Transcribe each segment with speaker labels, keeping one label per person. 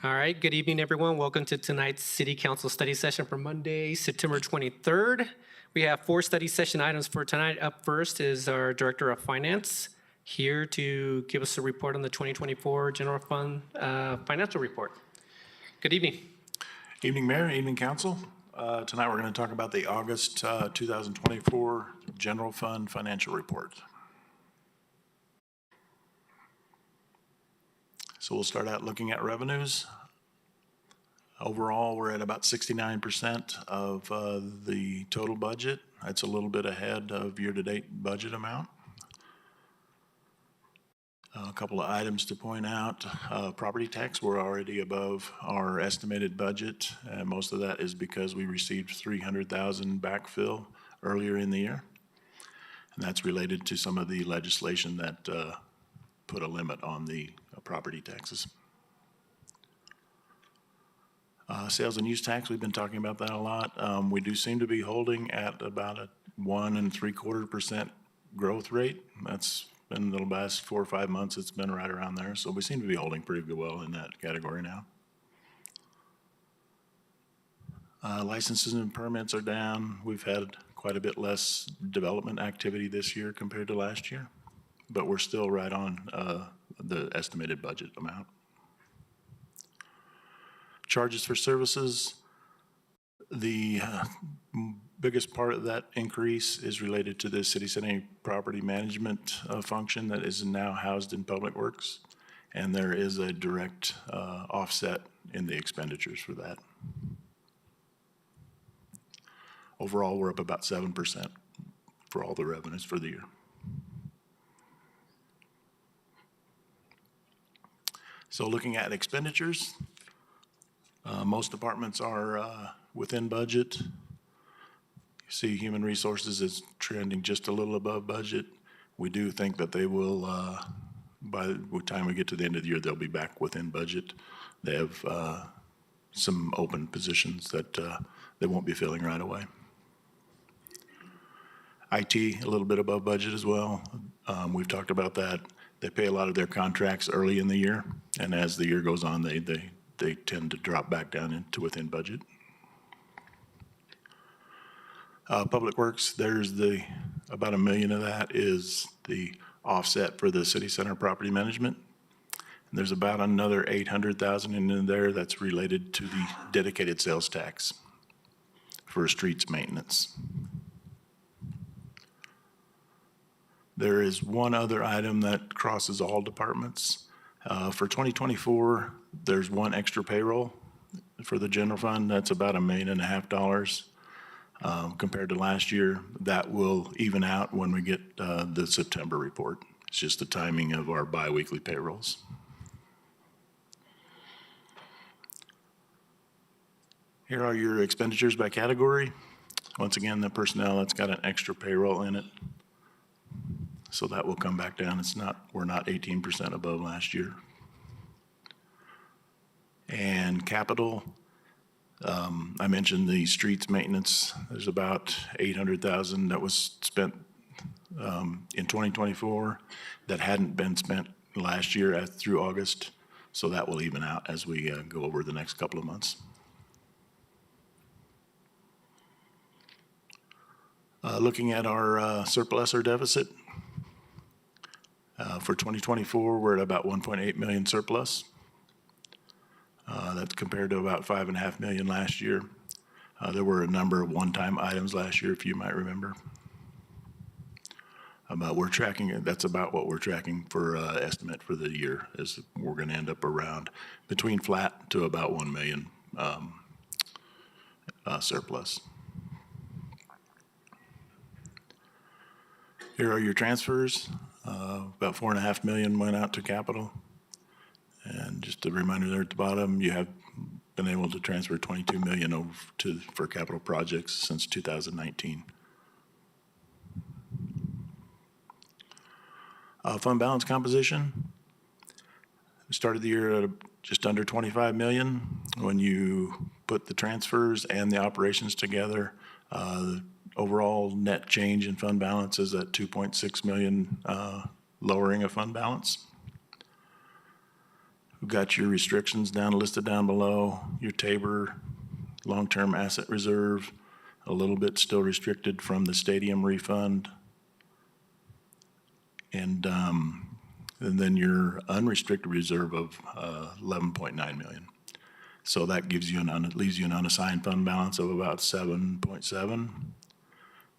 Speaker 1: All right, good evening, everyone. Welcome to tonight's City Council study session for Monday, September 23rd. We have 4 study session items for tonight. Up first is our Director of Finance here to give us a report on the 2024 General Fund financial report. Good evening.
Speaker 2: Evening, Mayor, evening, Council. Tonight we're going to talk about the August 2024 General Fund Financial Report. So we'll start out looking at revenues. Overall, we're at about 69% of the total budget. That's a little bit ahead of year-to-date budget amount. A couple of items to point out. Property tax, we're already above our estimated budget. Most of that is because we received $300,000 backfill earlier in the year. And that's related to some of the legislation that put a limit on the property taxes. Sales and use tax, we've been talking about that a lot. We do seem to be holding at about a 1 3/4% growth rate. That's been the last 4 or 5 months, it's been right around there. So we seem to be holding pretty well in that category now. Licenses and permits are down. We've had quite a bit less development activity this year compared to last year, but we're still right on the estimated budget amount. Charges for services, the biggest part of that increase is related to the city center property management function that is now housed in Public Works, and there is a direct offset in the expenditures for that. Overall, we're up about 7% for all the revenues for the year. So looking at expenditures, most departments are within budget. You see Human Resources is trending just a little above budget. We do think that they will, by the time we get to the end of the year, they'll be back within budget. They have some open positions that they won't be filling right away. IT, a little bit above budget as well. We've talked about that. They pay a lot of their contracts early in the year, and as the year goes on, they tend to drop back down into within budget. Public Works, there's about $1 million of that is the offset for the city center property management. And there's about another $800,000 in there that's related to the dedicated sales tax for streets maintenance. There is one other item that crosses all departments. For 2024, there's one extra payroll for the general fund. That's about $1.5 million compared to last year. That will even out when we get the September report. It's just the timing of our biweekly payrolls. Here are your expenditures by category. Once again, the personnel, that's got an extra payroll in it. So that will come back down. We're not 18% above last year. And capital, I mentioned the streets maintenance. There's about $800,000 that was spent in 2024 that hadn't been spent last year through August. So that will even out as we go over the next couple of months. Looking at our surplus or deficit, for 2024, we're at about 1.8 million surplus. That's compared to about 5.5 million last year. There were a number of one-time items last year, if you might remember. We're tracking it. That's about what we're tracking for estimate for the year. Is we're going to end up around between flat to about 1 million surplus. Here are your transfers. About 4.5 million went out to capital. And just a reminder there at the bottom, you have been able to transfer 22 million over for capital projects since 2019. Fund balance composition. We started the year at just under 25 million. When you put the transfers and the operations together, overall net change in fund balance is at 2.6 million, lowering of fund balance. We've got your restrictions listed down below, your TABOR, long-term asset reserve, a little bit still restricted from the stadium refund. And then your unrestricted reserve of 11.9 million. So that gives you leaves you an unassigned fund balance of about 7.7.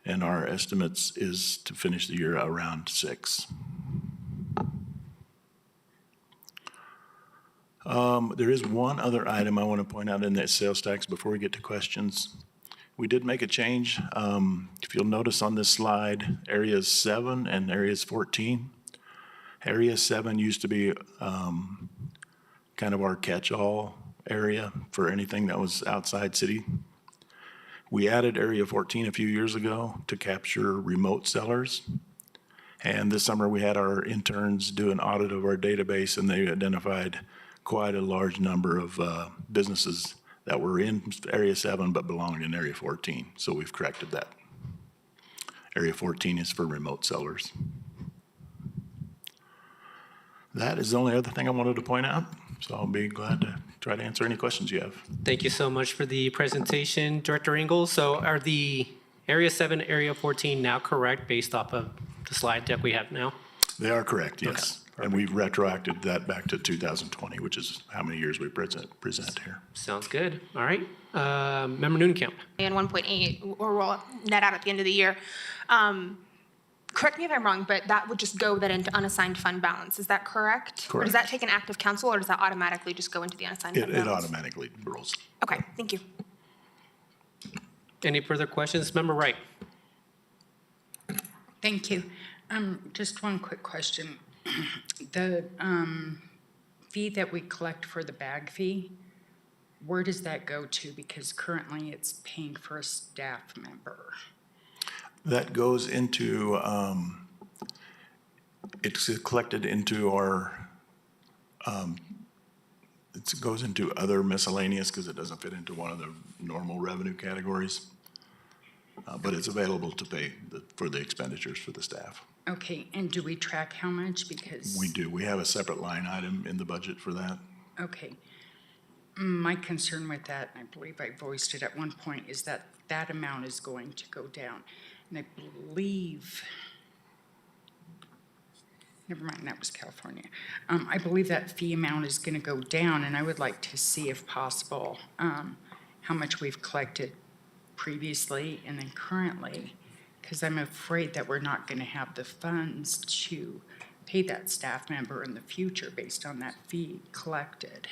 Speaker 2: And our estimates is to finish the year around 6. There is one other item I want to point out in that sales tax before we get to questions. We did make a change. If you'll notice on this slide, areas 7 and areas 14. Area 7 used to be kind of our catch-all area for anything that was outside city. We added area 14 a few years ago to capture remote sellers. And this summer we had our interns do an audit of our database, and they identified quite a large number of businesses that were in area 7 but belonged in area 14. So we've corrected that. Area 14 is for remote sellers. That is the only other thing I wanted to point out. So I'll be glad to try to answer any questions you have.
Speaker 1: Thank you so much for the presentation, Director Ingalls. So are the Area 7, Area 14 now correct based off of the slide deck we have now?
Speaker 2: They are correct, yes. Okay, and we've retroacted that back to 2020, which is how many years we present here.
Speaker 1: Sounds good. All right. Member Nunekamp.
Speaker 3: And 1.8, or we'll net out at the end of the year. Correct me if I'm wrong, but that would just go then into unassigned fund balance. Is that correct?
Speaker 2: Correct.
Speaker 3: Or does that take an act of council, or does that automatically just go into the unassigned fund balance?
Speaker 2: It automatically rolls.
Speaker 3: Okay, thank you.
Speaker 1: Any further questions? Member Wright.
Speaker 4: Thank you. Just one quick question. The fee that we collect for the bag fee, where does that go to? Because currently it's paying for a staff member.
Speaker 2: That goes into, it's collected into our, it goes into other miscellaneous because it doesn't fit into one of the normal revenue categories. But it's available to pay for the expenditures for the staff.
Speaker 4: Okay, and do we track how much? Because
Speaker 2: We do. We have a separate line item in the budget for that.
Speaker 4: okay. My concern with that, and I believe I voiced it at one point, is that that amount is going to go down. And I believe, never mind, that was California. I believe that fee amount is going to go down, and I would like to see, if possible, how much we've collected previously and then currently, because I'm afraid that we're not going to have the funds to pay that staff member in the future based on that fee collected.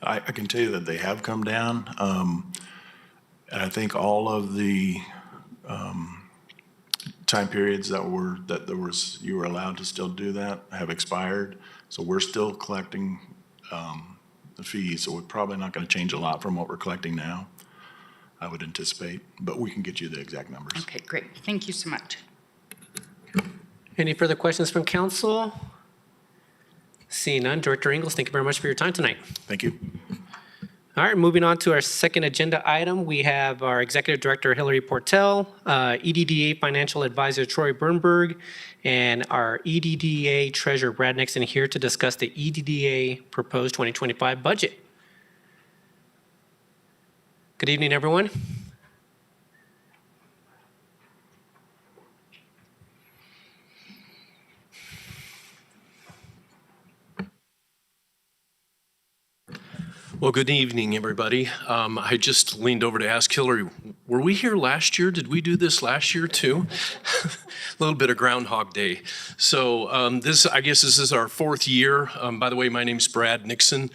Speaker 2: I can tell you that they have come down. And I think all of the time periods you were allowed to still do that have expired. So we're still collecting the fees. So we're probably not going to change a lot from what we're collecting now, I would anticipate. But we can get you the exact numbers.
Speaker 4: Okay, great. Thank you so much.
Speaker 1: Any further questions from council? Seeing none, Director Ingalls, thank you very much for your time tonight.
Speaker 2: Thank you.
Speaker 1: All right, moving on to our second agenda item, we have our Executive Director, Hilarie Portell, EDDA Financial Advisor, Troy Bernberg, and our EDDA Treasurer, Brad Nixon, here to discuss the EDDA proposed 2025 budget. Good evening, everyone.
Speaker 5: Well, good evening, everybody. I just leaned over to ask Hilarie, were we here last year? Did we do this last year too? A little bit of Groundhog Day. So I guess this is our fourth year. By the way, my name's Brad Nixon.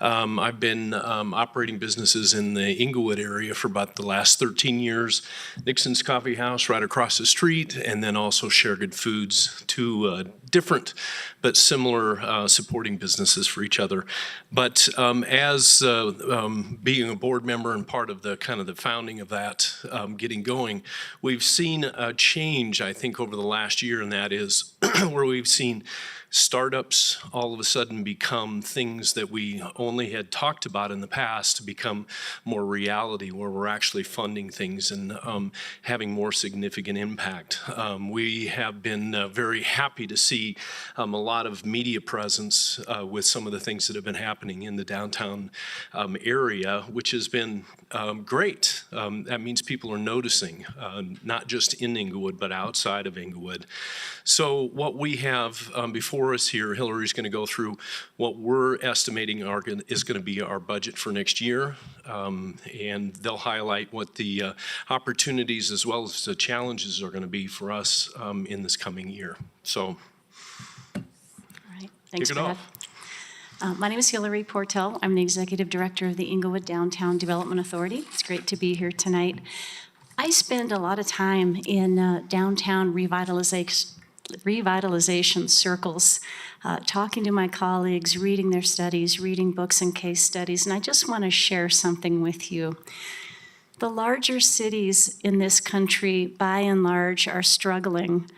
Speaker 5: I've been operating businesses in the Englewood area for about the last 13 years. Nixon's Coffee House right across the street, and then also Share Good Foods, two different but similar supporting businesses for each other. But as being a board member and part of the kind of the founding of that getting going, we've seen a change, I think, over the last year, and that is where we've seen startups all of a sudden become things that we only had talked about in the past to become more reality, where we're actually funding things and having more significant impact. We have been very happy to see a lot of media presence with some of the things that have been happening in the downtown area, which has been great. That means people are noticing, not just in Englewood, but outside of Englewood. So what we have before us here, Hilarie's going to go through what we're estimating is going to be our budget for next year, and they'll highlight what the opportunities as well as the challenges are going to be for us in this coming year. So,
Speaker 6: All right, thanks,
Speaker 5: kick it
Speaker 6: Brad.
Speaker 5: off.
Speaker 6: My name is Hilarie Portell. I'm the Executive Director of the Englewood Downtown Development Authority. It's great to be here tonight. I spend a lot of time in downtown revitalization circles, talking to my colleagues, reading their studies, reading books and case studies, and I just want to share something with you. The larger cities in this country, by and large, are struggling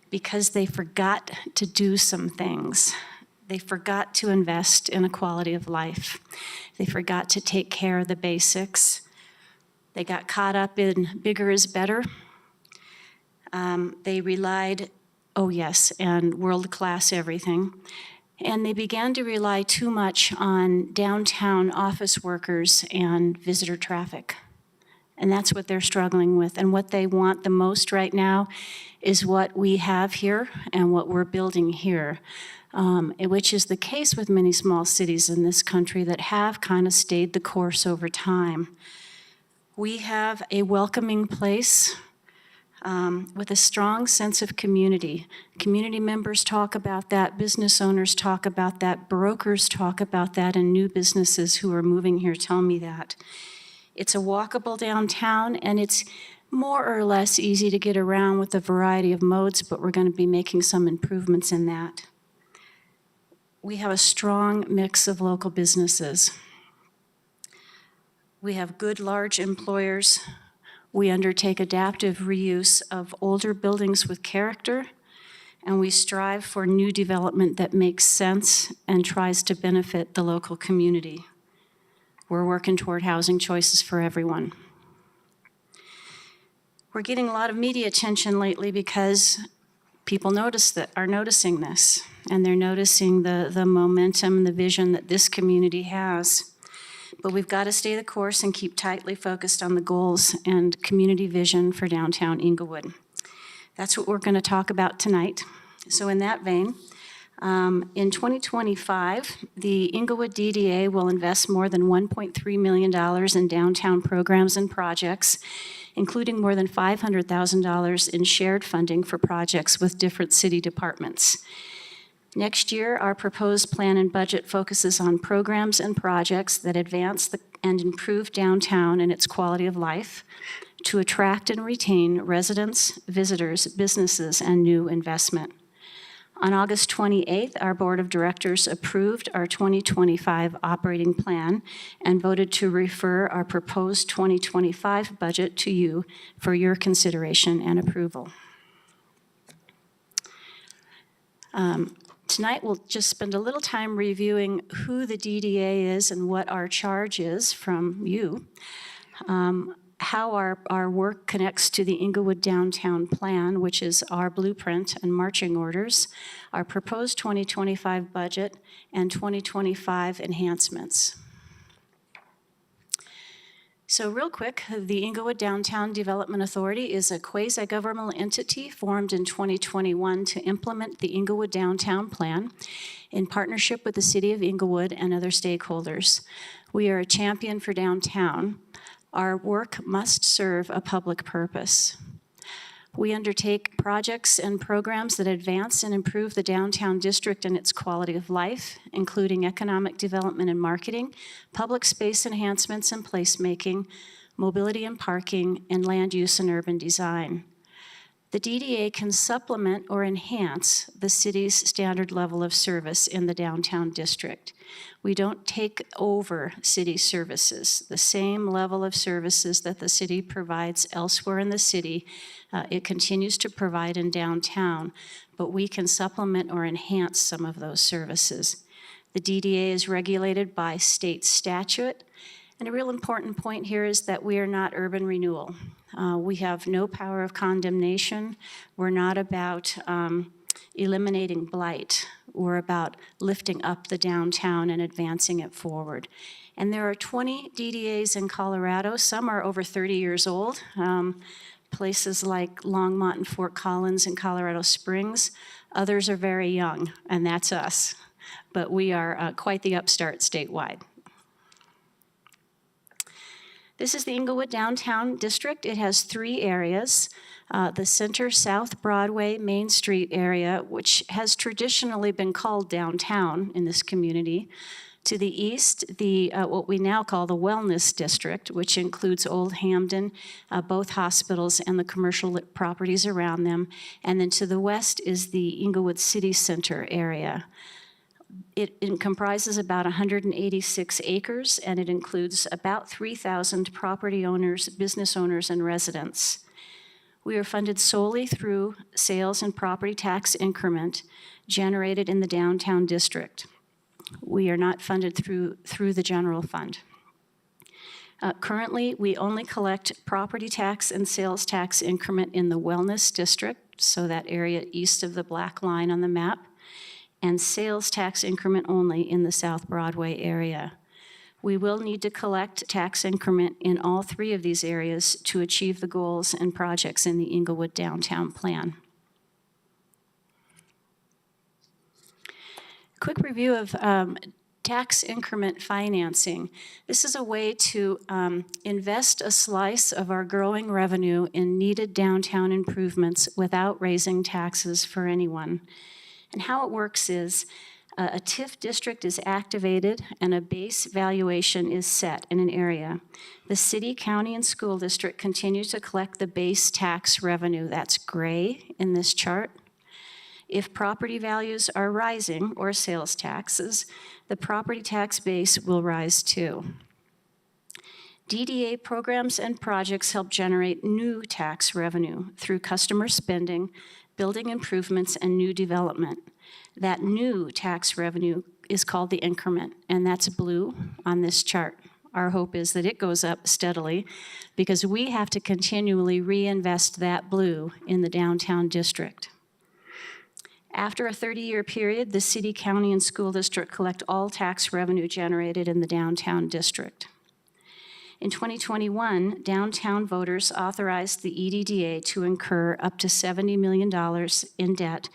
Speaker 6: because they forgot to do some things. They forgot to invest in a quality of life. They forgot to take care of the basics. They got caught up in bigger is better. They relied, oh yes, and world-class everything. And they began to rely too much on downtown office workers and visitor traffic. And that's what they're struggling with. And what they want the most right now is what we have here and what we're building here. Which is the case with many small cities in this country that have kind of stayed the course over time. We have a welcoming place with a strong sense of community. Community members talk about that, business owners talk about that, brokers talk about that, and new businesses who are moving here tell me that. It's a walkable downtown, and it's more or less easy to get around with a variety of modes, but we're going to be making some improvements in that. We have a strong mix of local businesses. We have good large employers. We undertake adaptive reuse of older buildings with character, and we strive for new development that makes sense and tries to benefit the local community. We're working toward housing choices for everyone. We're getting a lot of media attention lately because people are noticing this, and they're noticing the momentum, the vision that this community has. But we've got to stay the course and keep tightly focused on the goals and community vision for downtown Englewood. That's what we're going to talk about tonight. So in that vein, in 2025, the Englewood EDDA will invest more than $1.3 million in downtown programs and projects, including more than $500,000 in shared funding for projects with different city departments. Next year, our proposed plan and budget focuses on programs and projects that advance and improve downtown and its quality of life to attract and retain residents, visitors, businesses, and new investment. On August 28th, our Board of Directors approved our 2025 operating plan and voted to refer our proposed 2025 budget to you for your consideration and approval. Tonight, we'll just spend a little time reviewing who the EDDA is and what our charge is from you, how our work connects to the Englewood Downtown Plan, which is our blueprint and marching orders, our proposed 2025 budget, and 2025 enhancements. So real quick, the Englewood Downtown Development Authority is a quasi-governmental entity formed in 2021 to implement the Englewood Downtown Plan in partnership with the City of Englewood and other stakeholders. We are a champion for downtown. Our work must serve a public purpose. We undertake projects and programs that advance and improve the downtown district and its quality of life, including economic development and marketing, public space enhancements and placemaking, mobility and parking, and land use and urban design. The DDA can supplement or enhance the city's standard level of service in the downtown district. We don't take over city services. The same level of services that the city provides elsewhere in the city, it continues to provide in downtown, but we can supplement or enhance some of those services. The DDA is regulated by state statute, and a real important point here is that we are not urban renewal. We have no power of condemnation. We're not about eliminating blight. We're about lifting up the downtown and advancing it forward. And there are 20 DDAs in Colorado. Some are over 30 years old. Places like Longmont and Fort Collins and Colorado Springs. Others are very young, and that's us. But we are quite the upstart statewide. This is the Englewood Downtown District. It has 3 areas. The Center South Broadway Main Street area, which has traditionally been called downtown in this community. To the east, what we now call the Wellness District, which includes Old Hamden, both hospitals and the commercial properties around them. And then to the west is the Englewood City Center area. It comprises about 186 acres, and it includes about 3,000 property owners, business owners, and residents. We are funded solely through sales and property tax increment generated in the downtown district. We are not funded through the general fund. Currently, we only collect property tax and sales tax increment in the Wellness District, so that area east of the black line on the map, and sales tax increment only in the South Broadway area. We will need to collect tax increment in all 3 of these areas to achieve the goals and projects in the Englewood Downtown Plan. Quick review of tax increment financing. This is a way to invest a slice of our growing revenue in needed downtown improvements without raising taxes for anyone. And how it works is a TIF district is activated and a base valuation is set in an area. The city, county, and school district continue to collect the base tax revenue. That's gray in this chart. If property values are rising, or sales taxes, the property tax base will rise too. DDA programs and projects help generate new tax revenue through customer spending, building improvements, and new development. That new tax revenue is called the increment, and that's blue on this chart. Our hope is that it goes up steadily because we have to continually reinvest that blue in the downtown district. After a 30-year period, the city, county, and school district collect all tax revenue generated in the downtown district. In 2021, downtown voters authorized the EDDA to incur up to $70 million in debt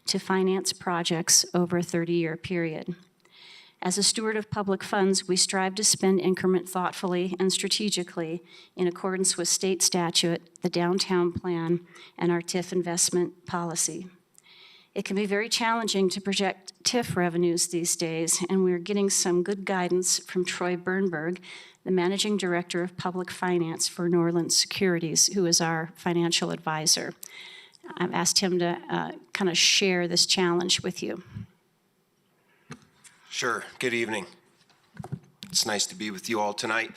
Speaker 6: to finance projects over a 30-year period. As a steward of public funds, we strive to spend increment thoughtfully and strategically in accordance with state statute, the downtown plan, and our TIF investment policy. It can be very challenging to project TIF revenues these days, and we're getting some good guidance from Troy Bernberg, the Managing Director of Public Finance for Norland Securities, who is our financial advisor. I've asked him to kind of share this challenge with you.
Speaker 7: Sure. Good evening. It's nice to be with you all tonight.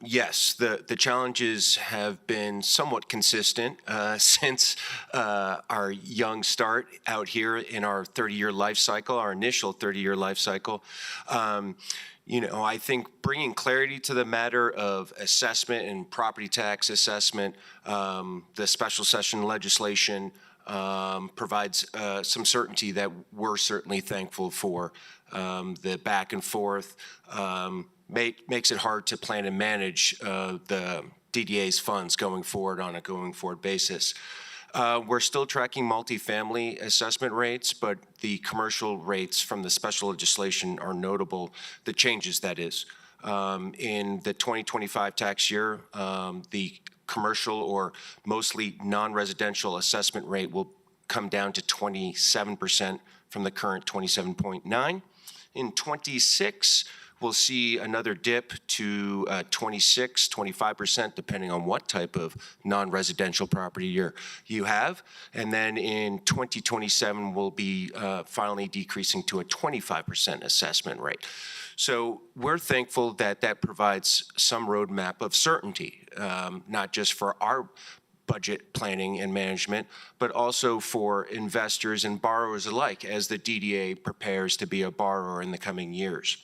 Speaker 7: Yes, the challenges have been somewhat consistent since our young start out here in our 30-year life cycle, our initial 30-year life cycle. I think bringing clarity to the matter of assessment and property tax assessment, the special session legislation provides some certainty that we're certainly thankful for. The back and forth makes it hard to plan and manage the DDA's funds going forward on a going forward basis. We're still tracking multifamily assessment rates, but the commercial rates from the special legislation are notable, the changes that is. In the 2025 tax year, the commercial or mostly non-residential assessment rate will come down to 27% from the current 27.9. In 26, we'll see another dip to 26, 25%, depending on what type of non-residential property you have. And then in 2027, we'll be finally decreasing to a 25% assessment rate. So we're thankful that that provides some roadmap of certainty, not just for our budget planning and management, but also for investors and borrowers alike as the DDA prepares to be a borrower in the coming years.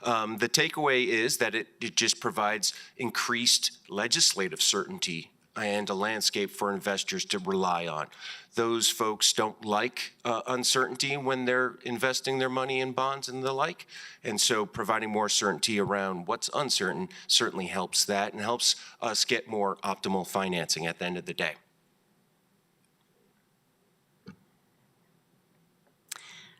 Speaker 7: The takeaway is that it just provides increased legislative certainty and a landscape for investors to rely on. Those folks don't like uncertainty when they're investing their money in bonds and the like. And so providing more certainty around what's uncertain certainly helps that and helps us get more optimal financing at the end of the day.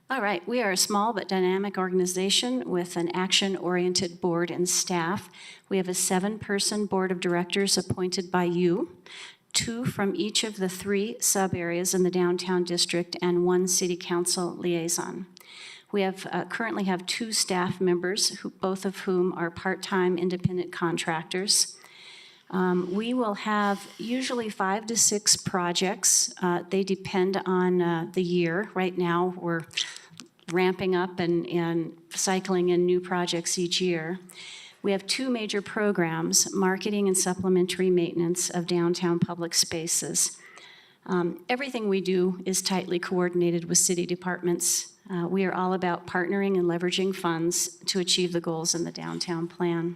Speaker 6: All right, we are a small but dynamic organization with an action-oriented board and staff. We have a 7-person board of directors appointed by you, 2 from each of the 3 sub-areas in the downtown district, and 1 city council liaison. We have currently have 2 staff members, both of whom are part-time independent contractors. We will have usually 5 to 6 projects. They depend on the year. Right now, we're ramping up and cycling in new projects each year. We have 2 major programs, marketing and supplementary maintenance of downtown public spaces. Everything we do is tightly coordinated with city departments. We are all about partnering and leveraging funds to achieve the goals in the downtown plan.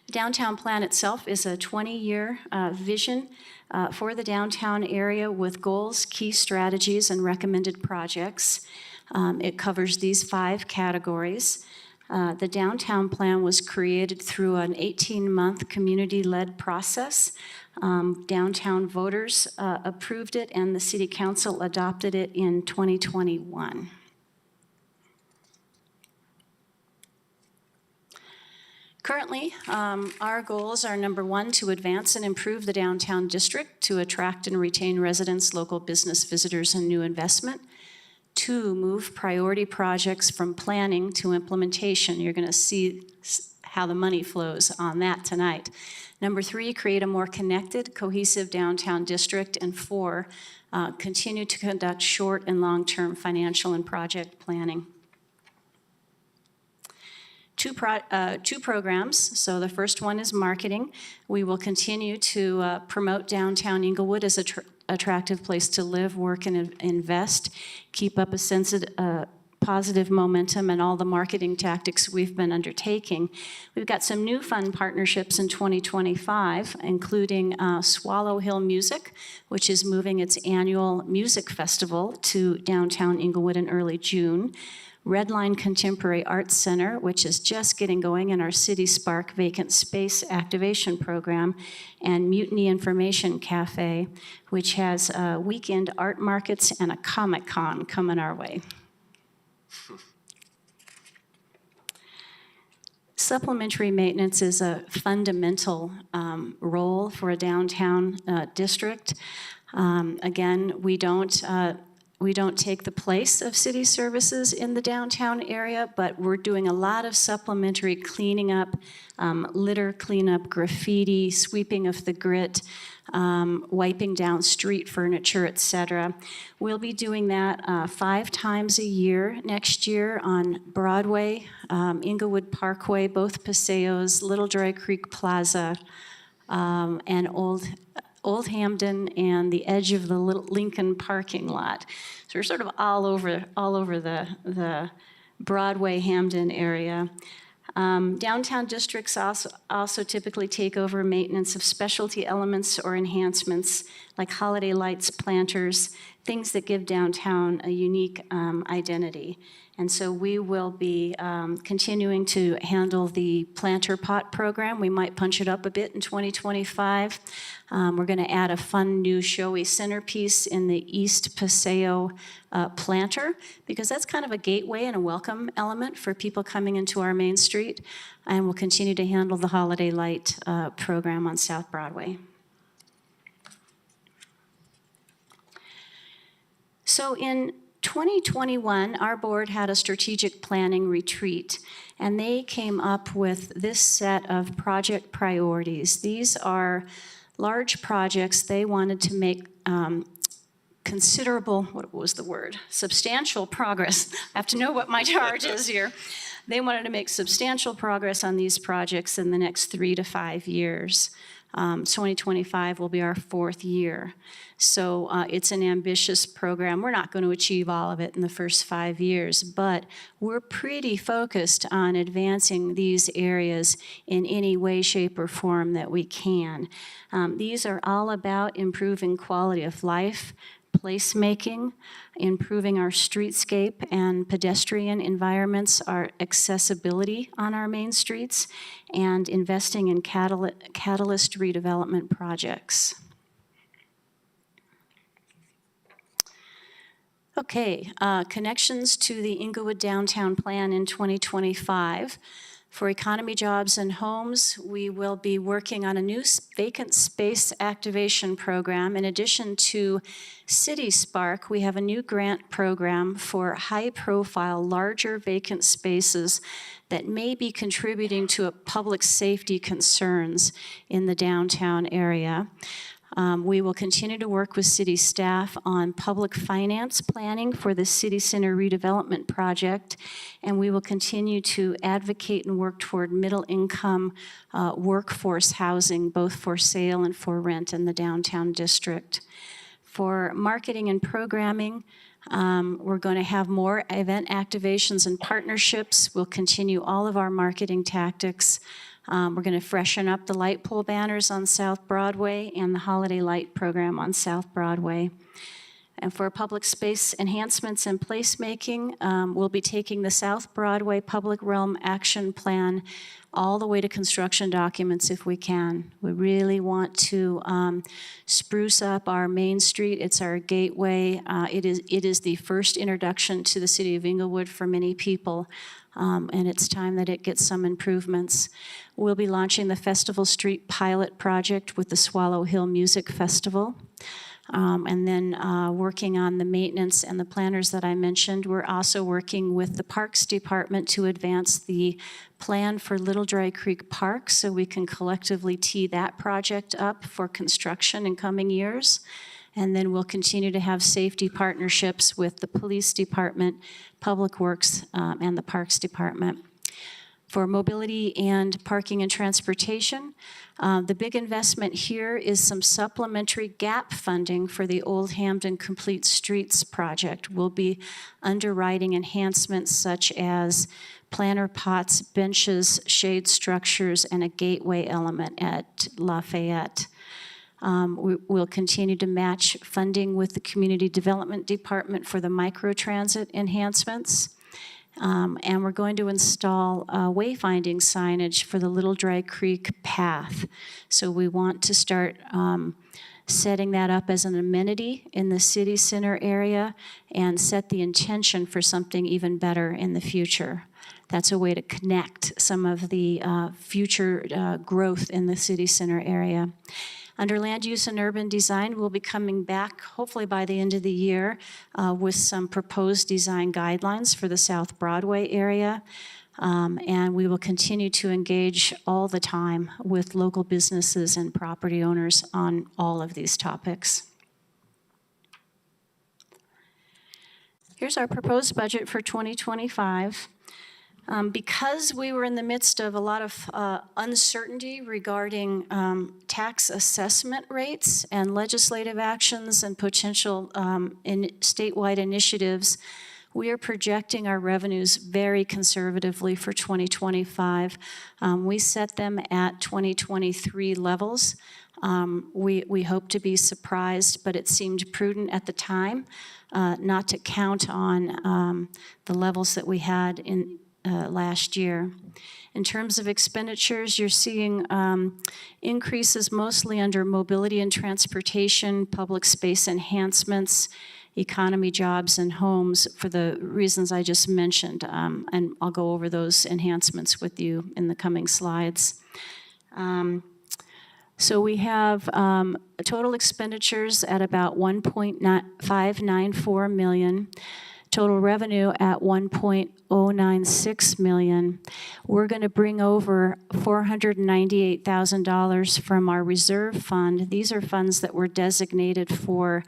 Speaker 6: The downtown plan itself is a 20-year vision for the downtown area with goals, key strategies, and recommended projects. It covers these 5 categories. The downtown plan was created through an 18-month community-led process. Downtown voters approved it, and the city council adopted it in 2021. Currently, our goals are, number 1, to advance and improve the downtown district to attract and retain residents, local business visitors, and new investment. 2, move priority projects from planning to implementation. You're going to see how the money flows on that tonight. Number 3, create a more connected, cohesive downtown district. And 4, continue to conduct short and long-term financial and project planning. 2 programs. So the first one is marketing. We will continue to promote downtown Englewood as an attractive place to live, work, and invest. Keep up a positive momentum and all the marketing tactics we've been undertaking. We've got some new fun partnerships in 2025, including Swallow Hill Music, which is moving its annual music festival to downtown Englewood in early June. Redline Contemporary Arts Center, which is just getting going in our City Spark Vacant Space Activation Program, and Mutiny Information Cafe, which has weekend art markets and a Comic-Con coming our way. Supplementary maintenance is a fundamental role for a downtown district. Again, we don't take the place of city services in the downtown area, but we're doing a lot of supplementary cleaning up, litter cleanup, graffiti, sweeping of the grit, wiping down street furniture, etc. We'll be doing that 5 times a year next year on Broadway, Englewood Parkway, both Paseos, Little Dry Creek Plaza, and Old Hamden and the edge of the Lincoln parking lot. So we're sort of all over the Broadway Hamden area. Downtown districts also typically take over maintenance of specialty elements or enhancements like holiday lights, planters, things that give downtown a unique identity. And so we will be continuing to handle the planter pot program. We might punch it up a bit in 2025. We're going to add a fun new showy centerpiece in the East Paseo planter, because that's kind of a gateway and a welcome element for people coming into our main street. And we'll continue to handle the holiday light program on South Broadway. So in 2021, our board had a strategic planning retreat, and they came up with this set of project priorities. These are large projects. They wanted to make considerable, what was the word? Substantial progress. I have to know what my charge is here. They wanted to make substantial progress on these projects in the next 3 to 5 years. 2025 will be our 4th year. So it's an ambitious program. We're not going to achieve all of it in the first 5 years, but we're pretty focused on advancing these areas in any way, shape, or form that we can. These are all about improving quality of life, placemaking, improving our streetscape and pedestrian environments, our accessibility on our main streets, and investing in catalyst redevelopment projects. Okay, connections to the Englewood Downtown Plan in 2025. For economy, jobs, and homes, we will be working on a new vacant space activation program. In addition to City Spark, we have a new grant program for high-profile, larger vacant spaces that may be contributing to public safety concerns in the downtown area. We will continue to work with city staff on public finance planning for the City Center redevelopment project, and we will continue to advocate and work toward middle-income workforce housing, both for sale and for rent in the downtown district. For marketing and programming, we're going to have more event activations and partnerships. We'll continue all of our marketing tactics. We're going to freshen up the light pole banners on South Broadway and the Holiday Light program on South Broadway. And for public space enhancements and placemaking, we'll be taking the South Broadway Public Realm Action Plan all the way to construction documents if we can. We really want to spruce up our main street. It's our gateway. It is the first introduction to the city of Englewood for many people. And it's time that it gets some improvements. We'll be launching the Festival Street pilot project with the Swallow Hill Music Festival. And then working on the maintenance and the planners that I mentioned. We're also working with the Parks Department to advance the plan for Little Dry Creek Park so we can collectively tee that project up for construction in coming years. And then we'll continue to have safety partnerships with the Police Department, Public Works, and the Parks Department. For mobility and parking and transportation, the big investment here is some supplementary gap funding for the Old Hampton Complete Streets project. We'll be underwriting enhancements such as planter pots, benches, shade structures, and a gateway element at Lafayette. We'll continue to match funding with the Community Development Department for the microtransit enhancements. And we're going to install wayfinding signage for the Little Dry Creek path. So we want to start setting that up as an amenity in the city center area and set the intention for something even better in the future. That's a way to connect some of the future growth in the city center area. Under land use and urban design, we'll be coming back, hopefully by the end of the year, with some proposed design guidelines for the South Broadway area. And we will continue to engage all the time with local businesses and property owners on all of these topics. Here's our proposed budget for 2025. Because we were in the midst of a lot of uncertainty regarding tax assessment rates and legislative actions and potential statewide initiatives, we are projecting our revenues very conservatively for 2025. We set them at 2023 levels. We hope to be surprised, but it seemed prudent at the time not to count on the levels that we had in last year. In terms of expenditures, you're seeing increases mostly under mobility and transportation, public space enhancements, economy, jobs, and homes for the reasons I just mentioned. And I'll go over those enhancements with you in the coming slides. So we have total expenditures at about $1.594 million. total revenue at $1.096 million. We're going to bring over $498,000 from our reserve fund. These are funds that were designated for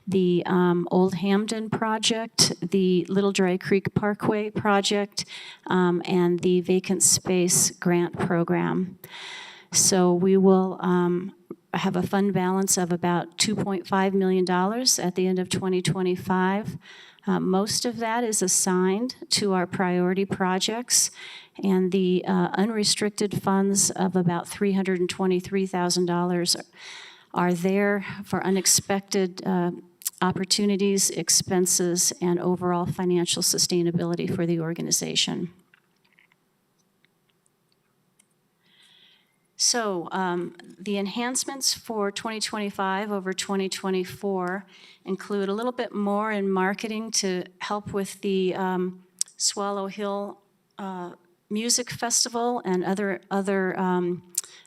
Speaker 6: the Old Hamden project, the Little Dry Creek Parkway project, and the vacant space grant program. So we will have a fund balance of about $2.5 million at the end of 2025. Most of that is assigned to our priority projects, and the unrestricted funds of about $323,000 are there for unexpected opportunities, expenses, and overall financial sustainability for the organization. So the enhancements for 2025 over 2024 include a little bit more in marketing to help with the Swallow Hill Music Festival and other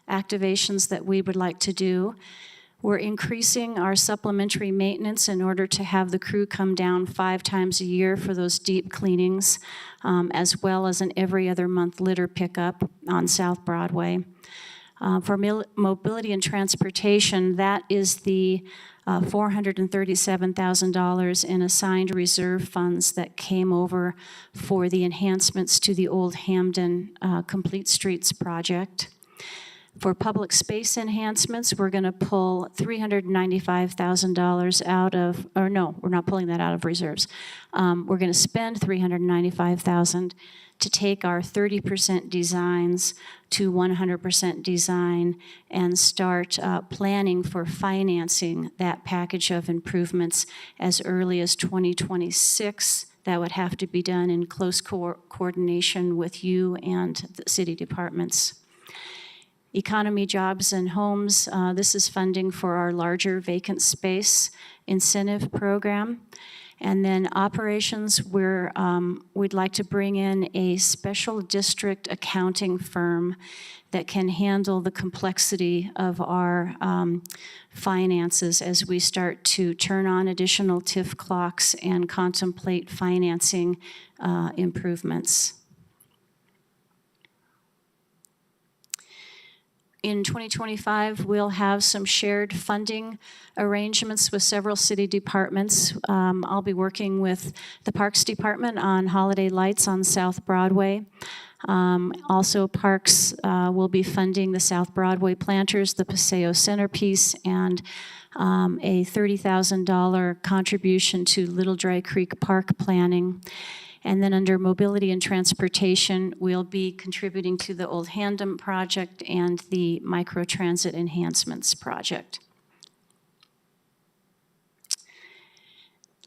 Speaker 6: activations that we would like to do. We're increasing our supplementary maintenance in order to have the crew come down 5 times a year for those deep cleanings, as well as an every other month litter pickup on South Broadway. For mobility and transportation, that is the $437,000 in assigned reserve funds that came over for the enhancements to the Old Hamden Complete Streets project. For public space enhancements, we're going to pull $395,000 out of, or no, we're not pulling that out of reserves. We're going to spend $395,000 to take our 30% designs to 100% design and start planning for financing that package of improvements as early as 2026. That would have to be done in close coordination with you and the city departments. Economy, jobs, and homes. This is funding for our larger vacant space incentive program. And then operations, we'd like to bring in a special district accounting firm that can handle the complexity of our finances as we start to turn on additional TIF clocks and contemplate financing improvements. In 2025, we'll have some shared funding arrangements with several city departments. I'll be working with the Parks Department on holiday lights on South Broadway. Also, Parks will be funding the South Broadway Planters, the Paseo Centerpiece, and a $30,000 contribution to Little Dry Creek Park planning. And then under mobility and transportation, we'll be contributing to the Old Hamden project and the microtransit enhancements project.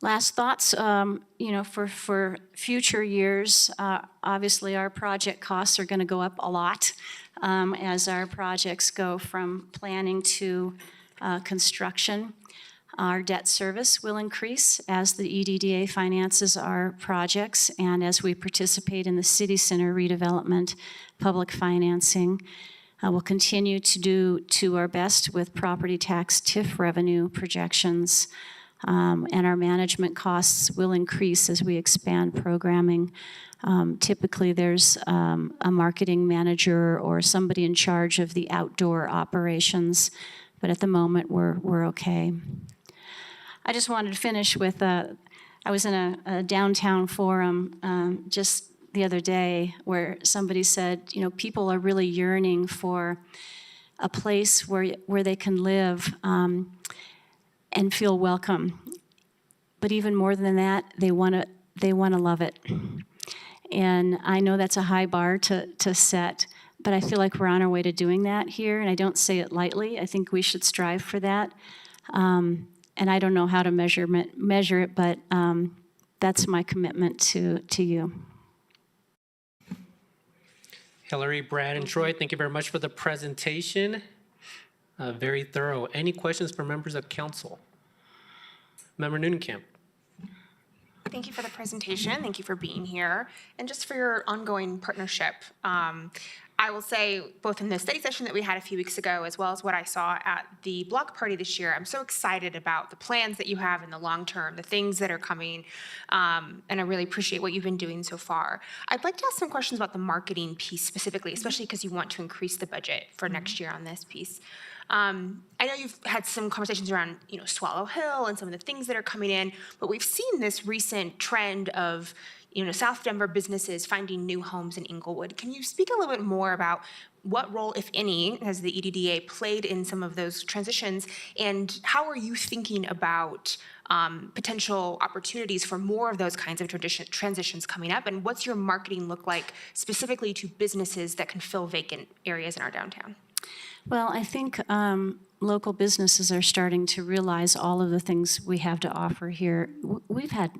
Speaker 6: Last thoughts, for future years, obviously our project costs are going to go up a lot as our projects go from planning to construction. Our debt service will increase as the EDDA finances our projects and as we participate in the city center redevelopment, public financing. We'll continue to do our best with property tax TIF revenue projections, and our management costs will increase as we expand programming. Typically, there's a marketing manager or somebody in charge of the outdoor operations, but at the moment, we're okay. I just wanted to finish with, I was in a downtown forum just the other day where somebody said, people are really yearning for a place where they can live and feel welcome. But even more than that, they want to love it. And I know that's a high bar to set, but I feel like we're on our way to doing that here, and I don't say it lightly. I think we should strive for that. And I don't know how to measure it, but that's my commitment to you.
Speaker 1: Hilarie, Brad, and Troy, thank you very much for the presentation. Very thorough. Any questions for members of council? Member Newnenkamp.
Speaker 3: Thank you for the presentation. Thank you for being here and just for your ongoing partnership. I will say, both in the study session that we had a few weeks ago, as well as what I saw at the block party this year, I'm so excited about the plans that you have in the long term, the things that are coming, and I really appreciate what you've been doing so far. I'd like to ask some questions about the marketing piece specifically, especially because you want to increase the budget for next year on this piece. I know you've had some conversations around, Swallow Hill and some of the things that are coming in, but we've seen this recent trend of South Denver businesses finding new homes in Englewood. Can you speak a little bit more about what role, if any, has the EDDA played in some of those transitions, and how are you thinking about potential opportunities for more of those kinds of transitions coming up, and what's your marketing look like specifically to businesses that can fill vacant areas in our downtown?
Speaker 6: Well, I think local businesses are starting to realize all of the things we have to offer here. We've had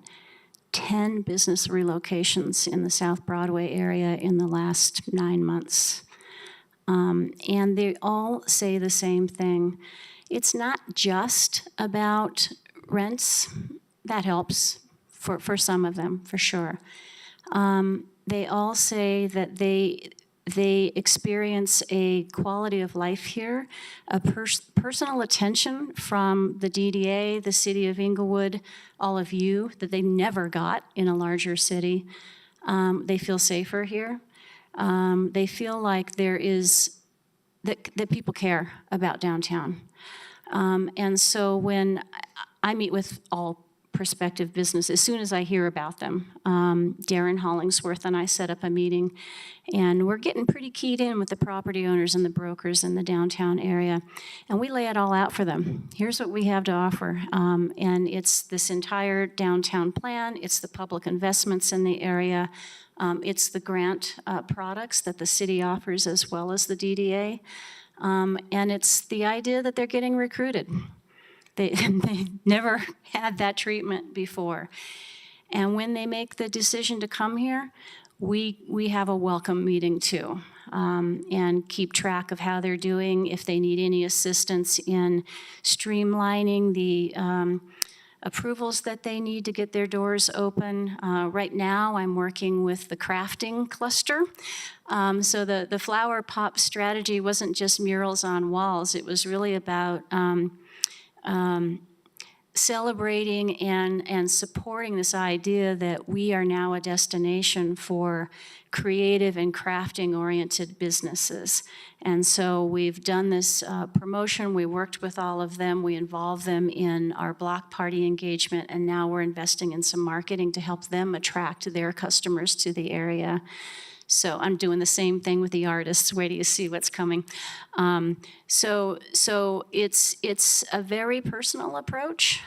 Speaker 6: 10 business relocations in the South Broadway area in the last 9 months. And they all say the same thing. It's not just about rents. That helps for some of them, for sure. They all say that they experience a quality of life here, a personal attention from the DDA, the city of Englewood, all of you, that they never got in a larger city. They feel safer here. They feel like that people care about downtown. And so when I meet with all prospective business, as soon as I hear about them, Darren Hollingsworth and I set up a meeting, and we're getting pretty keyed in with the property owners and the brokers in the downtown area, and we lay it all out for them. Here's what we have to offer, and it's this entire downtown plan, it's the public investments in the area, it's the grant products that the city offers as well as the DDA, and it's the idea that they're getting recruited. They never had that treatment before. And when they make the decision to come here, we have a welcome meeting too, and keep track of how they're doing, if they need any assistance in streamlining the approvals that they need to get their doors open. Right now, I'm working with the crafting cluster. So the flower pop strategy wasn't just murals on walls. It was really about celebrating and supporting this idea that we are now a destination for creative and crafting-oriented businesses. And so we've done this promotion. We worked with all of them. We involved them in our block party engagement, and now we're investing in some marketing to help them attract their customers to the area. So I'm doing the same thing with the artists. Wait till you see what's coming. So it's a very personal approach.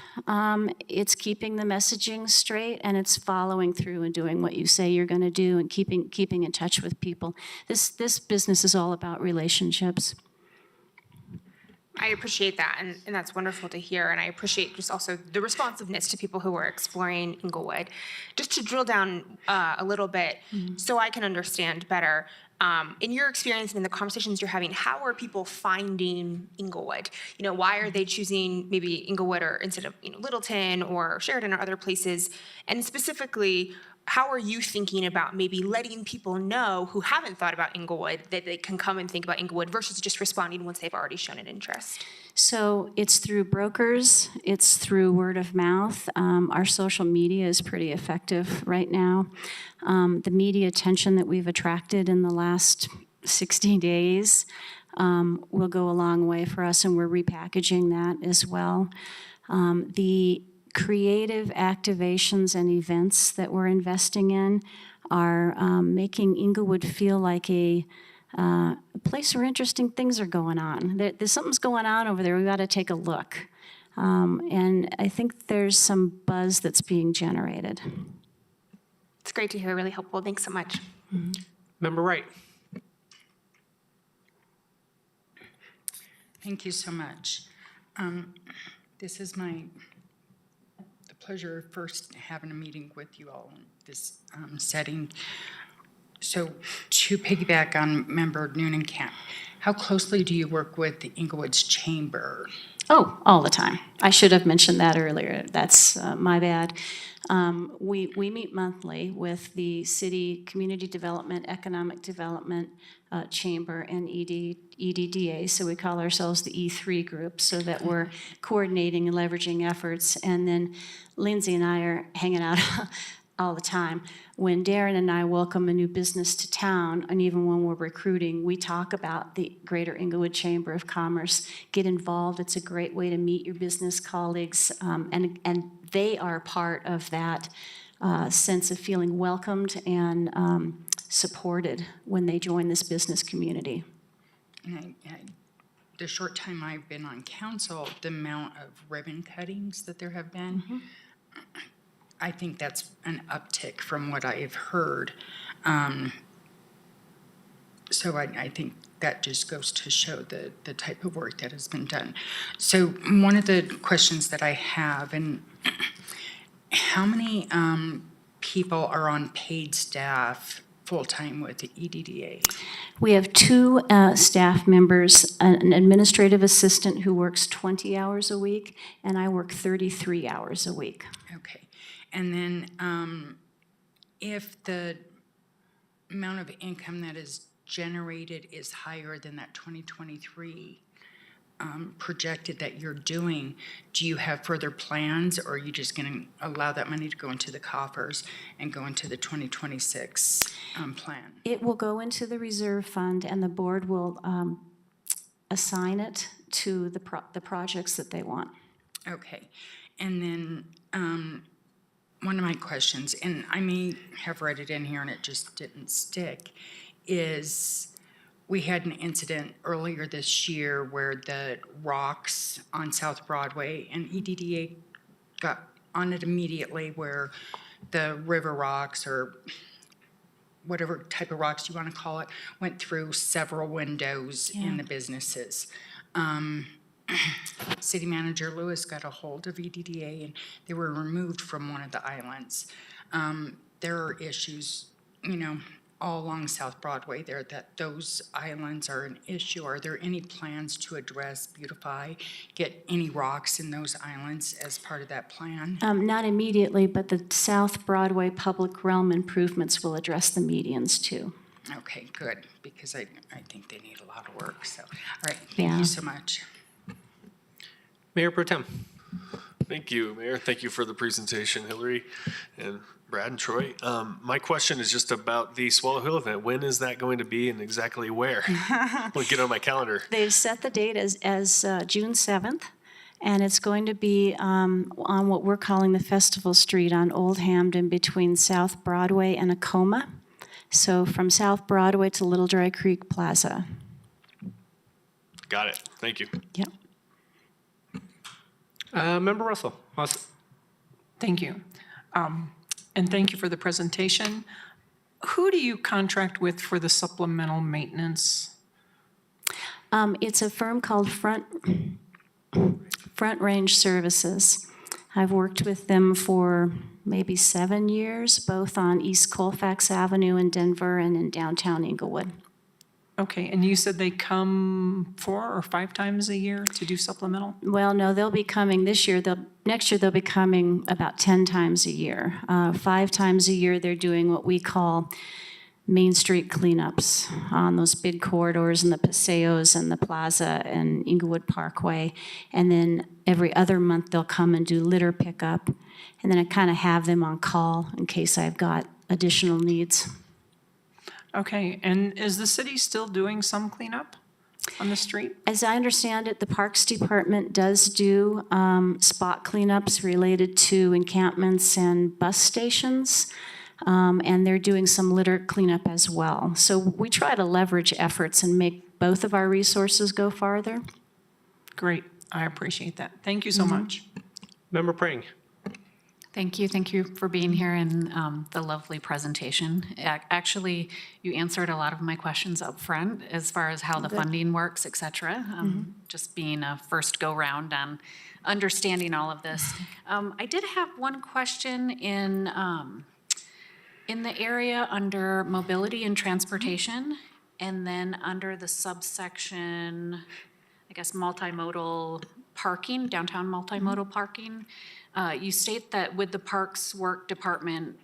Speaker 6: It's keeping the messaging straight, and it's following through and doing what you say you're going to do, and keeping in touch with people. This business is all about relationships.
Speaker 3: I appreciate that, and that's wonderful to hear, and I appreciate just also the responsiveness to people who are exploring Englewood. Just to drill down a little bit, so I can understand better, in your experience and in the conversations you're having, how are people finding Englewood? Why are they choosing maybe Englewood or instead of Littleton or Sheridan or other places? And specifically, how are you thinking about maybe letting people know who haven't thought about Englewood that they can come and think about Englewood versus just responding once they've already shown an interest?
Speaker 6: So it's through brokers, it's through word of mouth. Our social media is pretty effective right now. The media attention that we've attracted in the last 60 days will go a long way for us, and we're repackaging that as well. The creative activations and events that we're investing in are making Englewood feel like a place where interesting things are going on. There's something's going on over there. We've got to take a look. And I think there's some buzz that's being generated.
Speaker 3: It's great to hear, really helpful. Thanks so much.
Speaker 1: Member Wright.
Speaker 4: Thank you so much. This is the pleasure of first having a meeting with you all in this setting. So to piggyback on Member Noonenkamp, how closely do you work with the Englewood's Chamber?
Speaker 6: Oh, all the time. I should have mentioned that earlier. That's my bad. We meet monthly with the City Community Development, Economic Development Chamber and EDDA, so we call ourselves the E3 group, so that we're coordinating and leveraging efforts. And then Lindsay and I are hanging out all the time. When Darren and I welcome a new business to town, and even when we're recruiting, we talk about the Greater Englewood Chamber of Commerce. Get involved. It's a great way to meet your business colleagues, and they are part of that sense of feeling welcomed and supported when they join this business community.
Speaker 4: And the short time I've been on council, the amount of ribbon cuttings that there have been, I think that's an uptick from what I've heard. So I think that just goes to show the type of work that has been done. So one of the questions that I have, and how many people are on paid staff full-time with the EDDA?
Speaker 6: We have 2 staff members, an administrative assistant who works 20 hours a week, and I work 33 hours a week.
Speaker 4: Okay. And then if the amount of income that is generated is higher than that 2023 projected that you're doing, do you have further plans, or are you just going to allow that money to go into the coffers and go into the 2026 plan?
Speaker 6: It will go into the reserve fund, and the board will assign it to the projects that they want.
Speaker 4: Okay. And then one of my questions, and I may have read it in here and it just didn't stick, is we had an incident earlier this year where the rocks on South Broadway, and EDDA got on it immediately, where the river rocks, or whatever type of rocks you want to call it, went through several windows in the businesses. City Manager Lewis got a hold of EDDA, and they were removed from one of the islands. There are issues, all along South Broadway there, that those islands are an issue. Are there any plans to address, beautify, get any rocks in those islands as part of that plan?
Speaker 6: Not immediately, but the South Broadway public realm improvements will address the medians too.
Speaker 4: Okay, good, because I think they need a lot of work, so. All right, thank
Speaker 6: Yeah.
Speaker 4: you so much.
Speaker 1: Mayor Pro Tem.
Speaker 5: Thank you, Mayor. Thank you for the presentation, Hilarie and Brad and Troy. My question is just about the Swallow Hill event. When is that going to be, and exactly where? We'll get on my calendar.
Speaker 6: They've set the date as June 7th, and it's going to be on what we're calling the Festival Street on Old Hamden between South Broadway and Acoma. So from South Broadway to Little Dry Creek Plaza.
Speaker 5: Got it. Thank you.
Speaker 6: Yep.
Speaker 1: Member Russell. Awesome.
Speaker 8: Thank you. And thank you for the presentation. Who do you contract with for the supplemental maintenance?
Speaker 6: It's a firm called Front Range Services. I've worked with them for maybe 7 years, both on East Colfax Avenue in Denver and in downtown Englewood.
Speaker 8: Okay, and you said they come 4 or 5 times a year to do supplemental?
Speaker 6: Well, no, they'll be coming this year. Next year, they'll be coming about 10 times a year. 5 times a year, they're doing what we call Main Street cleanups on those big corridors and the Paseos and the Plaza and Englewood Parkway. And then every other month, they'll come and do litter pickup. And then I kind of have them on call in case I've got additional needs.
Speaker 8: Okay, and is the city still doing some cleanup on the street?
Speaker 6: As I understand it, the Parks Department does do spot cleanups related to encampments and bus stations, and they're doing some litter cleanup as well. So we try to leverage efforts and make both of our resources go farther.
Speaker 8: Great, I appreciate that. Thank you so much.
Speaker 1: Member Prang.
Speaker 9: Thank you for being here and the lovely presentation. Actually, you answered a lot of my questions up front as far as how the funding works, et cetera. Just being a first go-round on understanding all of this. I did have one question in the area under mobility and transportation, and then under the subsection, I guess, multimodal parking, downtown multimodal parking. You state that with the Parks Work Department,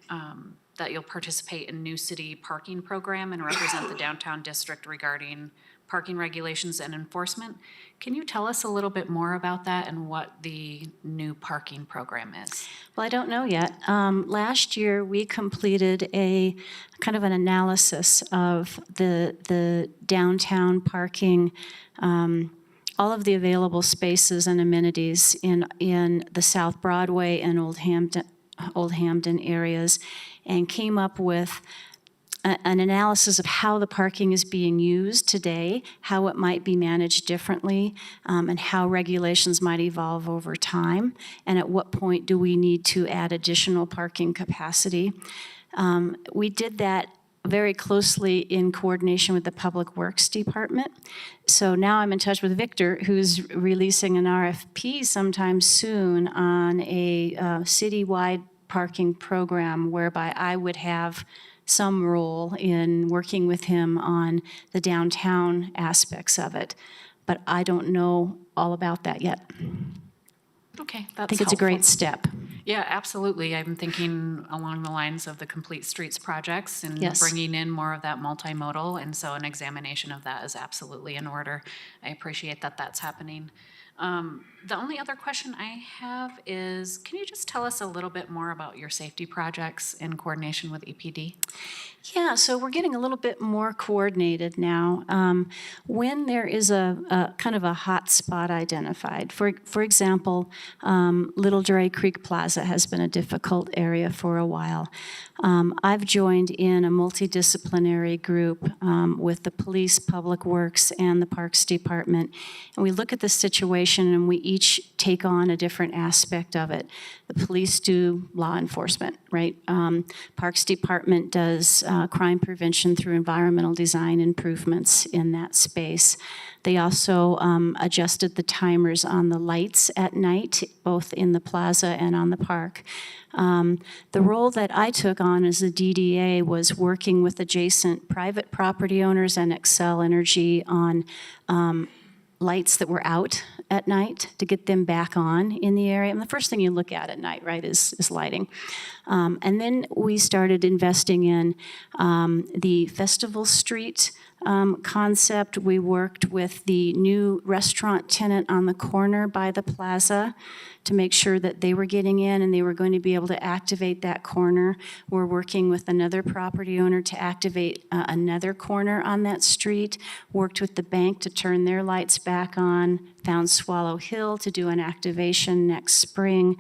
Speaker 9: that you'll participate in new city parking program and represent the downtown district regarding parking regulations and enforcement. Can you tell us a little bit more about that and what the new parking program is?
Speaker 6: Well, I don't know yet. Last year, we completed a kind of an analysis of the downtown parking, all of the available spaces and amenities in the South Broadway and Old Hampton areas, and came up with an analysis of how the parking is being used today, how it might be managed differently, and how regulations might evolve over time, and at what point do we need to add additional parking capacity. We did that very closely in coordination with the Public Works Department. So now I'm in touch with Victor, who's releasing an RFP sometime soon on a citywide parking program whereby I would have some role in working with him on the downtown aspects of it. But I don't know all about that yet.
Speaker 9: Okay, that's
Speaker 6: I think it's a great
Speaker 9: helpful.
Speaker 6: step.
Speaker 9: Yeah, absolutely. I'm thinking along the lines of the Complete Streets projects and
Speaker 6: Yes.
Speaker 9: bringing in more of that multimodal, and so an examination of that is absolutely in order. I appreciate that that's happening. The only other question I have is, can you just tell us a little bit more about your safety projects in coordination with EPD?
Speaker 6: Yeah, so we're getting a little bit more coordinated now. When there is a kind of a hot spot identified, for example, Little Dry Creek Plaza has been a difficult area for a while. I've joined in a multidisciplinary group with the police, Public Works, and the Parks Department, and we look at the situation and we each take on a different aspect of it. The police do law enforcement, right? Parks Department does crime prevention through environmental design improvements in that space. They also adjusted the timers on the lights at night, both in the plaza and on the park. The role that I took on as the DDA was working with adjacent private property owners and Excel Energy on lights that were out at night to get them back on in the area. And the first thing you look at night, right, is lighting. And then we started investing in the Festival Street concept. We worked with the new restaurant tenant on the corner by the plaza to make sure that they were getting in and they were going to be able to activate that corner. We're working with another property owner to activate another corner on that street, worked with the bank to turn their lights back on, found Swallow Hill to do an activation next spring.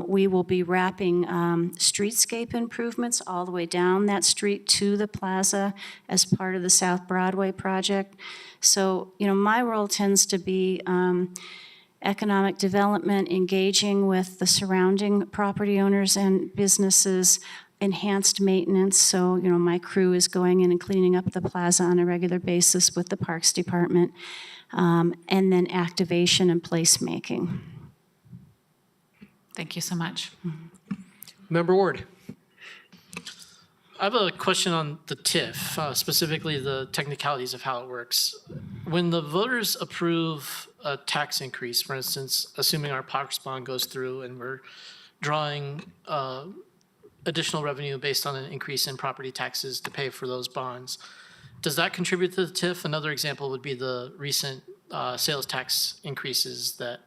Speaker 6: We will be wrapping streetscape improvements all the way down that street to the plaza as part of the South Broadway project. So, my role tends to be economic development, engaging with the surrounding property owners and businesses, enhanced maintenance. So, my crew is going in and cleaning up the plaza on a regular basis with the Parks Department, and then activation and placemaking.
Speaker 9: Thank you so much.
Speaker 1: Member Ward.
Speaker 10: I have a question on the TIF, specifically the technicalities of how it works. When the voters approve a tax increase, for instance, assuming our Parks bond goes through and we're drawing additional revenue based on an increase in property taxes to pay for those bonds, does that contribute to the TIF? Another example would be the recent sales tax increases that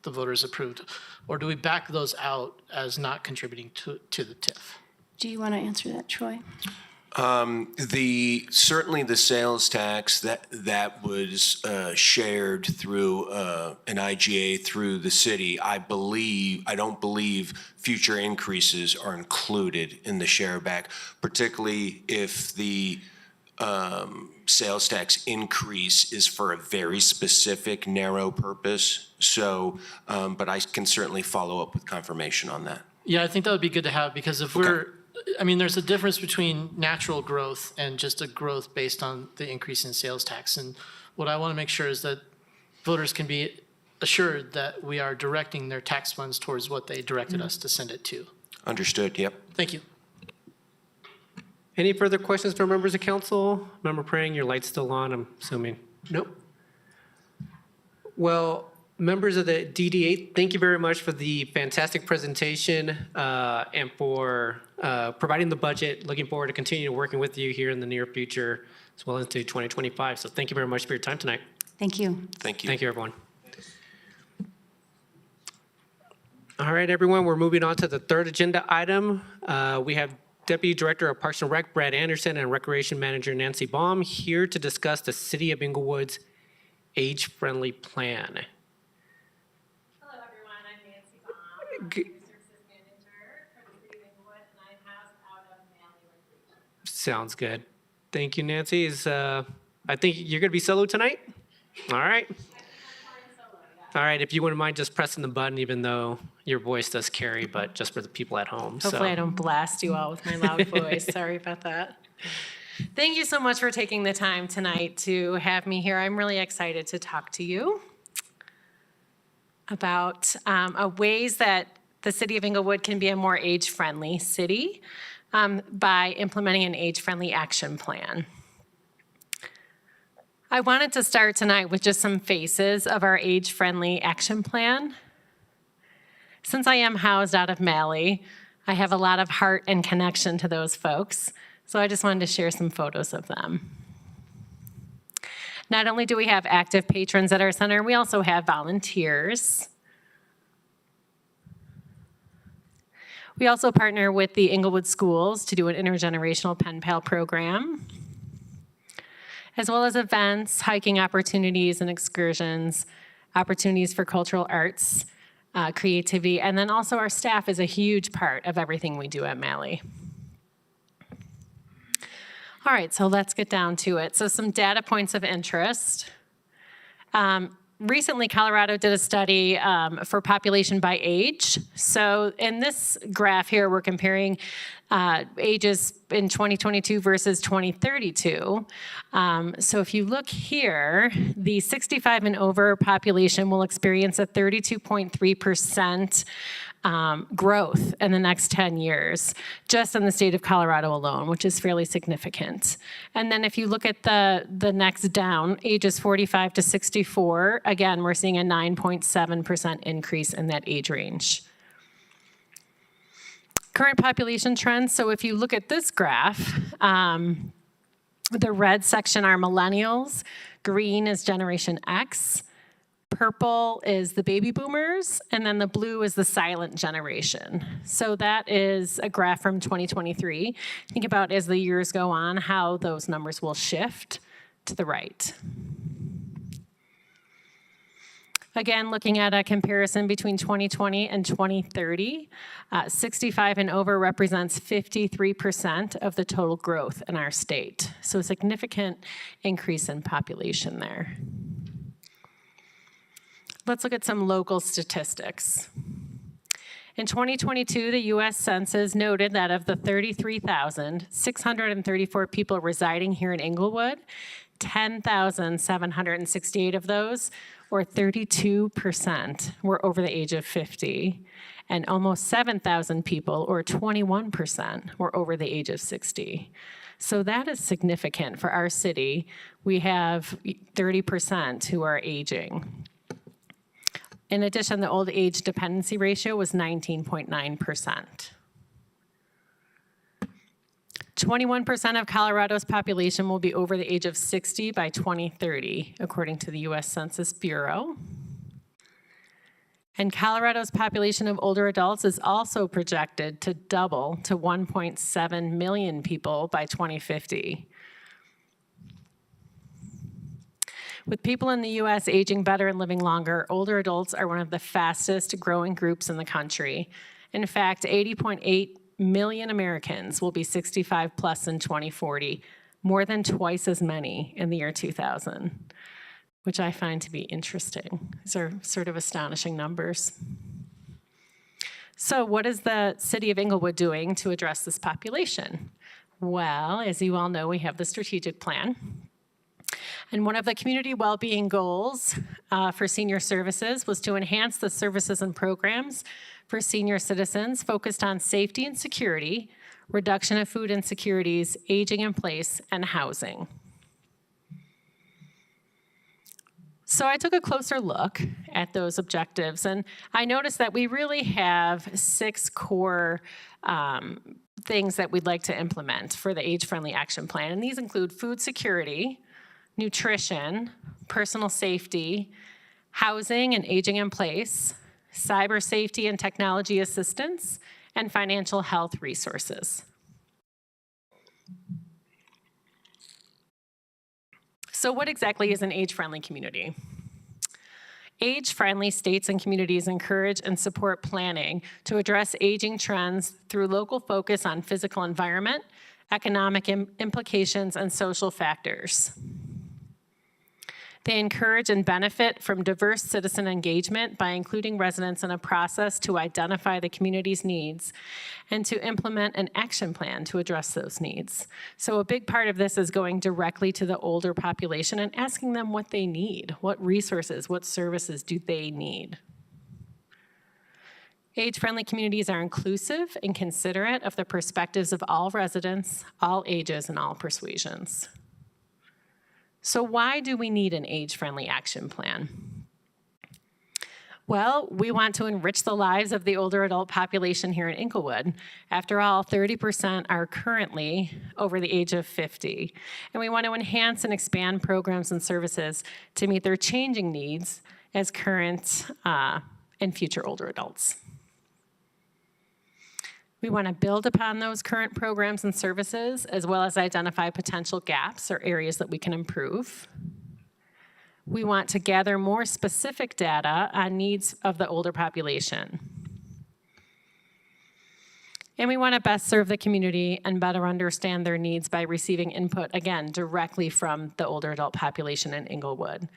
Speaker 10: the voters approved. Or do we back those out as not contributing to the TIF?
Speaker 6: Do you want to answer that, Troy?
Speaker 7: Certainly the sales tax that was shared through an IGA through the city, I don't believe future increases are included in the share back, particularly if the sales tax increase is for a very specific, narrow purpose. So, but I can certainly follow up with confirmation on that.
Speaker 10: Yeah, I think that would be good to have, because if there's a difference between natural growth and just a growth based on the increase in sales tax. And what I want to make sure is that voters can be assured that we are directing their tax funds towards what they directed us to send it to.
Speaker 7: Understood, yep.
Speaker 10: Thank you.
Speaker 1: Any further questions from members of council? Member Prang, your light's still on, I'm assuming. Nope. Well, Members of the DDA, thank you very much for the fantastic presentation and for providing the budget. Looking forward to continuing working with you here in the near future as well into 2025. So thank you very much for your time tonight.
Speaker 6: Thank you.
Speaker 7: Thank you.
Speaker 1: Thank you, everyone. All right, everyone, we're moving on to the third agenda item. We have Deputy Director of Parks and Rec, Brad Anderson, and Recreation Manager Nancy Baum here to discuss the City of Englewood's age-friendly plan.
Speaker 11: Hello, everyone. I'm Nancy Baum. I'm the Services Manager for the City of Englewood, and I'm housed out of Manly Recreation.
Speaker 1: Sounds good. Thank you, Nancy. I think you're going to be solo tonight? All right. All right, if you wouldn't mind just pressing the button, even though your voice does carry, but just for the people at home.
Speaker 11: Hopefully I don't blast you all with my loud voice. Sorry about that. Thank you so much for taking the time tonight to have me here. I'm really excited to talk to you about ways that the City of Englewood can be a more age-friendly city by implementing an age-friendly action plan. I wanted to start tonight with just some faces of our age-friendly action plan. Since I am housed out of Mali, I have a lot of heart and connection to those folks, so I just wanted to share some photos of them. Not only do we have active patrons at our center, we also have volunteers. We also partner with the Englewood schools to do an intergenerational pen pal program, as well as events, hiking opportunities and excursions, opportunities for cultural arts, creativity, and then also our staff is a huge part of everything we do at Mali. All right, so let's get down to it. So some data points of interest. Recently, Colorado did a study for population by age. So in this graph here, we're comparing ages in 2022 versus 2032. So if you look here, the 65 and over population will experience a 32.3% growth in the next 10 years, just in the state of Colorado alone, which is fairly significant. And then if you look at the next down, ages 45 to 64, again, we're seeing a 9.7% increase in that age range. Current population trends, so if you look at this graph, the red section are millennials, green is Generation X, purple is the baby boomers, and then the blue is the silent generation. So that is a graph from 2023. Think about as the years go on, how those numbers will shift to the right. Again, looking at a comparison between 2020 and 2030, 65 and over represents 53% of the total growth in our state. So a significant increase in population there. Let's look at some local statistics. In 2022, the U.S. Census noted that of the 33,634 people residing here in Englewood, 10,768 of those, or 32%, were over the age of 50, and almost 7,000 people, or 21%, were over the age of 60. So that is significant for our city. We have 30% who are aging. In addition, the old age dependency ratio was 19.9%. 21% of Colorado's population will be over the age of 60 by 2030, according to the U.S. Census Bureau. And Colorado's population of older adults is also projected to double to 1.7 million people by 2050. With people in the U.S. aging better and living longer, older adults are one of the fastest growing groups in the country. In fact, 80.8 million Americans will be 65 plus in 2040, more than twice as many in the year 2000, which I find to be interesting. These are sort of astonishing numbers. So what is the City of Englewood doing to address this population? Well, as you all know, we have the strategic plan. And one of the community well-being goals for senior services was to enhance the services and programs for senior citizens focused on safety and security, reduction of food insecurities, aging in place, and housing. So I took a closer look at those objectives, and I noticed that we really have 6 core things that we'd like to implement for the age-friendly action plan. And these include food security, nutrition, personal safety, housing and aging in place, cyber safety and technology assistance, and financial health resources. So what exactly is an age-friendly community? Age-friendly states and communities encourage and support planning to address aging trends through local focus on physical environment, economic implications, and social factors. They encourage and benefit from diverse citizen engagement by including residents in a process to identify the community's needs and to implement an action plan to address those needs. So a big part of this is going directly to the older population and asking them what they need, what resources, what services do they need. Age-friendly communities are inclusive and considerate of the perspectives of all residents, all ages, and all persuasions. So why do we need an age-friendly action plan? Well, we want to enrich the lives of the older adult population here in Englewood. After all, 30% are currently over the age of 50. And we want to enhance and expand programs and services to meet their changing needs as current and future older adults. We want to build upon those current programs and services, as well as identify potential gaps or areas that we can improve. We want to gather more specific data on needs of the older population. And we want to best serve the community and better understand their needs by receiving input, again, directly from the older adult population in Englewood.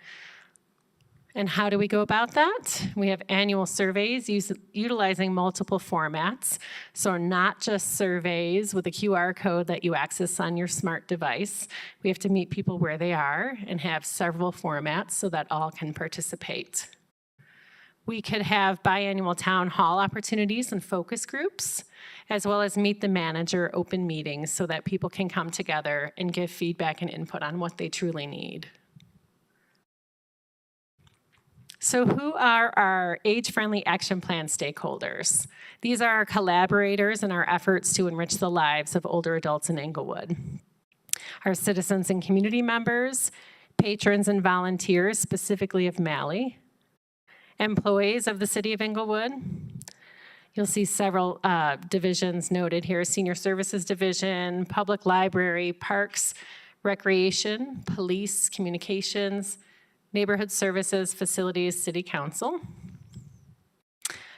Speaker 11: And how do we go about that? We have annual surveys utilizing multiple formats. So not just surveys with a QR code that you access on your smart device. We have to meet people where they are and have several formats so that all can participate. We could have biannual town hall opportunities and focus groups, as well as meet the manager open meetings so that people can come together and give feedback and input on what they truly need. So who are our age-friendly action plan stakeholders? These are our collaborators in our efforts to enrich the lives of older adults in Englewood. Our citizens and community members, patrons and volunteers, specifically of Mally, employees of the City of Englewood. You'll see several divisions noted here: Senior Services Division, Public Library, Parks, Recreation, Police, Communications, Neighborhood Services, Facilities, City Council.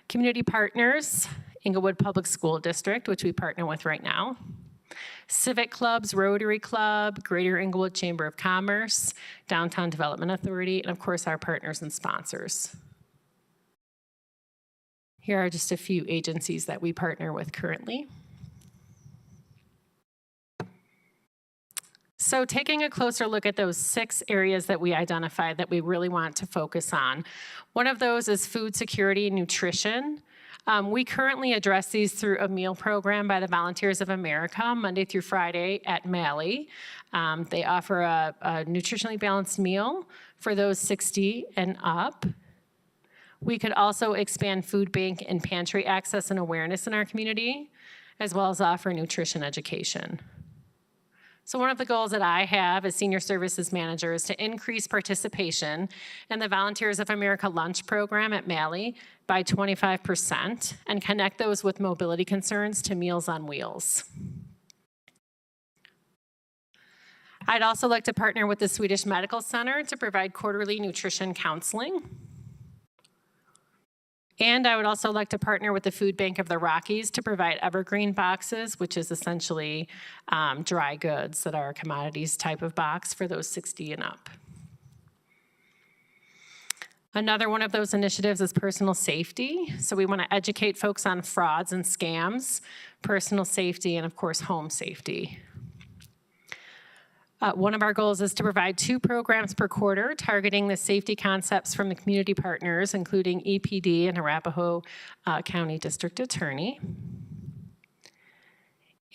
Speaker 11: Community partners, Englewood Public School District, which we partner with right now. Civic clubs, Rotary Club, Greater Englewood Chamber of Commerce, Downtown Development Authority, and of course our partners and sponsors. Here are just a few agencies that we partner with currently. So taking a closer look at those 6 areas that we identified that we really want to focus on. One of those is food security and nutrition. We currently address these through a meal program by the Volunteers of America, Monday through Friday at Mally. They offer a nutritionally balanced meal for those 60 and up. We could also expand food bank and pantry access and awareness in our community, as well as offer nutrition education. So one of the goals that I have as Senior Services Manager is to increase participation in the Volunteers of America lunch program at Mally by 25% and connect those with mobility concerns to Meals on Wheels. I'd also like to partner with the Swedish Medical Center to provide quarterly nutrition counseling. And I would also like to partner with the Food Bank of the Rockies to provide evergreen boxes, which is essentially dry goods that are a commodities type of box for those 60 and up. Another one of those initiatives is personal safety. So we want to educate folks on frauds and scams, personal safety, and of course, home safety. One of our goals is to provide 2 programs per quarter targeting the safety concepts from the community partners, including EPD and Arapahoe County District Attorney.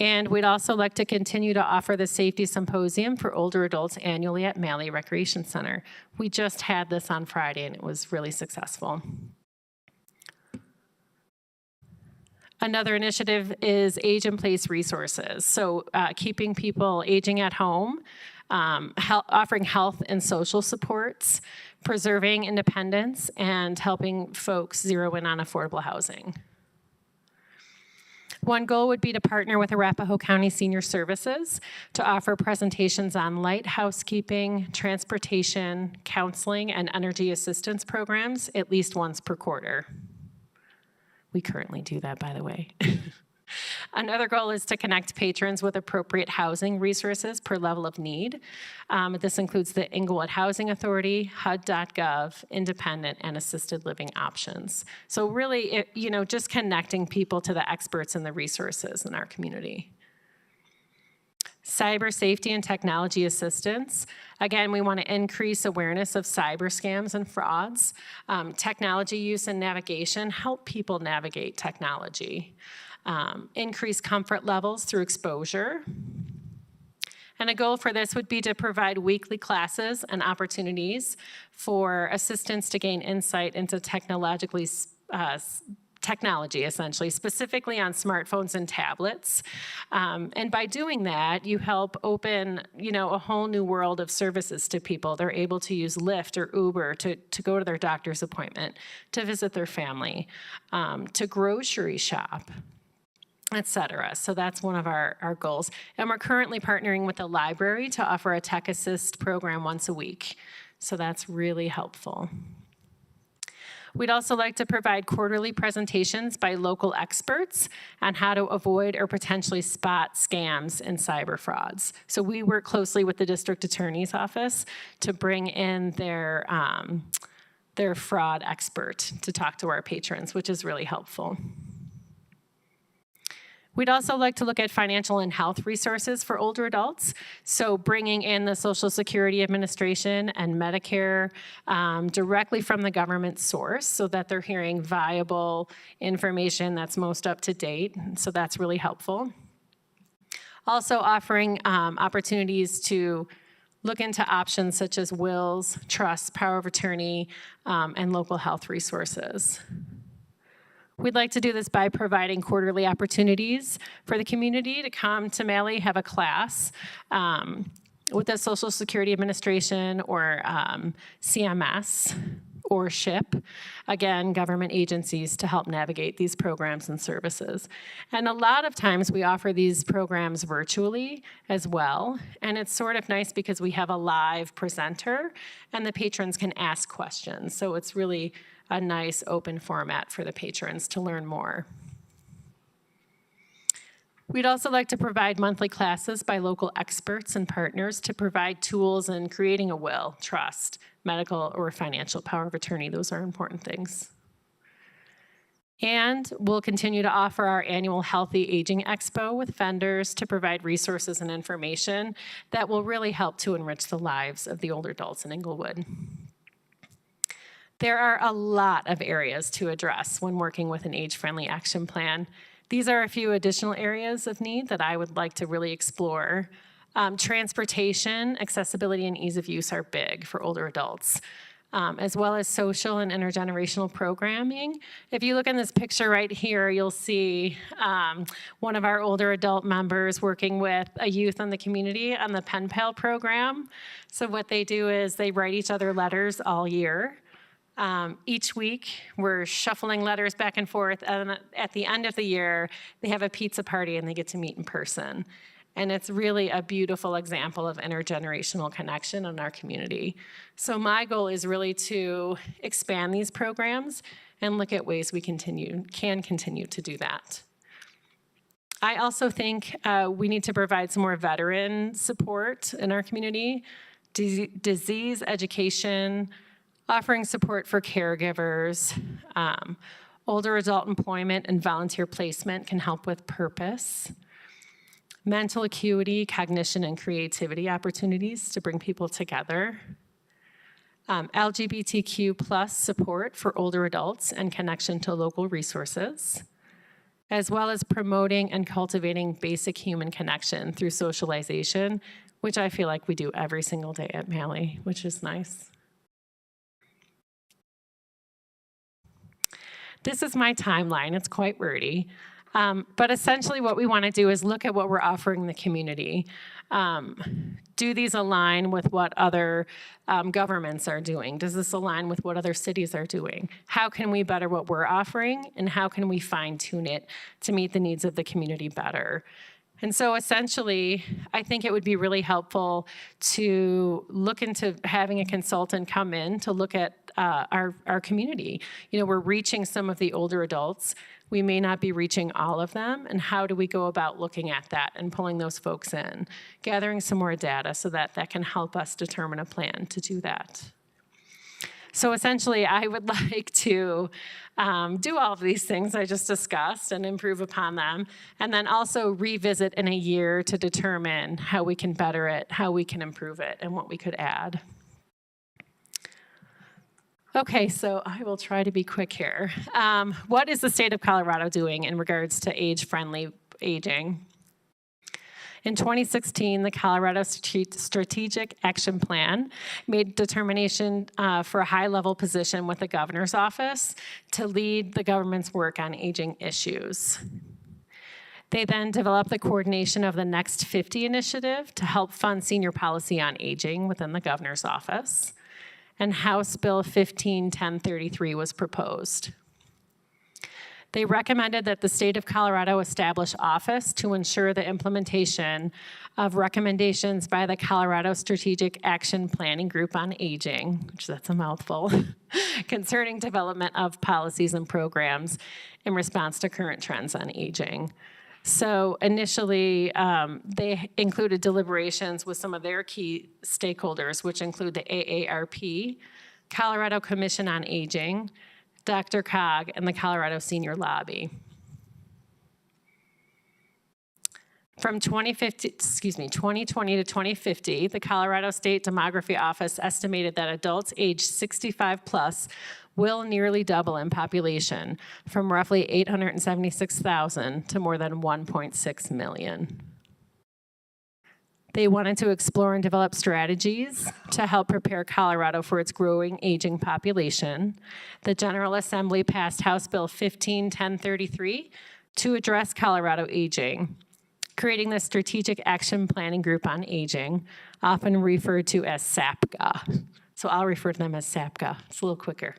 Speaker 11: And we'd also like to continue to offer the Safety Symposium for older adults annually at Malley Recreation Center. We just had this on Friday and it was really successful. Another initiative is age in place resources. So keeping people aging at home, offering health and social supports, preserving independence, and helping folks zero in on affordable housing. One goal would be to partner with Arapahoe County Senior Services to offer presentations on light housekeeping, transportation, counseling, and energy assistance programs at least once per quarter. We currently do that, by the way. Another goal is to connect patrons with appropriate housing resources per level of need. This includes the Englewood Housing Authority, HUD.gov, independent, and assisted living options. So really, just connecting people to the experts and the resources in our community. Cyber safety and technology assistance. Again, we want to increase awareness of cyber scams and frauds. Technology use and navigation, help people navigate technology. Increase comfort levels through exposure. And a goal for this would be to provide weekly classes and opportunities for assistants to gain insight into technology, essentially, specifically on smartphones and tablets. And by doing that, you help open, a whole new world of services to people. They're able to use Lyft or Uber to go to their doctor's appointment, to visit their family, to grocery shop, etc. So that's one of our goals. And we're currently partnering with the library to offer a tech assist program once a week. So that's really helpful. We'd also like to provide quarterly presentations by local experts on how to avoid or potentially spot scams and cyber frauds. So we work closely with the district attorney's office to bring in their fraud expert to talk to our patrons, which is really helpful. We'd also like to look at financial and health resources for older adults. So bringing in the Social Security Administration and Medicare directly from the government source so that they're hearing viable information that's most up to date. So that's really helpful. Also offering opportunities to look into options such as wills, trusts, power of attorney, and local health resources. We'd like to do this by providing quarterly opportunities for the community to come to Malley, have a class with the Social Security Administration or CMS or SHIP, again, government agencies to help navigate these programs and services. And a lot of times we offer these programs virtually as well. And it's sort of nice because we have a live presenter and the patrons can ask questions. So it's really a nice open format for the patrons to learn more. We'd also like to provide monthly classes by local experts and partners to provide tools in creating a will, trust, medical or financial power of attorney. Those are important things. And we'll continue to offer our annual Healthy Aging Expo with vendors to provide resources and information that will really help to enrich the lives of the older adults in Englewood. There are a lot of areas to address when working with an age-friendly action plan. These are a few additional areas of need that I would like to really explore. Transportation, accessibility, and ease of use are big for older adults, as well as social and intergenerational programming. If you look in this picture right here, you'll see one of our older adult members working with a youth in the community on the Pen Pal program. So what they do is they write each other letters all year. Each week, we're shuffling letters back and forth, and at the end of the year, they have a pizza party and they get to meet in person. And it's really a beautiful example of intergenerational connection in our community. So my goal is really to expand these programs and look at ways we can continue to do that. I also think we need to provide some more veteran support in our community, disease education, offering support for caregivers, older adult employment and volunteer placement can help with purpose, mental acuity, cognition, and creativity opportunities to bring people together, LGBTQ+ support for older adults and connection to local resources, as well as promoting and cultivating basic human connection through socialization, which I feel like we do every single day at Malley, which is nice. This is my timeline. It's quite wordy. But essentially what we want to do is look at what we're offering the community. Do these align with what other governments are doing? Does this align with what other cities are doing? How can we better what we're offering, and how can we fine tune it to meet the needs of the community better? And so essentially, I think it would be really helpful to look into having a consultant come in to look at our community. You know, we're reaching some of the older adults. We may not be reaching all of them, and how do we go about looking at that and pulling those folks in, gathering some more data so that that can help us determine a plan to do that. So essentially, I would like to do all of these things I just discussed and improve upon them, and then also revisit in a year to determine how we can better it, how we can improve it, and what we could add. Okay, so I will try to be quick here. What is the state of Colorado doing in regards to age-friendly aging? In 2016, the Colorado Strategic Action Plan made determination for a high-level position with the governor's office to lead the government's work on aging issues. They then developed the coordination of the Next 50 initiative to help fund senior policy on aging within the governor's office. And House Bill 15-1033 was proposed. They recommended that the state of Colorado establish office to ensure the implementation of recommendations by the Colorado Strategic Action Planning Group on Aging, which that's a mouthful, concerning development of policies and programs in response to current trends on aging. So initially, they included deliberations with some of their key stakeholders, which include the AARP, Colorado Commission on Aging, Dr. Cog, and the Colorado Senior Lobby. From 2020 to 2050, the Colorado State Demography Office estimated that adults aged 65 plus will nearly double in population, from roughly 876,000 to more than 1.6 million. They wanted to explore and develop strategies to help prepare Colorado for its growing aging population. The General Assembly passed House Bill 15-1033 to address Colorado aging, creating the Strategic Action Planning Group on Aging, often referred to as SAPGA. So I'll refer to them as SAPGA. It's a little quicker.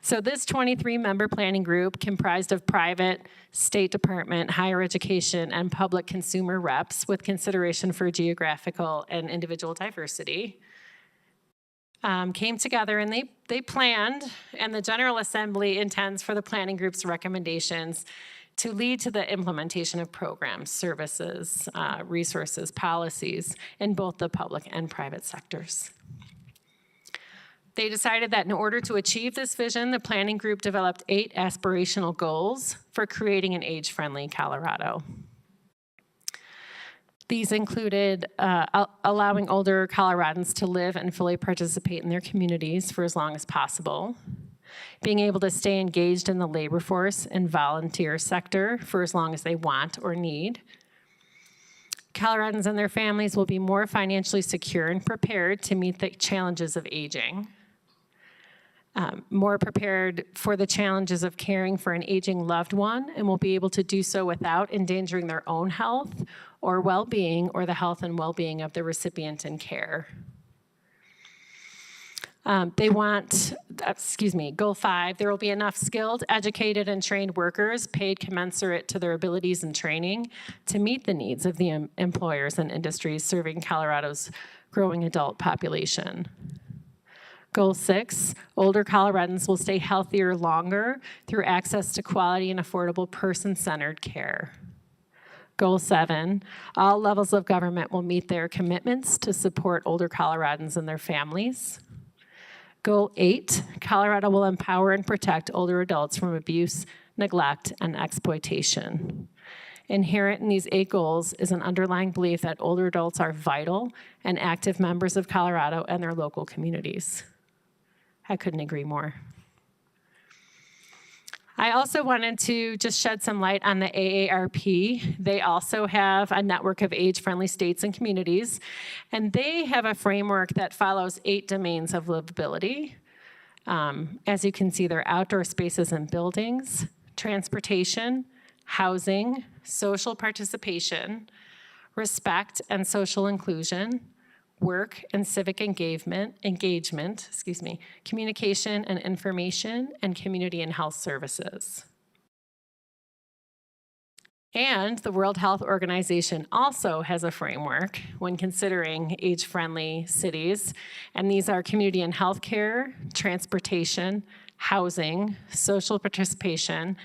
Speaker 11: So this 23-member planning group, comprised of private, State Department, higher education, and public consumer reps with consideration for geographical and individual diversity, came together and they planned, and the General Assembly intends for the planning group's recommendations to lead to the implementation of programs, services, resources, policies in both the public and private sectors. They decided that in order to achieve this vision, the planning group developed 8 aspirational goals for creating an age-friendly Colorado. These included allowing older Coloradans to live and fully participate in their communities for as long as possible, being able to stay engaged in the labor force and volunteer sector for as long as they want or need. Coloradans and their families will be more financially secure and prepared to meet the challenges of aging. More prepared for the challenges of caring for an aging loved one, and will be able to do so without endangering their own health or well-being or the health and well-being of the recipient in care. They want, goal 5, there will be enough skilled, educated, and trained workers paid commensurate to their abilities and training to meet the needs of the employers and industries serving Colorado's growing adult population. Goal 6, older Coloradans will stay healthier longer through access to quality and affordable person-centered care. Goal 7, all levels of government will meet their commitments to support older Coloradans and their families. Goal 8, Colorado will empower and protect older adults from abuse, neglect, and exploitation. Inherent in these 8 goals is an underlying belief that older adults are vital and active members of Colorado and their local communities. I couldn't agree more. I also wanted to just shed some light on the AARP. They also have a network of age-friendly states and communities, and they have a framework that follows 8 domains of livability. As you can see, they're outdoor spaces and buildings, transportation, housing, social participation, respect and social inclusion, work and civic engagement, communication and information, and community and health services. And the World Health Organization also has a framework when considering age-friendly cities, and these are community and healthcare, transportation, housing, social participation,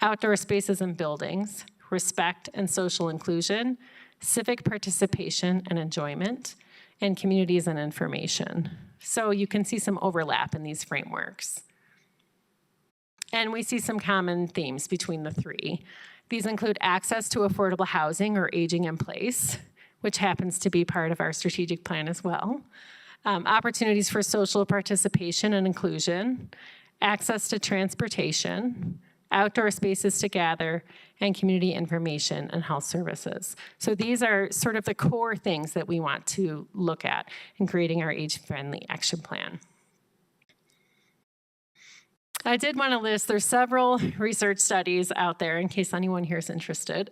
Speaker 11: outdoor spaces and buildings, respect and social inclusion, civic participation and enjoyment, and communities and information. So you can see some overlap in these frameworks. And we see some common themes between the 3. These include access to affordable housing or aging in place, which happens to be part of our strategic plan as well. Opportunities for social participation and inclusion, access to transportation, outdoor spaces to gather, and community information and health services. So these are sort of the core things that we want to look at in creating our age-friendly action plan. I did want to list, there's several research studies out there in case anyone here is interested.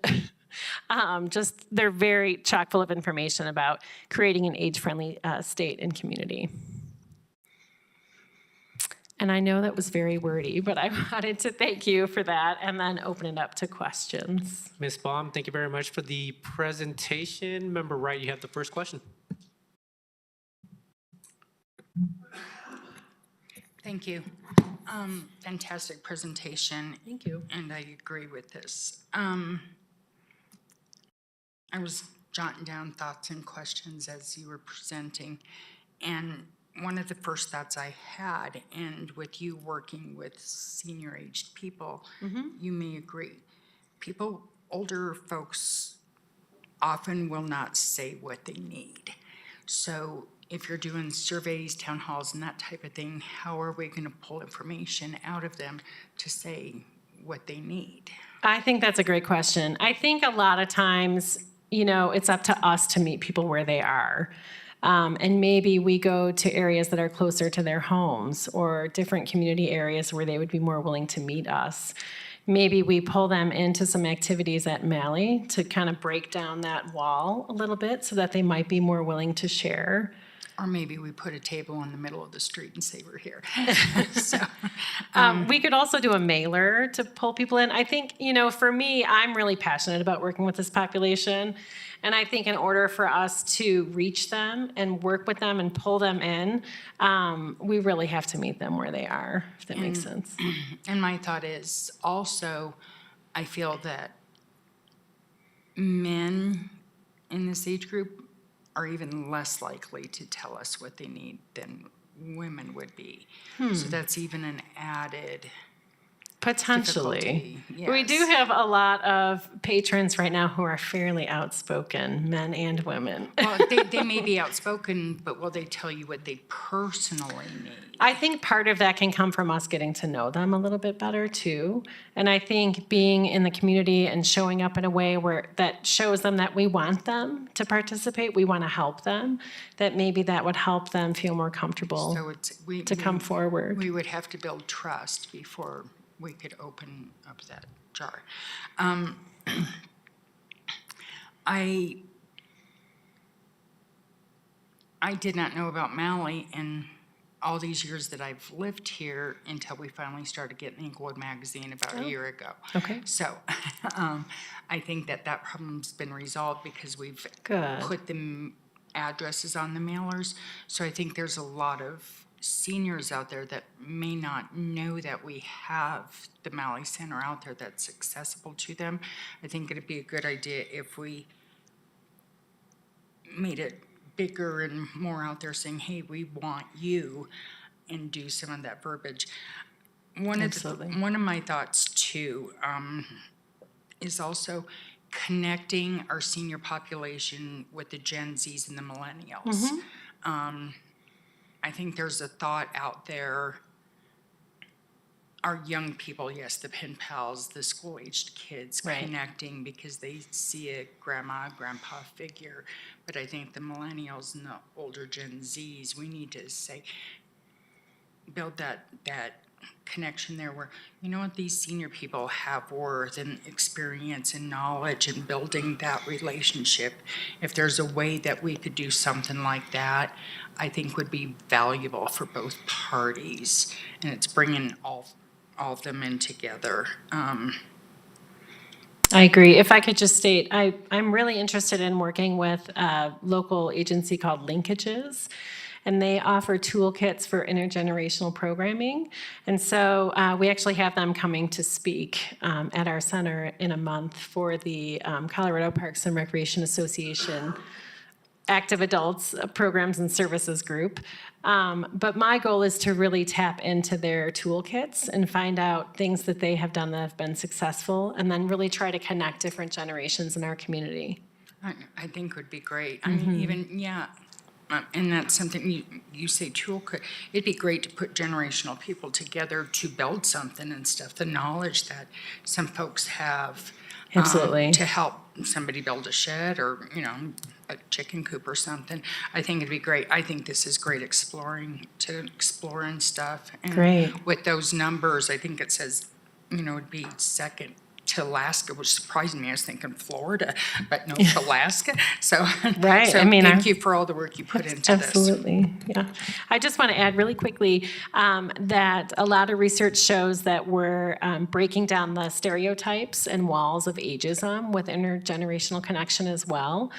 Speaker 11: They're very chock full of information about creating an age-friendly state and community. And I know that was very wordy, but I wanted to thank you for that and then open it up to questions.
Speaker 1: Ms. Baum, thank you very much for the presentation. Member Wright, you have the first question.
Speaker 4: Thank you. Fantastic presentation.
Speaker 11: Thank you.
Speaker 4: And I agree with this. I was jotting down thoughts and questions as you were presenting. And one of the first thoughts I had, and with you working with senior-aged people, you may agree. Older folks often will not say what they need. So if you're doing surveys, town halls, and that type of thing, how are we going to pull information out of them to say what they need?
Speaker 11: I think that's a great question. I think a lot of times, it's up to us to meet people where they are. And maybe we go to areas that are closer to their homes or different community areas where they would be more willing to meet us. Maybe we pull them into some activities at Mally to kind of break down that wall a little bit so that they might be more willing to share.
Speaker 4: Or maybe we put a table in the middle of the street and say we're here. So,
Speaker 11: we could also do a mailer to pull people in. I think, for me, I'm really passionate about working with this population. And I think in order for us to reach them and work with them and pull them in, we really have to meet them where they are, if that makes sense.
Speaker 4: And my thought is also, I feel that men in this age group are even less likely to tell us what they need than women would be. So that's even an added
Speaker 11: Potentially.
Speaker 4: difficulty.
Speaker 11: We do
Speaker 4: Yes.
Speaker 11: have a lot of patrons right now who are fairly outspoken, men and women.
Speaker 4: Well, they may be outspoken, but will they tell you what they personally need?
Speaker 11: I think part of that can come from us getting to know them a little bit better too. And I think being in the community and showing up in a way where that shows them that we want them to participate, we want to help them, that maybe that would help them feel more comfortable
Speaker 4: So it's,
Speaker 11: to come forward.
Speaker 4: We would have to build trust before we could open up that jar. I did not know about Mally in all these years that I've lived here until we finally started getting Englewood magazine about a year ago.
Speaker 11: Okay.
Speaker 4: So I think that problem's been resolved because we've
Speaker 11: Good.
Speaker 4: put the addresses on the mailers. So I think there's a lot of seniors out there that may not know that we have the Mally Center out there that's accessible to them. I think it'd be a good idea if we made it bigger and more out there saying, hey, we want you, and do some of that verbiage. One of my thoughts too is also connecting our senior population with the Gen Zs and the millennials. I think there's a thought out there our young people, yes, the pen pals, the school-aged kids
Speaker 11: Right.
Speaker 4: connecting because they see a grandma, grandpa figure. But I think the millennials and the older Gen Zs, we need to say, build that connection there where, you know what, these senior people have worth and experience and knowledge and building that relationship. If there's a way that we could do something like that, I think would be valuable for both parties. And it's bringing all of them in together.
Speaker 11: I agree. If I could just state, I'm really interested in working with a local agency called Linkages, and they offer toolkits for intergenerational programming. And so we actually have them coming to speak at our center in a month for the Colorado Parks and Recreation Association Active Adults Programs and Services Group. But my goal is to really tap into their toolkits and find out things that they have done that have been successful, and then really try to connect different generations in our community.
Speaker 4: I think would be great. I mean, even, yeah, and that's something you say toolkit. It'd be great to put generational people together to build something and stuff. The knowledge that some folks have.
Speaker 11: Absolutely.
Speaker 4: To help somebody build a shed or, you know, a chicken coop or something. I think it'd be great. I think this is great exploring stuff. And
Speaker 11: Great.
Speaker 4: with those numbers, I think it says, you know, it'd be second to Alaska, which surprised me. I was thinking Florida, but no, it's Alaska. So,
Speaker 11: Right.
Speaker 4: So
Speaker 11: I mean,
Speaker 4: thank you for all the work you put into this.
Speaker 11: Absolutely, yeah. I just want to add really quickly that a lot of research shows that we're breaking down the stereotypes and walls of ageism with intergenerational connection as well,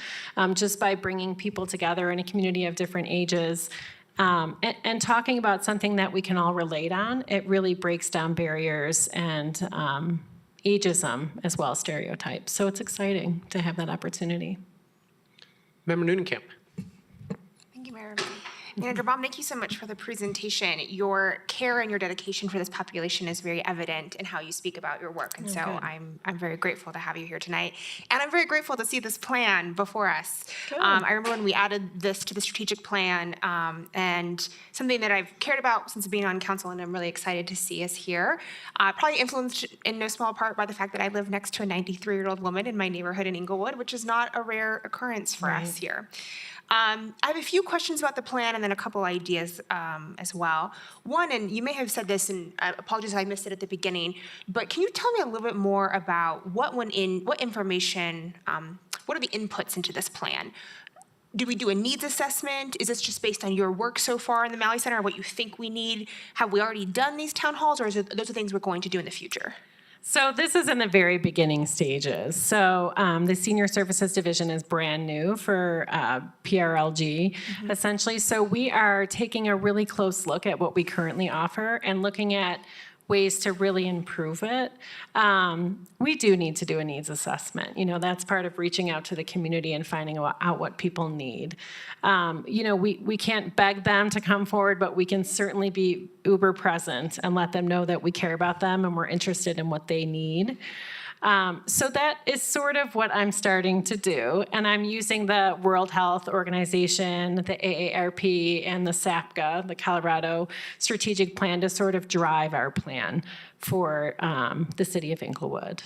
Speaker 11: just by bringing people together in a community of different ages. And talking about something that we can all relate on, it really breaks down barriers and ageism as well as stereotypes. So it's exciting to have that opportunity.
Speaker 1: Member Newnham.
Speaker 3: Thank you, Mayor. Manager Baum, thank you so much for the presentation. Your care and your dedication for this population is very evident in how you speak about your work. And so I'm very grateful to have you here tonight. And I'm very grateful to see this plan before us. I remember when we added this to the strategic plan, and something that I've cared about since being on council, and I'm really excited to see us here. Probably influenced in no small part by the fact that I live next to a 93-year-old woman in my neighborhood in Englewood, which is not a rare occurrence for us here. I have a few questions about the plan and then a couple ideas as well. One, and you may have said this, and I apologize if I missed it at the beginning, but can you tell me a little bit more about what information, what are the inputs into this plan? Do we do a needs assessment? Is this just based on your work so far in the Malley Center, or what you think we need? Have we already done these town halls, or those are things we're going to do in the future?
Speaker 11: So this is in the very beginning stages. So the Senior Services Division is brand new for PRLG, essentially. So we are taking a really close look at what we currently offer and looking at ways to really improve it. We do need to do a needs assessment. You know, that's part of reaching out to the community and finding out what people need. You know, we can't beg them to come forward, but we can certainly be uber present and let them know that we care about them and we're interested in what they need. So that is sort of what I'm starting to do. And I'm using the World Health Organization, the AARP, and the SAPGA, the Colorado Strategic Plan, to sort of drive our plan for the city of Englewood.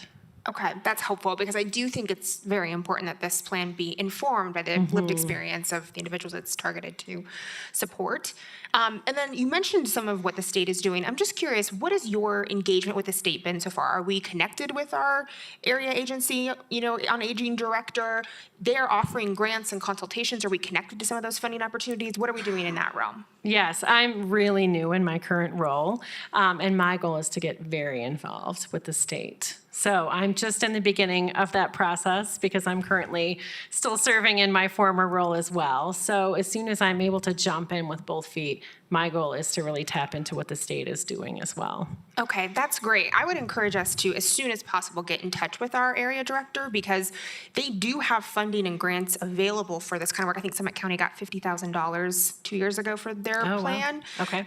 Speaker 3: Okay, that's helpful, because I do think it's very important that this plan be informed by the lived experience of the individuals it's targeted to support. And then you mentioned some of what the state is doing. I'm just curious, what has your engagement with the state been so far? Are we connected with our area agency, you know, on aging director? They're offering grants and consultations. Are we connected to some of those funding opportunities? What are we doing in that realm?
Speaker 11: Yes, I'm really new in my current role, and my goal is to get very involved with the state. So I'm just in the beginning of that process because I'm currently still serving in my former role as well. So as soon as I'm able to jump in with both feet, my goal is to really tap into what the state is doing as well.
Speaker 3: Okay, that's great. I would encourage us to, as soon as possible, get in touch with our area director, because they do have funding and grants available for this kind of work. I think Summit County got $50,000 2 years ago for their plan.
Speaker 11: Wow. Okay.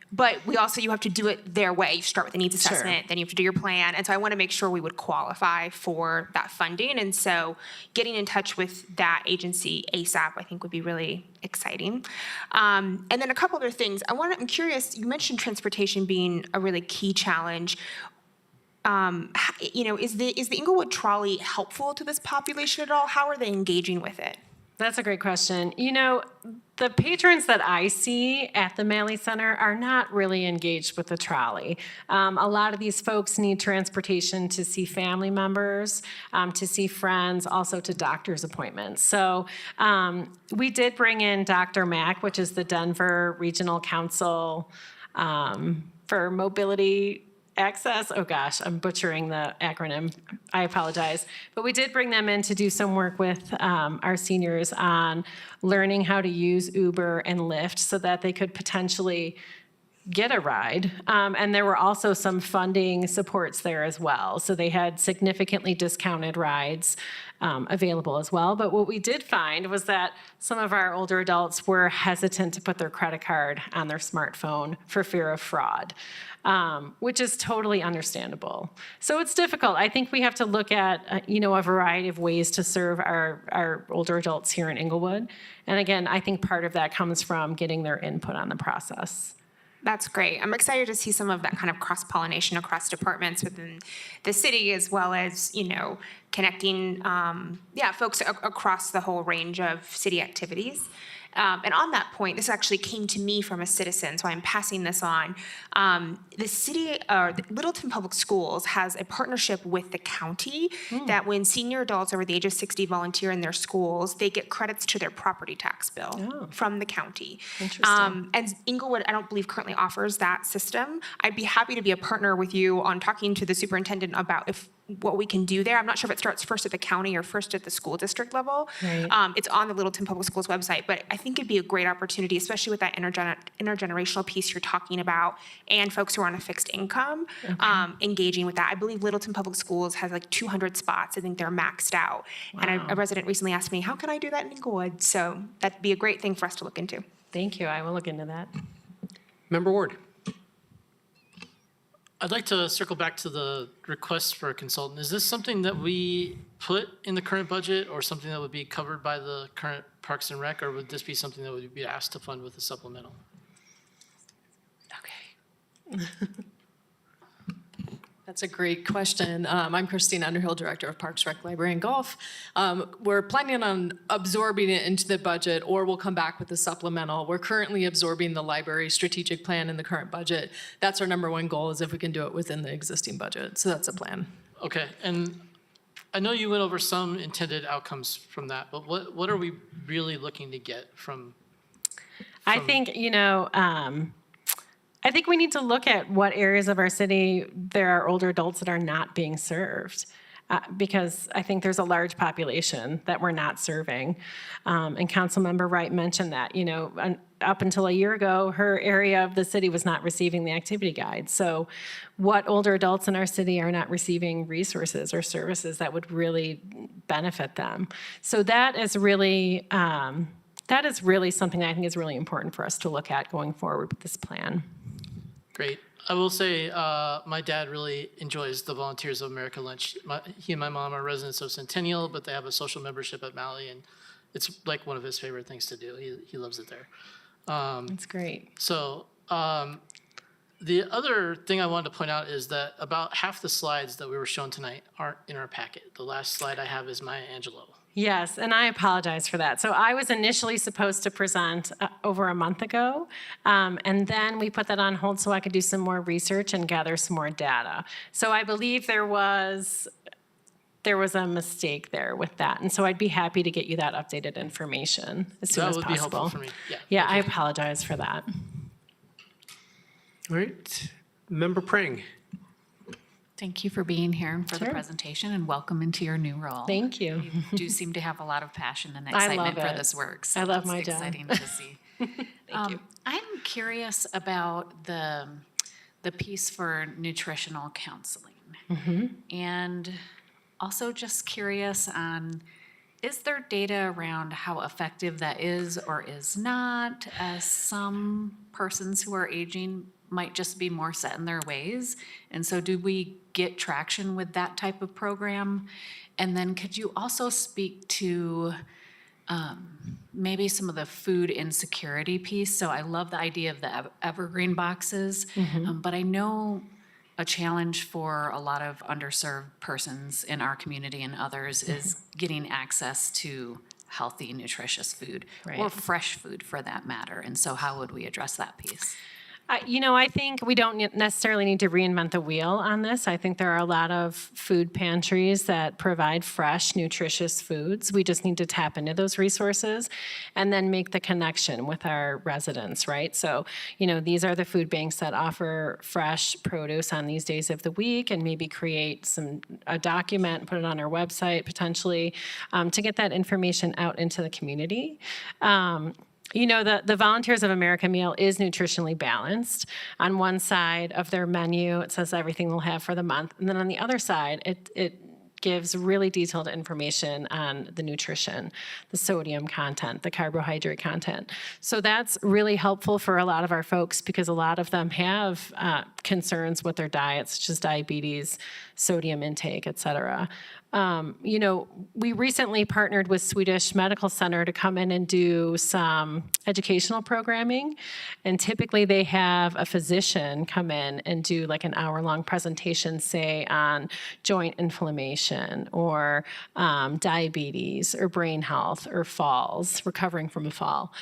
Speaker 3: But you have to do it their way. You start with a needs assessment, then you have to do your plan. And so I want to make sure we would qualify for that funding. And so getting in touch with that agency ASAP, I think, would be really exciting. And then a couple other things. I'm curious, you mentioned transportation being a really key challenge. Is the Englewood trolley helpful to this population at all? How are they engaging with it?
Speaker 11: That's a great question. The patrons that I see at the Malley Center are not really engaged with the trolley. A lot of these folks need transportation to see family members, to see friends, also to doctor's appointments. So we did bring in Dr. Mack, which is the Denver Regional Council for Mobility Access. Oh gosh, I'm butchering the acronym. I apologize. But we did bring them in to do some work with our seniors on learning how to use Uber and Lyft so that they could potentially get a ride. And there were also some funding supports there as well. So they had significantly discounted rides available as well. But what we did find was that some of our older adults were hesitant to put their credit card on their smartphone for fear of fraud, which is totally understandable. So it's difficult. I think we have to look at, a variety of ways to serve our older adults here in Englewood. And again, I think part of that comes from getting their input on the process.
Speaker 3: That's great. I'm excited to see some of that kind of cross-pollination across departments within the city, as well as, connecting, folks across the whole range of city activities. And on that point, this actually came to me from a citizen, so I'm passing this on. The city, Littleton Public Schools has a partnership with the county that when senior adults over the age of 60 volunteer in their schools, they get credits to their property tax bill from the county.
Speaker 11: Interesting.
Speaker 3: And Englewood, I don't believe, currently offers that system. I'd be happy to be a partner with you on talking to the superintendent about what we can do there. I'm not sure if it starts first at the county or first at the school district level.
Speaker 11: Right.
Speaker 3: It's on the Littleton Public Schools website, but I think it'd be a great opportunity, especially with that intergenerational piece you're talking about and folks who are on a fixed income, engaging with that. I believe Littleton Public Schools has like 200 spots. I think they're maxed out. Wow. And a resident recently asked me, how can I do that in Englewood? So that'd be a great thing for us to look into.
Speaker 11: Thank you. I will look into that.
Speaker 1: Member Ward.
Speaker 10: I'd like to circle back to the request for a consultant. Is this something that we put in the current budget or something that would be covered by the current Parks and Rec, or would this be something that would be asked to fund with a supplemental?
Speaker 12: Okay. That's a great question. I'm Christine Underhill, Director of Parks, Rec, Library, and Golf. We're planning on absorbing it into the budget, or we'll come back with a supplemental. We're currently absorbing the library strategic plan in the current budget. That's our number one goal, is if we can do it within the existing budget. So that's a plan.
Speaker 10: Okay, and I know you went over some intended outcomes from that, but what are we really looking to get from
Speaker 11: I think, I think we need to look at what areas of our city there are older adults that are not being served, because I think there's a large population that we're not serving. And Councilmember Wright mentioned that, up until a year ago, her area of the city was not receiving the activity guide. So what older adults in our city are not receiving resources or services that would really benefit them? So that is really something that I think is really important for us to look at going forward with this plan.
Speaker 10: Great. I will say my dad really enjoys the Volunteers of America lunch. He and my mom are residents of Centennial, but they have a social membership at Malley, and it's like one of his favorite things to do. He loves it there.
Speaker 11: That's great.
Speaker 10: So the other thing I wanted to point out is that about half the slides that we were shown tonight aren't in our packet. The last slide I have is Maya Angelou.
Speaker 11: Yes, and I apologize for that. So I was initially supposed to present over a month ago, and then we put that on hold so I could do some more research and gather some more data. So I believe there was a mistake there with that, and so I'd be happy to get you that updated information as soon as possible.
Speaker 10: That would be helpful for me.
Speaker 11: Yeah, I apologize for that.
Speaker 1: All right. Member Prang.
Speaker 9: Thank you for being here for the
Speaker 11: Sure.
Speaker 9: presentation, and welcome into your new role.
Speaker 11: Thank you.
Speaker 9: You do seem to have a lot of passion and
Speaker 11: I
Speaker 9: excitement
Speaker 11: love
Speaker 9: for
Speaker 11: it.
Speaker 9: this work. So
Speaker 11: I love
Speaker 9: that's
Speaker 11: my job.
Speaker 9: exciting to see.
Speaker 11: Thank you.
Speaker 9: I'm curious about the piece for nutritional counseling.
Speaker 11: Mm-hmm.
Speaker 9: And also just curious on, is there data around how effective that is or is not, as some persons who are aging might just be more set in their ways? And so do we get traction with that type of program? And then could you also speak to maybe some of the food insecurity piece. So I love the idea of the evergreen boxes, but I know a challenge for a lot of underserved persons in our community and others is getting access to healthy, nutritious food, or
Speaker 11: Right.
Speaker 9: fresh food for that matter. And so how would we address that piece?
Speaker 11: I think we don't necessarily need to reinvent the wheel on this. I think there are a lot of food pantries that provide fresh, nutritious foods. We just need to tap into those resources and then make the connection with our residents, right? So, these are the food banks that offer fresh produce on these days of the week, and maybe create a document, put it on our website potentially, to get that information out into the community. The Volunteers of America meal is nutritionally balanced. On one side of their menu, it says everything they'll have for the month. And then on the other side, it gives really detailed information on the nutrition, the sodium content, the carbohydrate content. So that's really helpful for a lot of our folks because a lot of them have concerns with their diets, such as diabetes, sodium intake, et cetera. We recently partnered with Swedish Medical Center to come in and do some educational programming. And typically they have a physician come in and do like an hour-long presentation, say on joint inflammation or diabetes or brain health or falls, recovering from a fall.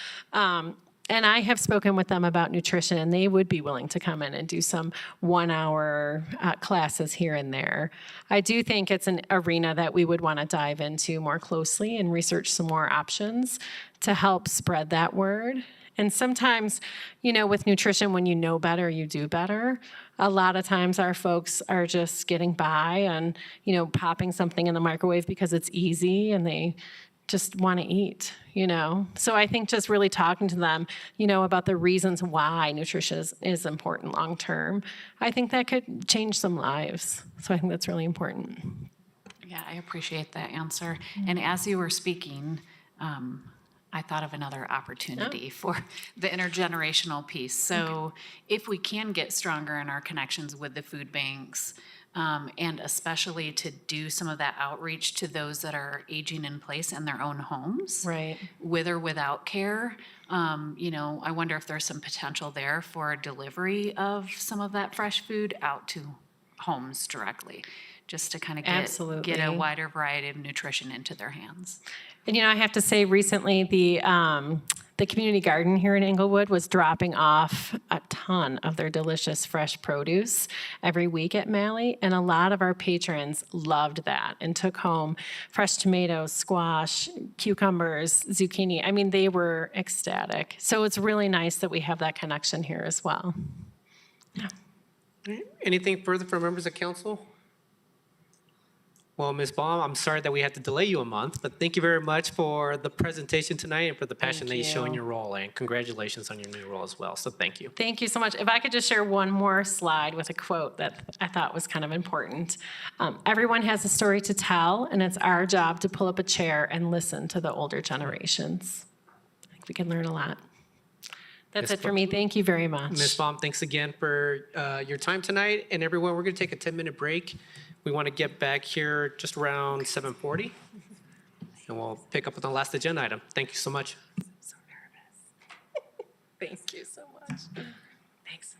Speaker 11: And I have spoken with them about nutrition, and they would be willing to come in and do some 1-hour classes here and there. I do think it's an arena that we would want to dive into more closely and research some more options to help spread that word. And sometimes, with nutrition, when you know better, you do better. A lot of times our folks are just getting by and, popping something in the microwave because it's easy and they just want to eat, So I think just really talking to them, about the reasons why nutrition is important long term, I think that could change some lives. So I think that's really important.
Speaker 9: Yeah, I appreciate that answer. And as you were speaking, I thought of another opportunity for the intergenerational piece. So if we can get stronger in our connections with the food banks, and especially to do some of that outreach to those that are aging in place in their own homes,
Speaker 11: Right.
Speaker 9: with or without care. I wonder if there's some potential there for delivery of some of that fresh food out to homes directly, just to kind of get a
Speaker 11: Absolutely.
Speaker 9: wider variety of nutrition into their hands.
Speaker 11: And I have to say, recently the community garden here in Englewood was dropping off a ton of their delicious fresh produce every week at Malley, and a lot of our patrons loved that and took home fresh tomatoes, squash, cucumbers, zucchini. I mean, they were ecstatic. So it's really nice that we have that connection here as well.
Speaker 1: Anything further from members of council? Well, Ms. Baum, I'm sorry that we had to delay you a month, but thank you very much for the presentation tonight and for the passion that you show in your role, and congratulations on your new role as well. So thank you.
Speaker 11: Thank you so much. If I could just share one more slide with a quote that I thought was kind of important. Everyone has a story to tell, and it's our job to pull up a chair and listen to the older generations. I think we can learn a lot. That's it for me. Thank you very much.
Speaker 1: Ms. Baum, thanks again for your time tonight. And everyone, we're going to take a 10-minute break. We want to get back here just around 7:40, and we'll pick up with the last agenda item. Thank you so much.
Speaker 11: I'm so nervous. Thank you so much. Thanks.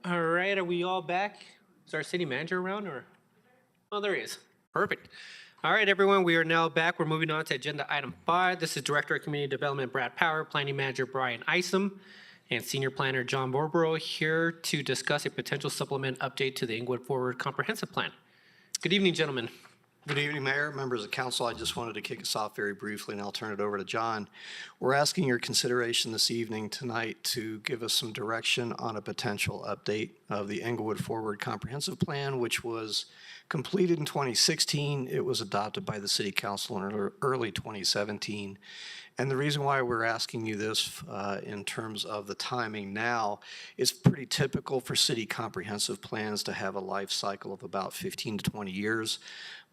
Speaker 1: All right, are we all back? Is our city manager around or? Oh, there he is. Perfect. All right, everyone, we are now back. We're moving on to agenda item 5. This is Director of Community Development Brad Power, Planning Manager Bryan Isham, and Senior Planner John Voboril here to discuss a potential supplement update to the Englewood Forward Comprehensive Plan. Good evening, gentlemen.
Speaker 13: Good evening, Mayor, members of council. I just wanted to kick us off very briefly, and I'll turn it over to John. We're asking your consideration this evening tonight to give us some direction on a potential update of the Englewood Forward Comprehensive Plan, which was completed in 2016. It was adopted by the City Council in early 2017. And the reason why we're asking you this in terms of the timing now, it's pretty typical for city comprehensive plans to have a life cycle of about 15 to 20 years.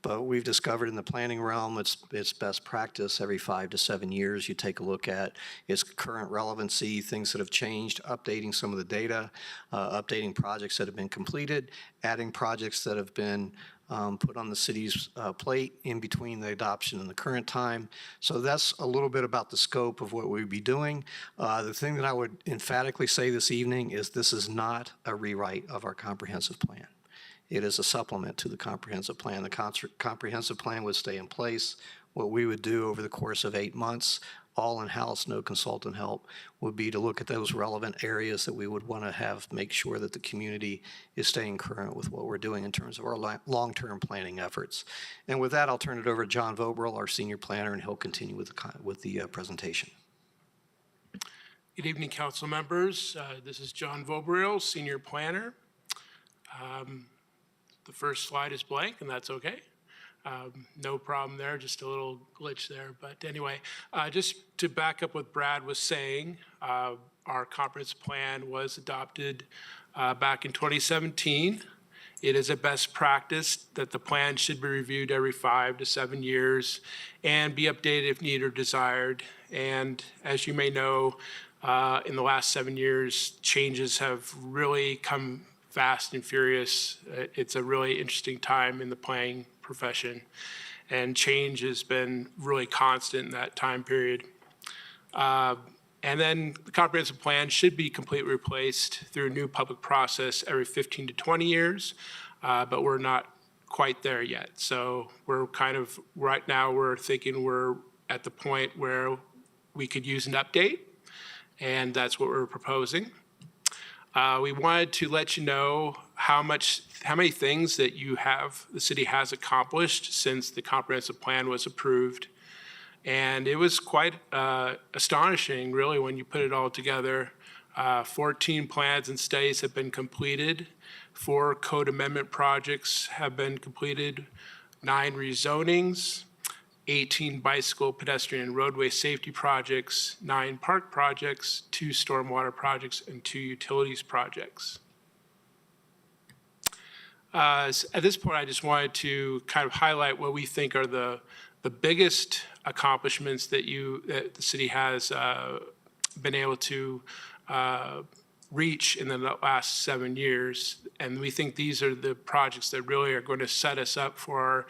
Speaker 13: But we've discovered in the planning realm, it's best practice every 5 to 7 years. You take a look at its current relevancy, things that have changed, updating some of the data, updating projects that have been completed, adding projects that have been put on the city's plate in between the adoption and the current time. So that's a little bit about the scope of what we'd be doing. The thing that I would emphatically say this evening is this is not a rewrite of our comprehensive plan. It is a supplement to the comprehensive plan. The comprehensive plan would stay in place. What we would do over the course of 8 months, all in-house, no consultant help, would be to look at those relevant areas that we would want to have, make sure that the community is staying current with what we're doing in terms of our long-term planning efforts. And with that, I'll turn it over to John Voboril, our senior planner, and he'll continue with the presentation.
Speaker 14: Good evening, council members. This is John Voboril, senior planner. The first slide is blank, and that's okay. No problem there, just a little glitch there. But anyway, just to back up what Brad was saying, our comprehensive plan was adopted back in 2017. It is a best practice that the plan should be reviewed every 5 to 7 years and be updated if needed or desired. And as you may know, in the last 7 years, changes have really come fast and furious. It's a really interesting time in the planning profession, and change has been really constant in that time period. And then the comprehensive plan should be completely replaced through a new public process every 15 to 20 years, but we're not quite there yet. So we're kind of, right now, we're thinking we're at the point where we could use an update, and that's what we're proposing. We wanted to let you know how many things that the city has accomplished since the comprehensive plan was approved. And it was quite astonishing, really, when you put it all together. 14 plans and studies have been completed. 4 code amendment projects have been completed. 9 rezonings. 18 bicycle, pedestrian, and roadway safety projects, 9 park projects, 2 stormwater projects, and 2 utilities projects. At this point, I just wanted to kind of highlight what we think are the biggest accomplishments that the city has been able to reach in the last 7 years. And we think these are the projects that really are going to set us up for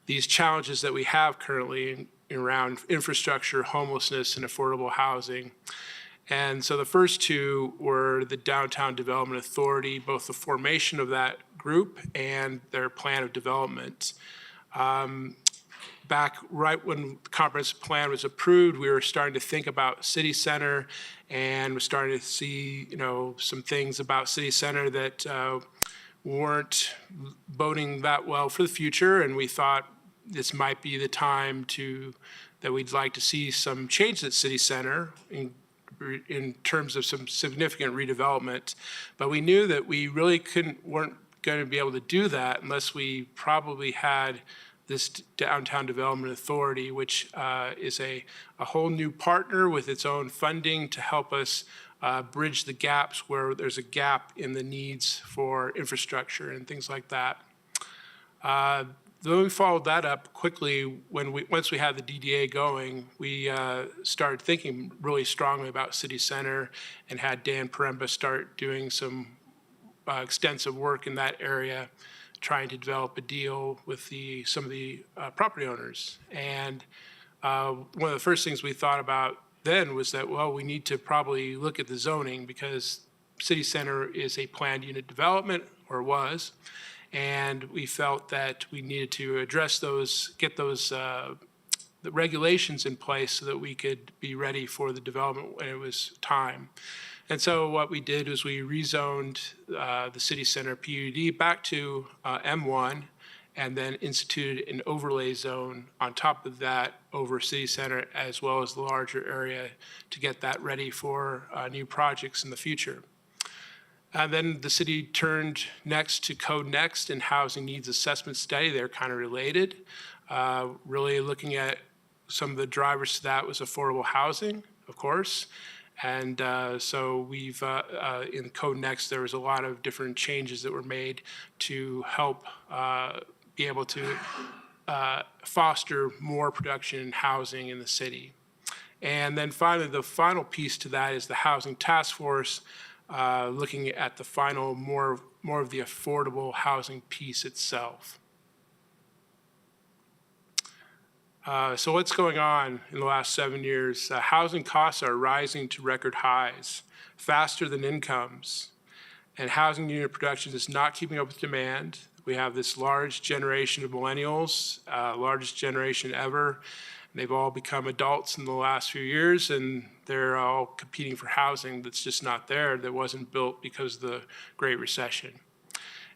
Speaker 14: these challenges that we have currently around infrastructure, homelessness, and affordable housing. And so the first 2 were the Downtown Development Authority, both the formation of that group and their plan of development. Back right when the comprehensive plan was approved, we were starting to think about city center, and we're starting to see, some things about city center that weren't boding that well for the future, and we thought this might be the time that we'd like to see some change at city center in terms of some significant redevelopment. But we knew that we really weren't going to be able to do that unless we probably had this Downtown Development Authority, which is a whole new partner with its own funding to help us bridge the gaps where there's a gap in the needs for infrastructure and things like that. Then we followed that up quickly once we had the DDA going. We started thinking really strongly about city center and had Dan Paremba start doing some extensive work in that area, trying to develop a deal with some of the property owners. And one of the first things we thought about then was that, well, we need to probably look at the zoning, because city center is a planned unit development, or was, and we felt that we needed to address those, get those the regulations in place so that we could be ready for the development when it was time. And so what we did was we rezoned the city center PUD back to M1, and then instituted an overlay zone on top of that over city center, as well as the larger area, to get that ready for new projects in the future. And then the city turned next to Code Next and Housing Needs Assessment Study. They're kind of related. Really looking at some of the drivers to that was affordable housing, of course. And so we've, in Code Next, there was a lot of different changes that were made to help be able to foster more production in housing in the city. And then finally, the final piece to that is the Housing Task Force, looking at the final, more of the affordable housing piece itself. So what's going on in the last 7 years? Housing costs are rising to record highs, faster than incomes, and housing unit production is not keeping up with demand. We have this large generation of millennials, largest generation ever. They've all become adults in the last few years, and they're all competing for housing that's just not there, that wasn't built because of the Great Recession.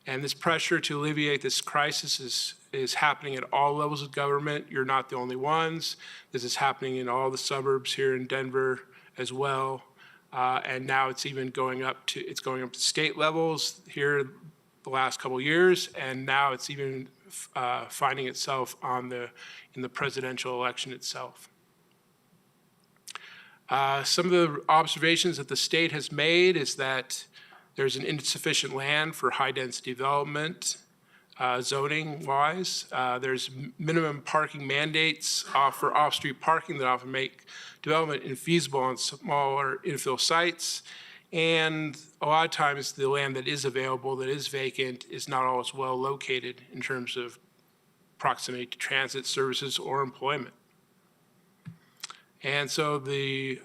Speaker 14: And this pressure to alleviate this crisis is happening at all levels of government. You're not the only ones. This is happening in all the suburbs here in Denver as well. And now it's even going up to state levels here the last couple of years, and now it's even finding itself in the presidential election itself. Some of the observations that the state has made is that there's an insufficient land for high-density development, zoning-wise. There's minimum parking mandates for off-street parking that often make development infeasible on smaller infill sites. And a lot of times the land that is available, that is vacant, is not always well located in terms of proximity to transit services or employment. And so the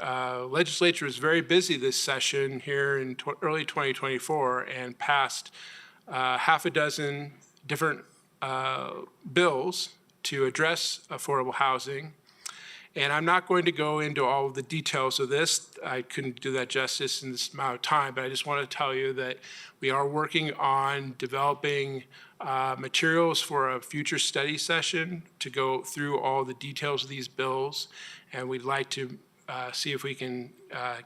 Speaker 14: legislature was very busy this session here in early 2024 and passed half a dozen different bills to address affordable housing. And I'm not going to go into all of the details of this. I couldn't do that justice in this amount of time, but I just want to tell you that we are working on developing materials for a future study session to go through all the details of these bills. And we'd like to see if we can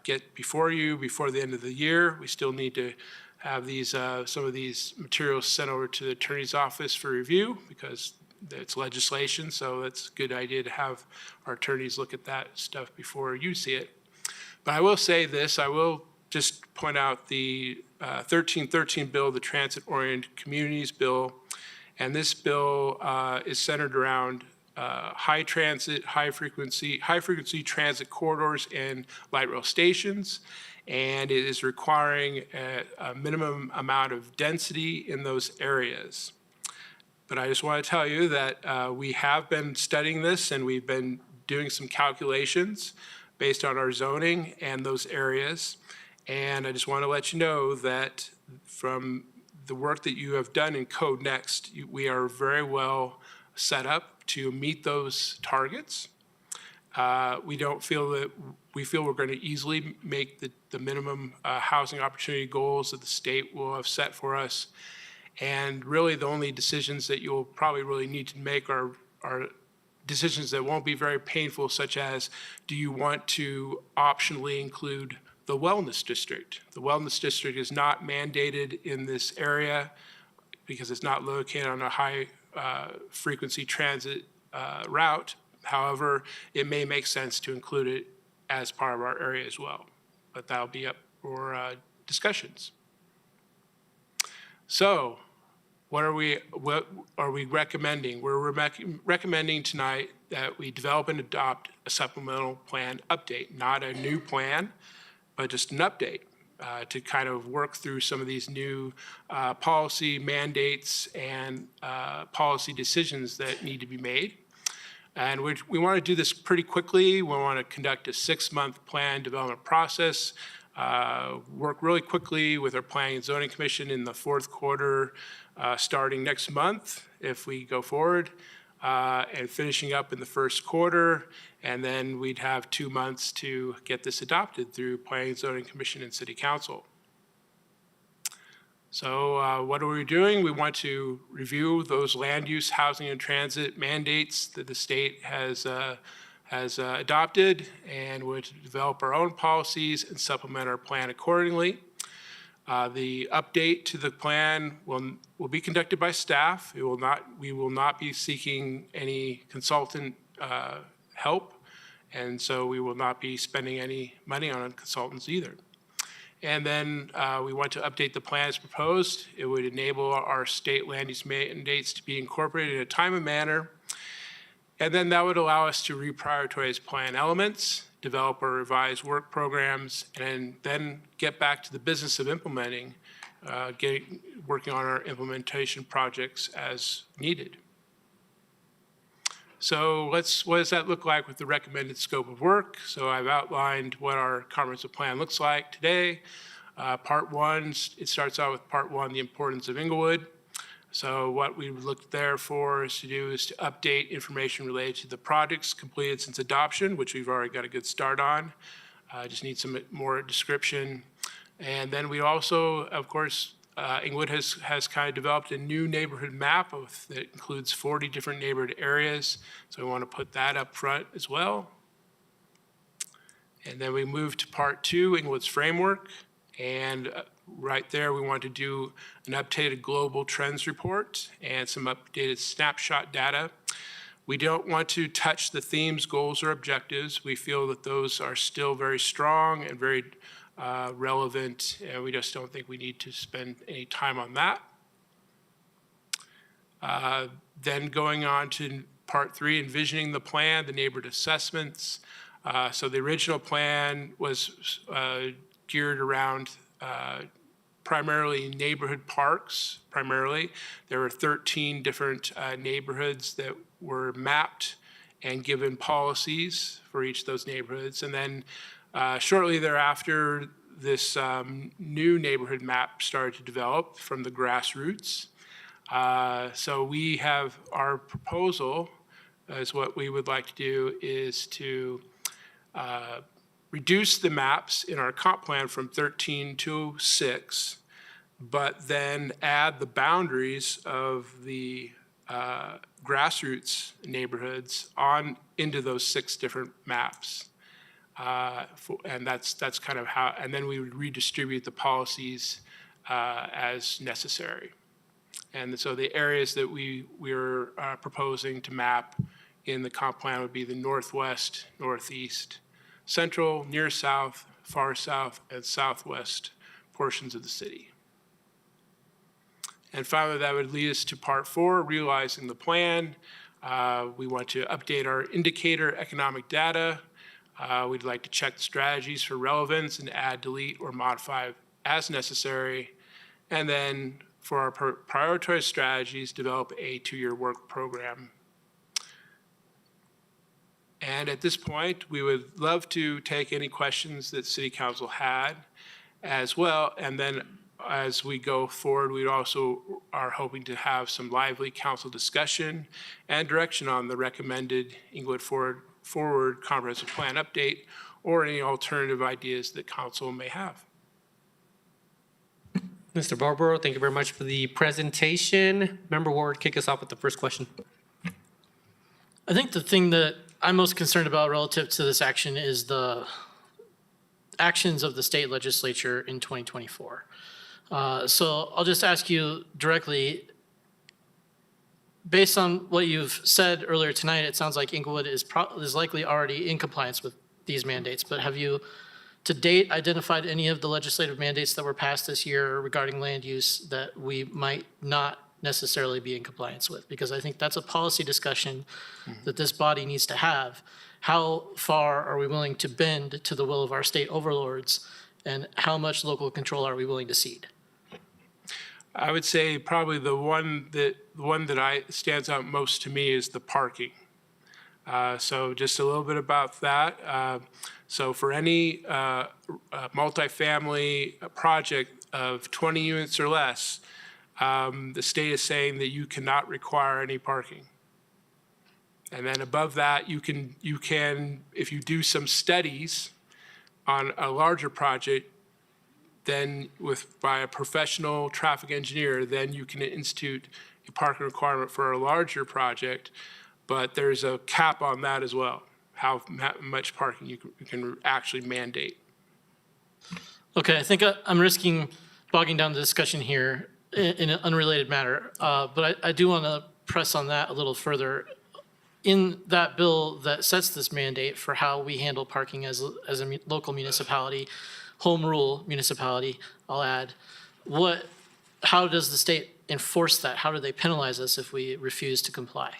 Speaker 14: get before you before the end of the year. We still need to have these some of these materials sent over to the attorney's office for review because it's legislation, so it's a good idea to have our attorneys look at that stuff before you see it. But I will say this, I will just point out the 1313 bill, the Transit-Oriented Communities Bill, and this bill is centered around high transit, high frequency transit corridors and light rail stations, and it is requiring a minimum amount of density in those areas. But I just want to tell you that we have been studying this and we've been doing some calculations based on our zoning and those areas. And I just want to let you know that from the work that you have done in Code Next, we are very well set up to meet those targets. We feel we're going to easily make the minimum housing opportunity goals that the state will have set for us. And really the only decisions that you'll probably really need to make are decisions that won't be very painful, such as, do you want to optionally include the wellness district? The wellness district is not mandated in this area because it's not located on a high frequency transit route. However, it may make sense to include it as part of our area as well, but that'll be up for discussions. So what are we recommending? We're recommending tonight that we develop and adopt a supplemental plan update, not a new plan, but just an update to kind of work through some of these new policy mandates and policy decisions that need to be made. And we want to do this pretty quickly. We want to conduct a 6-month plan development process. work really quickly with our Planning and Zoning Commission in the fourth quarter, starting next month if we go forward, and finishing up in the first quarter. And then we'd have 2 months to get this adopted through Planning and Zoning Commission and City Council. So what are we doing? We want to review those land use, housing, and transit mandates that the state has adopted, and would develop our own policies and supplement our plan accordingly. The update to the plan will be conducted by staff. We will not be seeking any consultant help, and so we will not be spending any money on consultants either. And then we want to update the plan as proposed. It would enable our state land use mandates to be incorporated in a timely manner. And then that would allow us to reprioritize plan elements, develop or revise work programs, and then get back to the business of implementing, working on our implementation projects as needed. So what does that look like with the recommended scope of work? So I've outlined what our comprehensive plan looks like today. Part one, it starts out with part one, the importance of Englewood. So what we looked there for is to update information related to the projects completed since adoption, which we've already got a good start on. Just need some more description. And then we also, of course, Englewood has kind of developed a new neighborhood map that includes 40 different neighborhood areas. So we want to put that up front as well. And then we move to part two, Englewood's framework. And right there, we want to do an updated global trends report and some updated snapshot data. We don't want to touch the themes, goals, or objectives. We feel that those are still very strong and very relevant, and we just don't think we need to spend any time on that. Then going on to part three, envisioning the plan, the neighborhood assessments. So the original plan was geared around primarily neighborhood parks, primarily. There were 13 different neighborhoods that were mapped and given policies for each of those neighborhoods. And then shortly thereafter, this new neighborhood map started to develop from the grassroots. So we have our proposal, is what we would like to do, is to reduce the maps in our comp plan from 13 to 6, but then add the boundaries of the grassroots neighborhoods into those 6 different maps. And that's kind of how, and then we would redistribute the policies as necessary. And so the areas that we're proposing to map in the comp plan would be the northwest, northeast, central, near south, far south, and southwest portions of the city. And finally, that would lead us to part 4, realizing the plan. We want to update our indicator economic data. We'd like to check the strategies for relevance and add, delete, or modify as necessary. And then for our prioritized strategies, develop a 2-year work program. And at this point, we would love to take any questions that City Council had as well. And then as we go forward, we also are hoping to have some lively council discussion and direction on the recommended Englewood Forward Comprehensive Plan update, or any alternative ideas that council may have.
Speaker 1: Mr. Voboril, thank you very much for the presentation. Member Ward, kick us off with the first question.
Speaker 10: I think the thing that I'm most concerned about relative to this action is the actions of the state legislature in 2024. So I'll just ask you directly, based on what you've said earlier tonight, it sounds like Englewood is likely already in compliance with these mandates, but have you to date identified any of the legislative mandates that were passed this year regarding land use that we might not necessarily be in compliance with? Because I think that's a policy discussion that this body needs to have. How far are we willing to bend to the will of our state overlords, and how much local control are we willing to cede?
Speaker 14: I would say probably the one that stands out most to me is the parking. So just a little bit about that. So for any multifamily project of 20 units or less, the state is saying that you cannot require any parking. And then above that, you can, if you do some studies on a larger project, then by a professional traffic engineer, then you can institute a parking requirement for a larger project, but there's a cap on that as well, how much parking you can actually mandate.
Speaker 10: Okay, I think I'm risking bogging down the discussion here in an unrelated matter, but I do want to press on that a little further. In that bill that sets this mandate for how we handle parking as a local municipality, home rule municipality, I'll add, how does the state enforce that? How do they penalize us if we refuse to comply?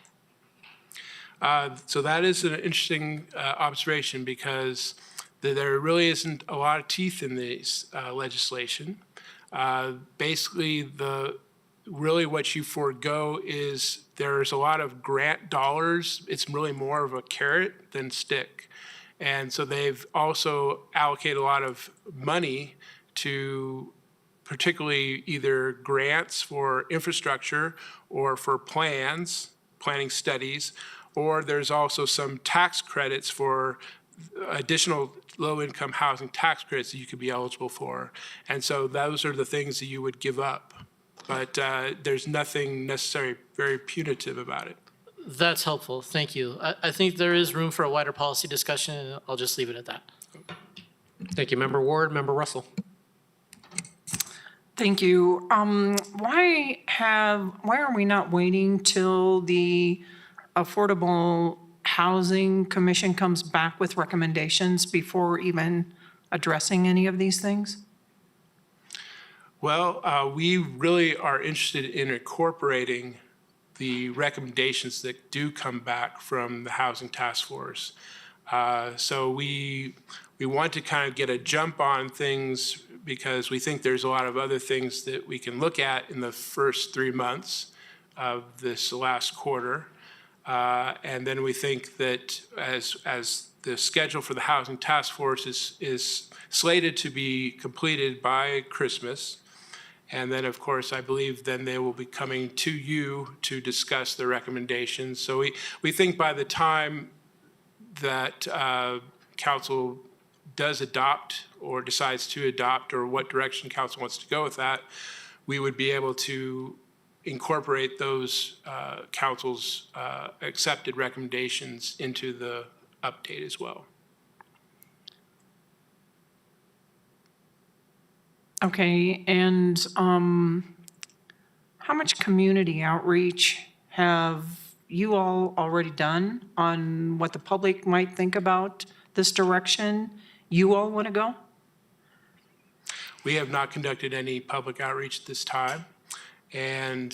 Speaker 14: So that is an interesting observation because there really isn't a lot of teeth in these legislation. Basically, really what you forego is there's a lot of grant dollars. It's really more of a carrot than stick. And so they've also allocated a lot of money to particularly either grants for infrastructure or for planning studies, or there's also some tax credits for additional low-income housing tax credits that you could be eligible for. And so those are the things that you would give up. But there's nothing necessarily very punitive about it.
Speaker 10: That's helpful, thank you. I think there is room for a wider policy discussion, and I'll just leave it at that.
Speaker 1: Thank you, Member Ward. Member Russell.
Speaker 8: Thank you. Why are we not waiting till the Affordable Housing Commission comes back with recommendations before even addressing any of these things?
Speaker 14: Well, we really are interested in incorporating the recommendations that do come back from the Housing Task Force. So we want to kind of get a jump on things because we think there's a lot of other things that we can look at in the first 3 months of this last quarter. And then we think that as the schedule for the Housing Task Force is slated to be completed by Christmas, and then, of course, I believe then they will be coming to you to discuss the recommendations. So we think by the time that council does adopt or decides to adopt or what direction council wants to go with that, we would be able to incorporate those council's accepted recommendations into the update as well.
Speaker 8: Okay, and how much community outreach have you all already done on what the public might think about this direction you all want to go?
Speaker 14: We have not conducted any public outreach at this time. And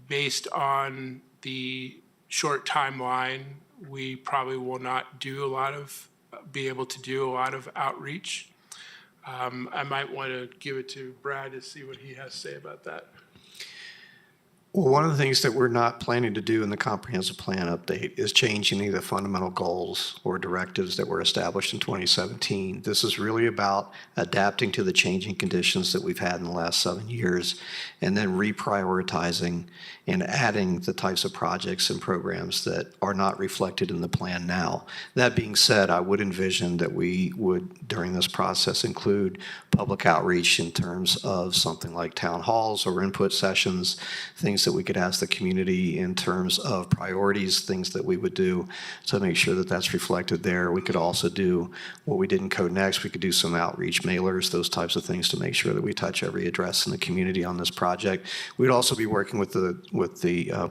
Speaker 14: based on the short timeline, we probably will not be able to do a lot of outreach. I might want to give it to Brad to see what he has to say about that.
Speaker 13: Well, one of the things that we're not planning to do in the comprehensive plan update is change any of the fundamental goals or directives that were established in 2017. This is really about adapting to the changing conditions that we've had in the last 7 years and then reprioritizing and adding the types of projects and programs that are not reflected in the plan now. That being said, I would envision that we would, during this process, include public outreach in terms of something like town halls or input sessions, things that we could ask the community in terms of priorities, things that we would do to make sure that that's reflected there. We could also do what we did in Code Next. We could do some outreach mailers, those types of things to make sure that we touch every address in the community on this project. We'd also be working with the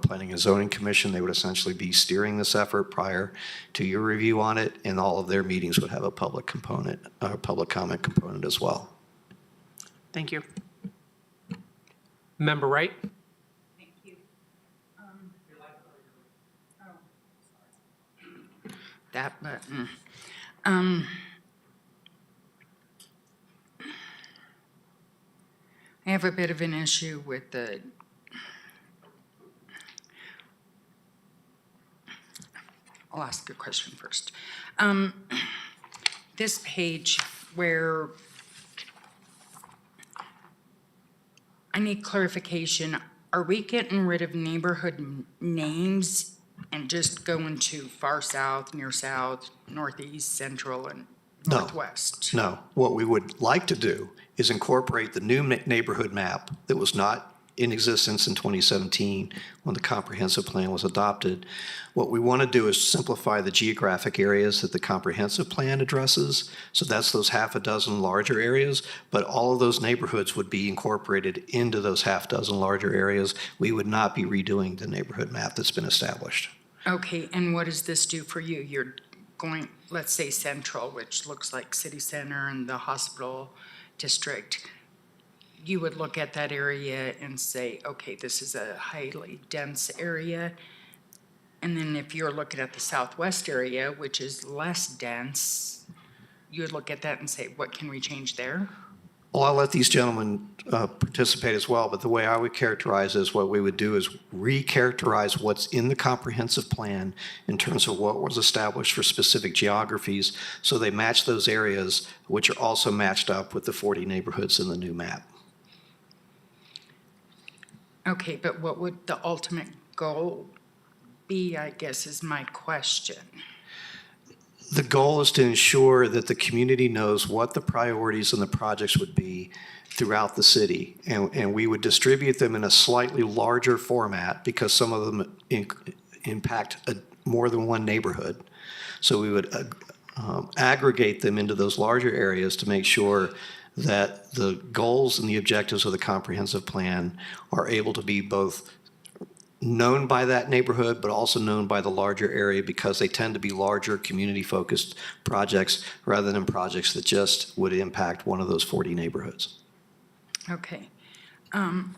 Speaker 13: Planning and Zoning Commission. They would essentially be steering this effort prior to your review on it, and all of their meetings would have a public component, or public comment component as well.
Speaker 8: Thank you.
Speaker 1: Member Wright.
Speaker 4: That button. I have a bit of an issue with I'll ask a question first. This page where I need clarification, are we getting rid of neighborhood names and just going to far south, near south, northeast, central, and
Speaker 13: No.
Speaker 4: northwest?
Speaker 13: No, what we would like to do is incorporate the new neighborhood map that was not in existence in 2017 when the comprehensive plan was adopted. What we want to do is simplify the geographic areas that the comprehensive plan addresses. So that's those half a dozen larger areas, but all of those neighborhoods would be incorporated into those half dozen larger areas. We would not be redoing the neighborhood map that's been established.
Speaker 4: Okay, and what does this do for you? You're going, let's say central, which looks like city center and the hospital district. You would look at that area and say, okay, this is a highly dense area. And then if you're looking at the southwest area, which is less dense, you would look at that and say, what can we change there?
Speaker 13: Well, I'll let these gentlemen participate as well, but the way I would characterize is what we would do is recharacterize what's in the comprehensive plan in terms of what was established for specific geographies, so they match those areas, which are also matched up with the 40 neighborhoods in the new map.
Speaker 4: Okay, but what would the ultimate goal be, I guess, is my question.
Speaker 13: The goal is to ensure that the community knows what the priorities and the projects would be throughout the city. And we would distribute them in a slightly larger format because some of them impact more than one neighborhood. So we would aggregate them into those larger areas to make sure that the goals and the objectives of the comprehensive plan are able to be both known by that neighborhood, but also known by the larger area, because they tend to be larger community-focused projects rather than projects that just would impact one of those 40 neighborhoods.
Speaker 4: Okay. One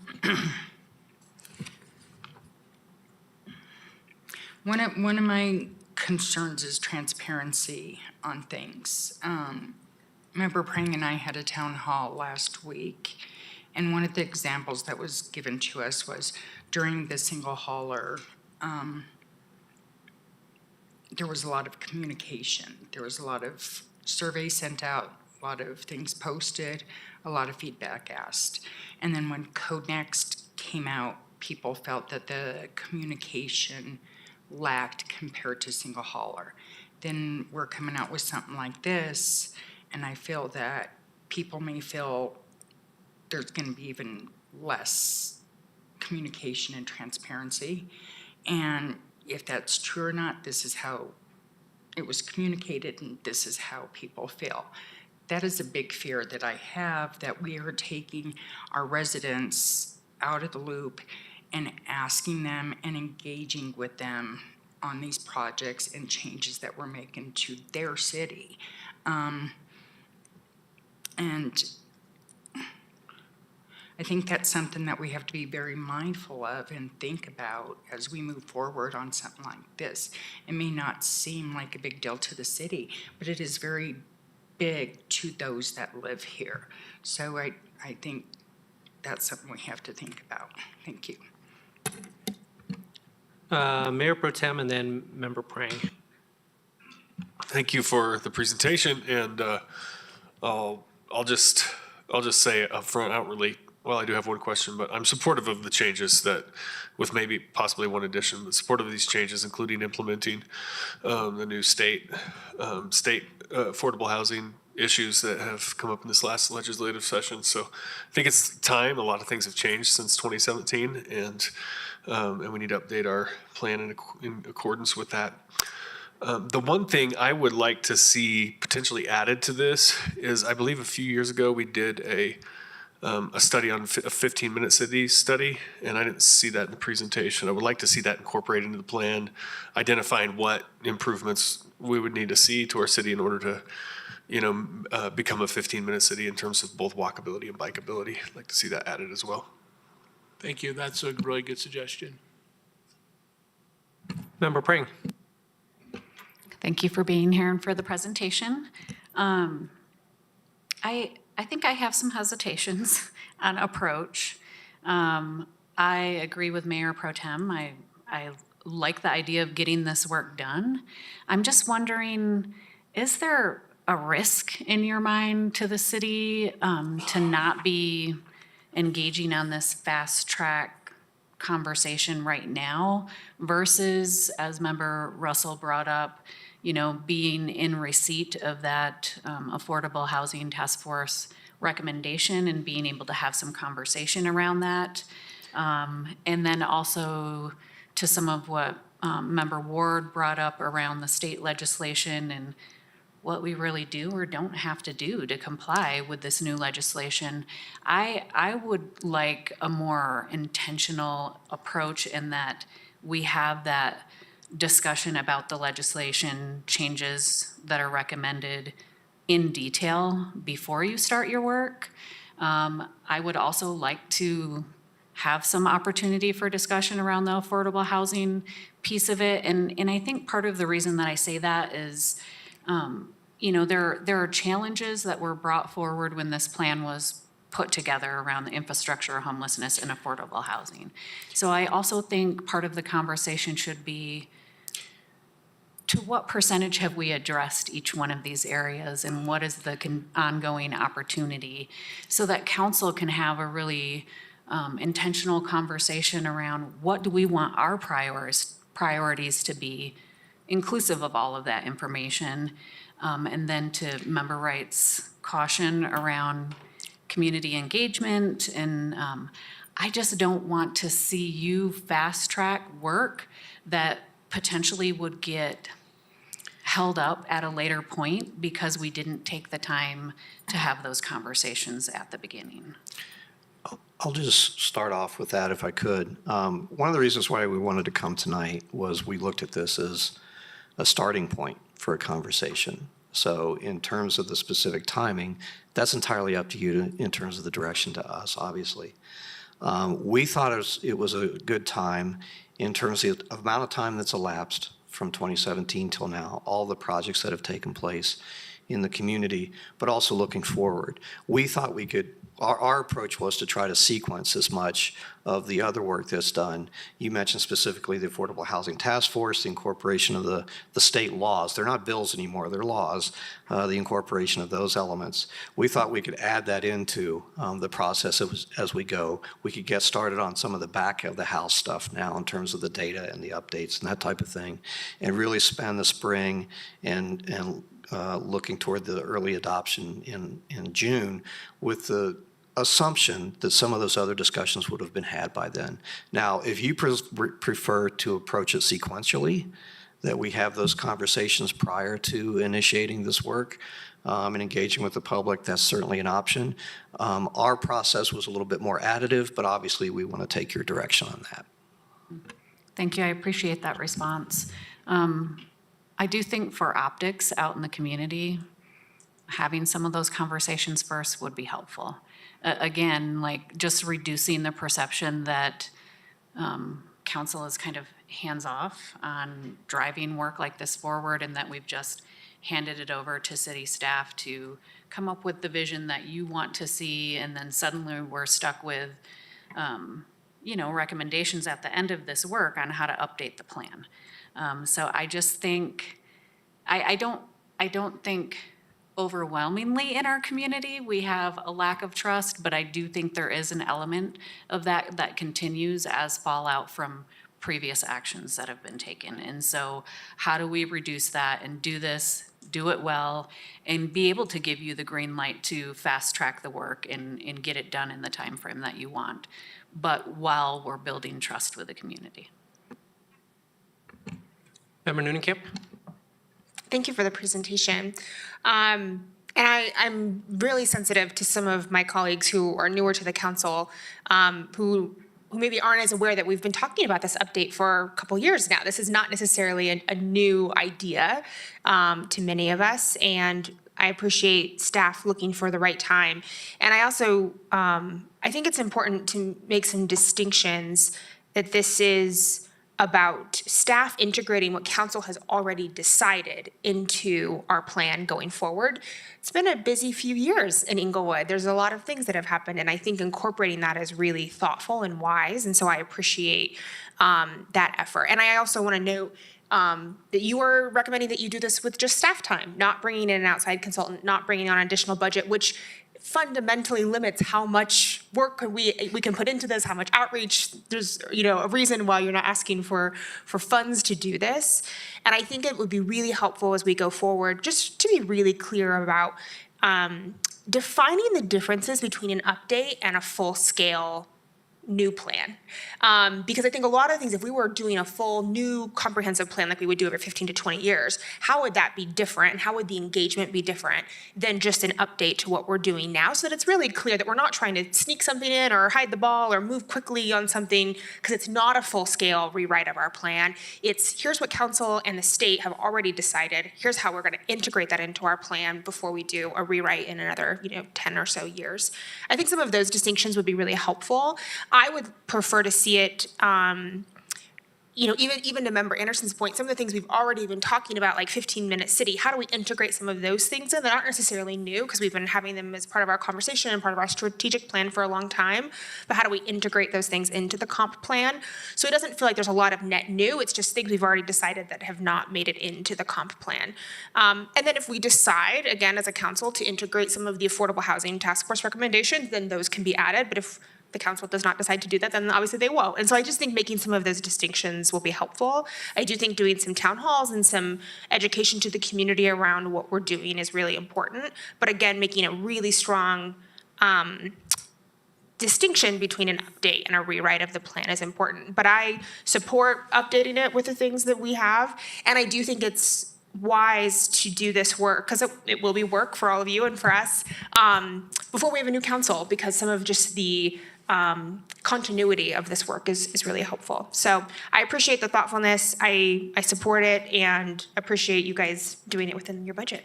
Speaker 4: of my concerns is transparency on things. Member Prang and I had a town hall last week, and one of the examples that was given to us was during the single hauler, there was a lot of communication. There was a lot of surveys sent out, a lot of things posted, a lot of feedback asked. And then when Code Next came out, people felt that the communication lacked compared to single hauler. Then we're coming out with something like this, and I feel that people may feel there's going to be even less communication and transparency. And if that's true or not, this is how it was communicated, and this is how people feel. That is a big fear that I have, that we are taking our residents out of the loop and asking them and engaging with them on these projects and changes that we're making to their city. And I think that's something that we have to be very mindful of and think about as we move forward on something like this. It may not seem like a big deal to the city, but it is very big to those that live here. So I think that's something we have to think about. Thank you.
Speaker 1: Mayor Pro Tem and then Member Prang.
Speaker 5: Thank you for the presentation, and I'll just say upfront, outwardly, well, I do have one question, but I'm supportive of the changes that, with maybe possibly one addition, but supportive of these changes, including implementing the new state affordable housing issues that have come up in this last legislative session. So I think it's time. A lot of things have changed since 2017, and we need to update our plan in accordance with that. The one thing I would like to see potentially added to this is, I believe a few years ago we did a study on a 15-minute city study, and I didn't see that in the presentation. I would like to see that incorporated into the plan, identifying what improvements we would need to see to our city in order to, become a 15-minute city in terms of both walkability and bikeability. I'd like to see that added as well.
Speaker 14: Thank you. That's a really good suggestion.
Speaker 1: Member Prang.
Speaker 9: Thank you for being here and for the presentation. I think I have some hesitations on approach. I agree with Mayor Pro Tem. I like the idea of getting this work done. I'm just wondering, is there a risk in your mind to the city to not be engaging on this fast track conversation right now versus, as Member Russell brought up, being in receipt of that Affordable Housing Task Force recommendation and being able to have some conversation around that. And then also to some of what Member Ward brought up around the state legislation and what we really do or don't have to do to comply with this new legislation. I would like a more intentional approach in that we have that discussion about the legislation changes that are recommended in detail before you start your work. I would also like to have some opportunity for discussion around the affordable housing piece of it. And I think part of the reason that I say that is, there are challenges that were brought forward when this plan was put together around the infrastructure, homelessness, and affordable housing. So I also think part of the conversation should be, to what percentage have we addressed each one of these areas, and what is the ongoing opportunity, so that council can have a really intentional conversation around what do we want our priorities to be, inclusive of all of that information. And then to Member Wright's caution around community engagement. And I just don't want to see you fast track work that potentially would get held up at a later point because we didn't take the time to have those conversations at the beginning.
Speaker 13: I'll just start off with that if I could. One of the reasons why we wanted to come tonight was we looked at this as a starting point for a conversation. So in terms of the specific timing, that's entirely up to you in terms of the direction to us, obviously. We thought it was a good time in terms of the amount of time that's elapsed from 2017 till now, all the projects that have taken place in the community, but also looking forward. We thought we could, our approach was to try to sequence as much of the other work that's done. You mentioned specifically the Affordable Housing Task Force, the incorporation of the state laws. They're not bills anymore, they're laws, the incorporation of those elements. We thought we could add that into the process as we go. We could get started on some of the back of the house stuff now in terms of the data and the updates and that type of thing, and really spend the spring and looking toward the early adoption in June with the assumption that some of those other discussions would have been had by then. Now, if you prefer to approach it sequentially, that we have those conversations prior to initiating this work and engaging with the public, that's certainly an option. Our process was a little bit more additive, but obviously we want to take your direction on that.
Speaker 9: Thank you, I appreciate that response. I do think for optics out in the community, having some of those conversations first would be helpful. Again, like just reducing the perception that council is kind of hands-off on driving work like this forward, and that we've just handed it over to city staff to come up with the vision that you want to see, and then suddenly we're stuck with recommendations at the end of this work on how to update the plan. So I just think, I don't think overwhelmingly in our community we have a lack of trust, but I do think there is an element of that continues as fallout from previous actions that have been taken. And so how do we reduce that and do it well, and be able to give you the green light to fast track the work and get it done in the time frame that you want, but while we're building trust with the community.
Speaker 1: Member Newnham.
Speaker 3: Thank you for the presentation. And I'm really sensitive to some of my colleagues who are newer to the council, who maybe aren't as aware that we've been talking about this update for a couple years now. This is not necessarily a new idea to many of us, and I appreciate staff looking for the right time. And I also, I think it's important to make some distinctions that this is about staff integrating what council has already decided into our plan going forward. It's been a busy few years in Englewood. There's a lot of things that have happened, and I think incorporating that is really thoughtful and wise, and so I appreciate that effort. And I also want to note that you are recommending that you do this with just staff time, not bringing in an outside consultant, not bringing on additional budget, which fundamentally limits how much work we can put into this, how much outreach. There's, a reason why you're not asking for funds to do this. And I think it would be really helpful as we go forward, just to be really clear about defining the differences between an update and a full-scale new plan. Because I think a lot of things, if we were doing a full new comprehensive plan like we would do every 15 to 20 years, how would that be different? And how would the engagement be different than just an update to what we're doing now, so that it's really clear that we're not trying to sneak something in or hide the ball or move quickly on something, because it's not a full-scale rewrite of our plan. It's here's what council and the state have already decided. Here's how we're going to integrate that into our plan before we do a rewrite in another 10 or so years. I think some of those distinctions would be really helpful. I would prefer to see it, even to Member Anderson's point, some of the things we've already been talking about, like 15-minute city, how do we integrate some of those things in that aren't necessarily new, because we've been having them as part of our conversation and part of our strategic plan for a long time, but how do we integrate those things into the comp plan? So it doesn't feel like there's a lot of net new, it's just things we've already decided that have not made it into the comp plan. And then if we decide, again, as a council, to integrate some of the Affordable Housing Task Force recommendations, then those can be added, but if the council does not decide to do that, then obviously they won't. And so I just think making some of those distinctions will be helpful. I do think doing some town halls and some education to the community around what we're doing is really important. But again, making a really strong distinction between an update and a rewrite of the plan is important. But I support updating it with the things that we have. And I do think it's wise to do this work, because it will be work for all of you and for us, before we have a new council, because some of just the continuity of this work is really helpful. So I appreciate the thoughtfulness. I support it and appreciate you guys doing it within your budget.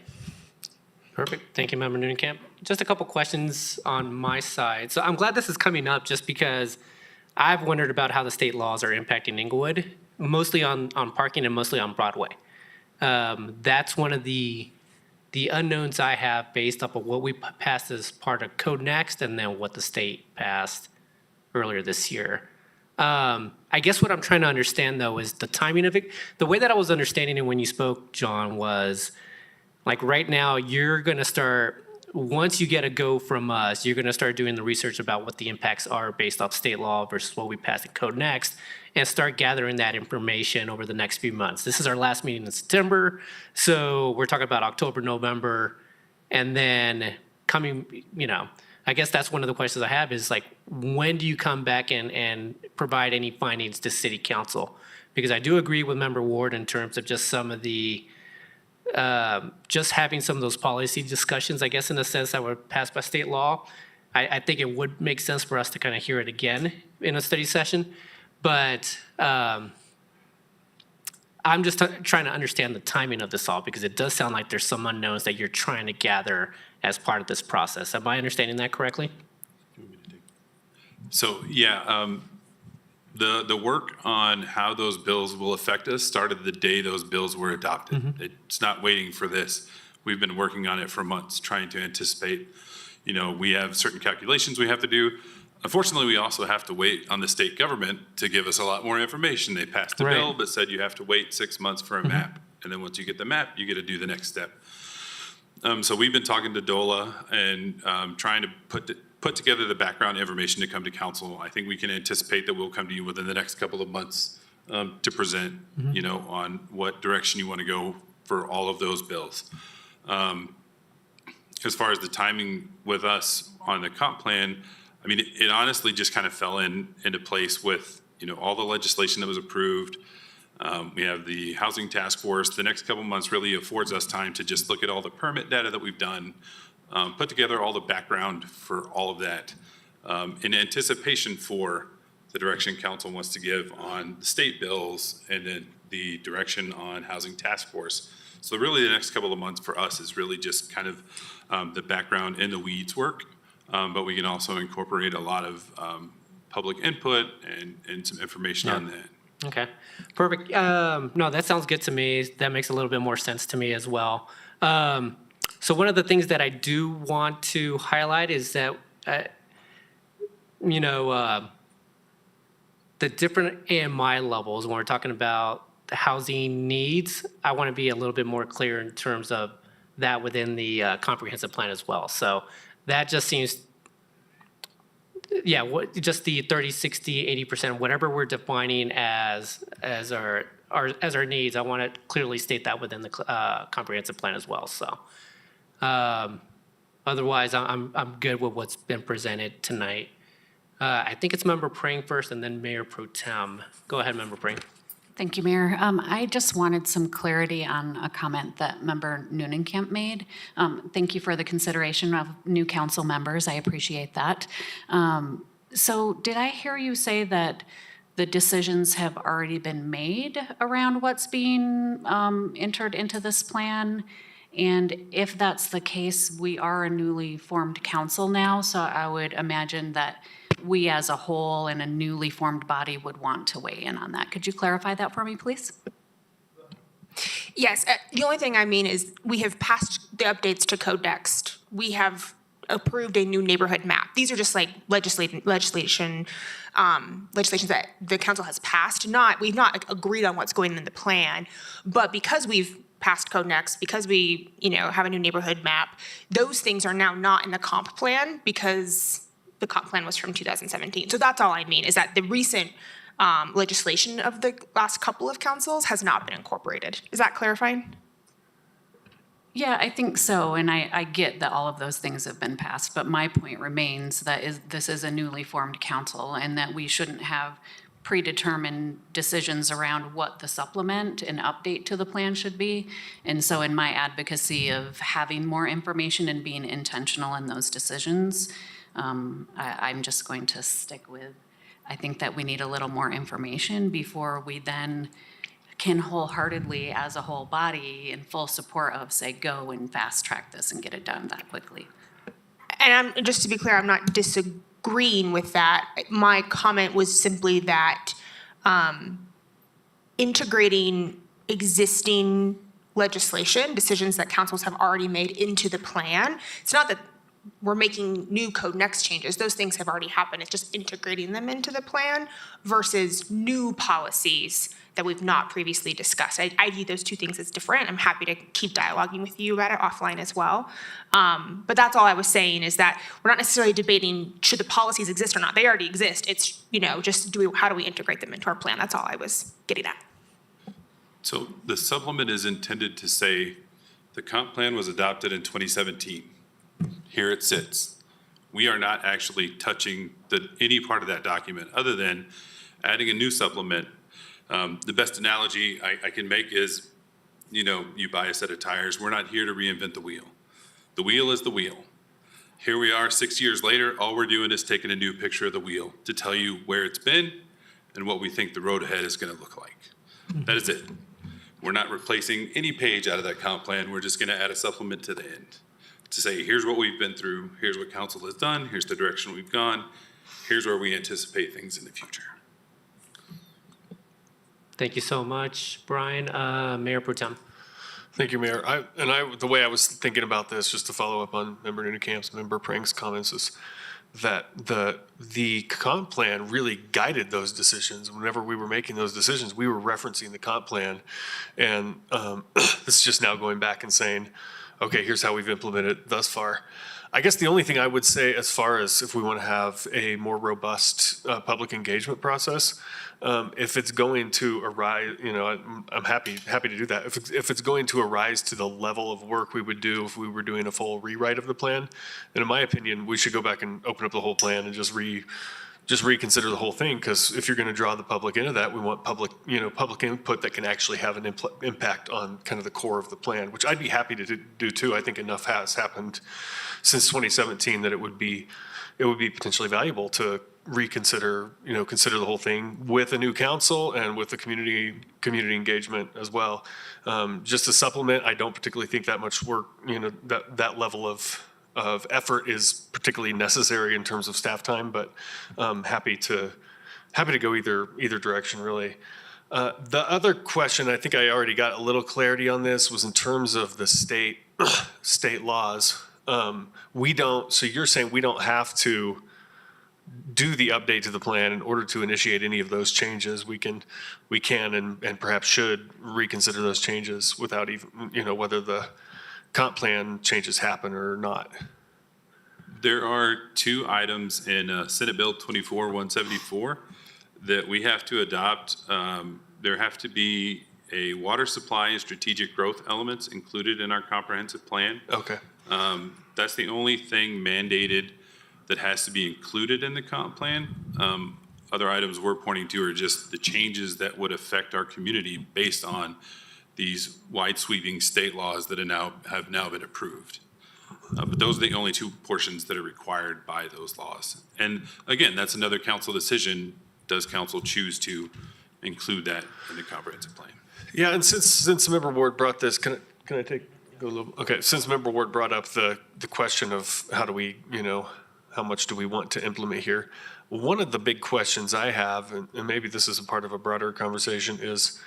Speaker 1: Perfect. Thank you, Member Noonekamp. Just a couple questions on my side. So I'm glad this is coming up, just because I've wondered about how the state laws are impacting Englewood, mostly on parking and mostly on Broadway. That's one of the unknowns I have based off of what we passed as part of Code Next and then what the state passed earlier this year. I guess what I'm trying to understand, though, is the timing of it. The way that I was understanding it when you spoke, John, was like right now you're going to start, once you get a go from us, you're going to start doing the research about what the impacts are based off state law versus what we passed in Code Next, and start gathering that information over the next few months. This is our last meeting in September, so we're talking about October, November, and then coming, I guess that's one of the questions I have is like, when do you come back and provide any findings to City Council? Because I do agree with Member Ward in terms of just some of the, just having some of those policy discussions, I guess, in the sense that were passed by state law. I think it would make sense for us to kind of hear it again in a study session. But I'm just trying to understand the timing of this all, because it does sound like there's some unknowns that you're trying to gather as part of this process. Am I understanding that correctly?
Speaker 15: So, yeah, the work on how those bills will affect us started the day those bills were adopted.
Speaker 1: Mm-hmm.
Speaker 15: It's not waiting for this. We've been working on it for months, trying to anticipate. We have certain calculations we have to do. Unfortunately, we also have to wait on the state government to give us a lot more information. They passed a bill, but said you have to wait 6 months for a map. And then once you get the map, you get to do the next step. So we've been talking to DOLA and trying to put together the background information to come to council. I think we can anticipate that we'll come to you within the next couple of months to present, on what direction you want to go for all of those bills. As far as the timing with us on the comp plan, I mean, it honestly just kind of fell into place with, all the legislation that was approved. We have the Housing Task Force. The next couple of months really affords us time to just look at all the permit data that we've done, put together all the background for all of that in anticipation for the direction council wants to give on the state bills and then the direction on Housing Task Force. So really the next couple of months for us is really just kind of the background in the weeds work. But we can also incorporate a lot of public input and some information on that.
Speaker 1: Okay, perfect. No, that sounds good to me. That makes a little bit more sense to me as well. So one of the things that I do want to highlight is that, the different AMI levels, when we're talking about the housing needs, I want to be a little bit more clear in terms of that within the comprehensive plan as well. So that just seems, just the 30, 60, 80%, whatever we're defining as our needs, I want to clearly state that within the comprehensive plan as well. So otherwise, I'm good with what's been presented tonight. I think it's Member Prang first and then Mayor Pro Tem. Go ahead, Member Prang.
Speaker 9: Thank you, Mayor. I just wanted some clarity on a comment that Member Noonenkamp made. Thank you for the consideration of new council members. I appreciate that. So did I hear you say that the decisions have already been made around what's being entered into this plan? And if that's the case, we are a newly formed council now, so I would imagine that we as a whole and a newly formed body would want to weigh in on that. Could you clarify that for me, please?
Speaker 3: Yes, the only thing I mean is we have passed the updates to Code Next. We have approved a new neighborhood map. These are just like legislations that the council has passed. We've not agreed on what's going in the plan, but because we've passed Code Next, because we have a new neighborhood map, those things are now not in the comp plan because the comp plan was from 2017. So that's all I mean, is that the recent legislation of the last couple of councils has not been incorporated. Is that clarifying?
Speaker 9: Yeah, I think so, and I get that all of those things have been passed, but my point remains that this is a newly formed council and that we shouldn't have predetermined decisions around what the supplement and update to the plan should be. And so in my advocacy of having more information and being intentional in those decisions, I'm just going to stick with, I think that we need a little more information before we then can wholeheartedly, as a whole body, in full support of, say, go and fast track this and get it done that quickly.
Speaker 3: And just to be clear, I'm not disagreeing with that. My comment was simply that integrating existing legislation, decisions that councils have already made into the plan, it's not that we're making new Code Next changes. Those things have already happened. It's just integrating them into the plan versus new policies that we've not previously discussed. I view those two things as different. I'm happy to keep dialoguing with you about it offline as well. But that's all I was saying, is that we're not necessarily debating should the policies exist or not. They already exist. It's, just how do we integrate them into our plan? That's all I was getting at.
Speaker 15: So the supplement is intended to say the comp plan was adopted in 2017. Here it sits. We are not actually touching any part of that document other than adding a new supplement. The best analogy I can make is, you buy a set of tires. We're not here to reinvent the wheel. The wheel is the wheel. Here we are 6 years later. All we're doing is taking a new picture of the wheel to tell you where it's been and what we think the road ahead is going to look like. That is it. We're not replacing any page out of that comp plan. We're just going to add a supplement to the end to say, here's what we've been through. Here's what council has done. Here's the direction we've gone. Here's where we anticipate things in the future.
Speaker 1: Thank you so much, Brian. Mayor Pro Tem.
Speaker 16: Thank you, Mayor. The way I was thinking about this, just to follow up on Member Noonenkamp's, Member Prang's comments, is that the comp plan really guided those decisions. Whenever we were making those decisions, we were referencing the comp plan, and this is just now going back and saying, okay, here's how we've implemented it thus far. I guess the only thing I would say, as far as if we want to have a more robust public engagement process, if it's going to arise, I'm happy to do that. If it's going to arise to the level of work we would do if we were doing a full rewrite of the plan, then in my opinion, we should go back and open up the whole plan and just reconsider the whole thing. Because if you're going to draw the public into that, we want public input that can actually have an impact on kind of the core of the plan, which I'd be happy to do too. I think enough has happened since 2017 that it would be potentially valuable to reconsider, consider the whole thing with a new council and with the community engagement as well. Just to supplement, I don't particularly think that much work, that level of effort is particularly necessary in terms of staff time, but happy to go either direction really. The other question, I think I already got a little clarity on this, was in terms of the state laws. So you're saying we don't have to do the update to the plan in order to initiate any of those changes. We can and perhaps should reconsider those changes without even, whether the comp plan changes happen or not.
Speaker 15: There are two items in Senate Bill 24-174 that we have to adopt. There have to be a water supply and strategic growth elements included in our comprehensive plan.
Speaker 16: Okay.
Speaker 15: That's the only thing mandated that has to be included in the comp plan. Other items we're pointing to are just the changes that would affect our community based on these wide sweeping state laws that have now been approved. But those are the only two portions that are required by those laws. And again, that's another council decision. Does council choose to include that in the comprehensive plan?
Speaker 16: Yeah, and since Member Ward brought this, can I go a little? Okay, since Member Ward brought up the question of how do we, how much do we want to implement here? One of the big questions I have, and maybe this is a part of a broader conversation, is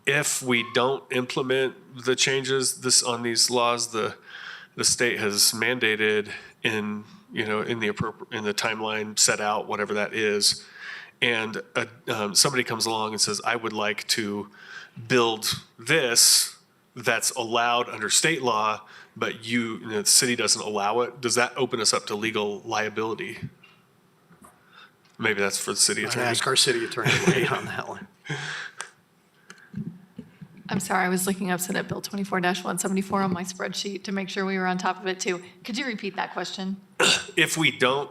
Speaker 16: if we don't implement the changes on these laws, the state has mandated in the timeline set out, whatever that is, and somebody comes along and says, I would like to build this that's allowed under state law, but the city doesn't allow it. Does that open us up to legal liability? Maybe that's for the city attorney.
Speaker 13: Ask our city attorney to weigh in on that one.
Speaker 12: I'm sorry, I was looking up Senate Bill 24-174 on my spreadsheet to make sure we were on top of it too. Could you repeat that question?
Speaker 16: If we don't,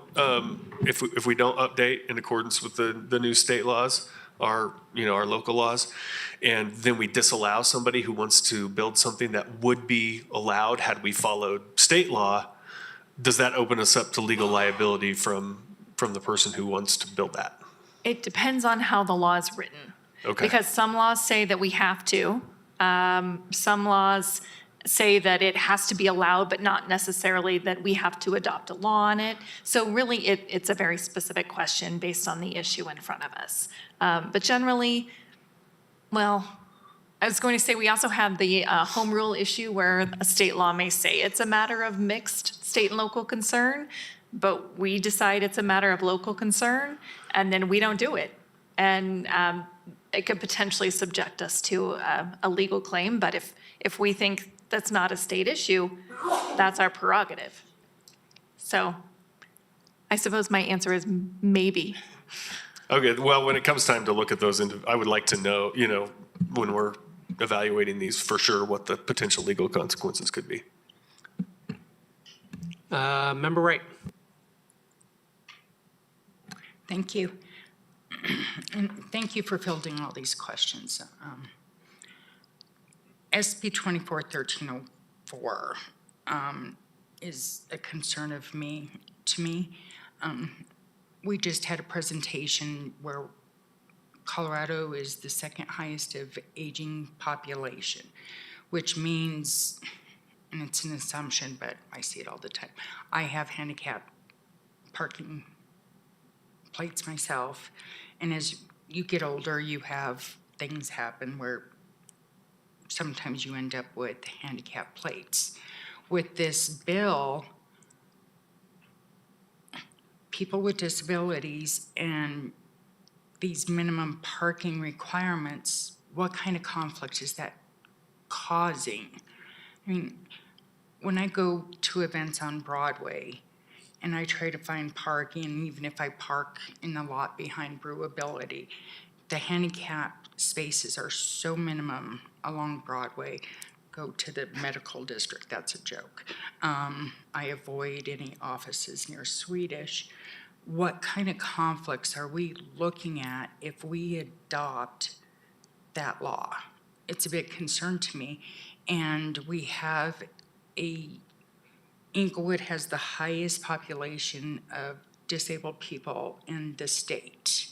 Speaker 16: if we don't update in accordance with the new state laws, our local laws, and then we disallow somebody who wants to build something that would be allowed had we followed state law, does that open us up to legal liability from the person who wants to build that?
Speaker 12: It depends on how the law is written.
Speaker 16: Okay.
Speaker 12: Because some laws say that we have to. Some laws say that it has to be allowed, but not necessarily that we have to adopt a law on it. So really, it's a very specific question based on the issue in front of us. But generally, well, I was going to say we also have the home rule issue where a state law may say it's a matter of mixed state and local concern, but we decide it's a matter of local concern, and then we don't do it. And it could potentially subject us to a legal claim, but if we think that's not a state issue, that's our prerogative. So I suppose my answer is maybe.
Speaker 16: Okay, well, when it comes time to look at those, I would like to know, when we're evaluating these for sure, what the potential legal consequences could be.
Speaker 1: Member Wright.
Speaker 4: Thank you. And thank you for fielding all these questions. SB 24-1304 is a concern to me. We just had a presentation where Colorado is the second highest of aging population, which means, and it's an assumption, but I see it all the time, I have handicap parking plates myself, and as you get older, you have things happen where sometimes you end up with handicap plates. With this bill, people with disabilities and these minimum parking requirements, what kind of conflict is that causing? I mean, when I go to events on Broadway and I try to find parking, even if I park in the lot behind Brewability, the handicap spaces are so minimum along Broadway. Go to the medical district, that's a joke. I avoid any offices near Swedish. What kind of conflicts are we looking at if we adopt that law? It's a big concern to me. And we have Englewood has the highest population of disabled people in the state,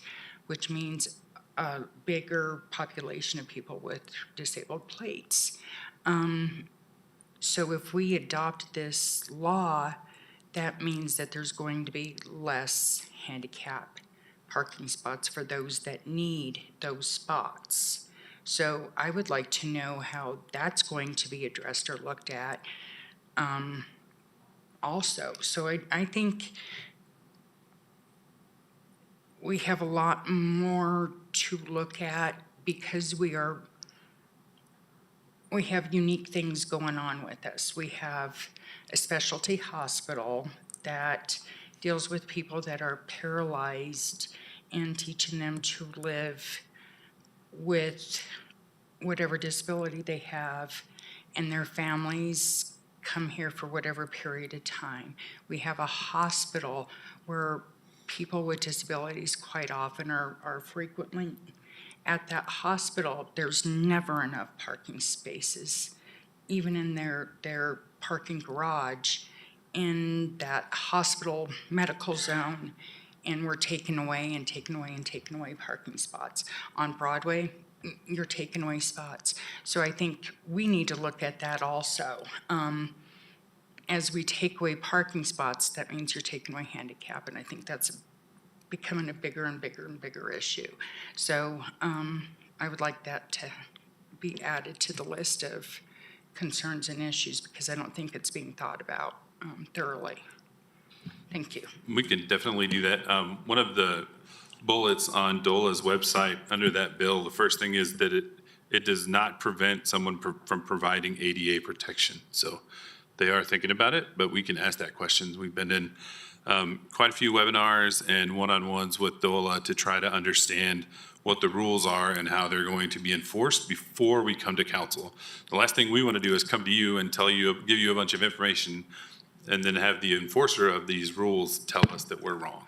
Speaker 4: which means a bigger population of people with disabled plates. So if we adopt this law, that means that there's going to be less handicap parking spots for those that need those spots. So I would like to know how that's going to be addressed or looked at also. So I think we have a lot more to look at because we have unique things going on with us. We have a specialty hospital that deals with people that are paralyzed and teaching them to live with whatever disability they have, and their families come here for whatever period of time. We have a hospital where people with disabilities quite often are frequently at that hospital. There's never enough parking spaces, even in their parking garage in that hospital medical zone, and we're taking away and taking away and taking away parking spots. On Broadway, you're taking away spots. So I think we need to look at that also. As we take away parking spots, that means you're taking away handicap, and I think that's becoming a bigger and bigger and bigger issue. So I would like that to be added to the list of concerns and issues because I don't think it's being thought about thoroughly. Thank you.
Speaker 15: We can definitely do that. One of the bullets on DOLA's website under that bill, the first thing is that it does not prevent someone from providing ADA protection. So they are thinking about it, but we can ask that question. We've been in quite a few webinars and one-on-ones with DOLA to try to understand what the rules are and how they're going to be enforced before we come to council. The last thing we want to do is come to you and give you a bunch of information and then have the enforcer of these rules tell us that we're wrong.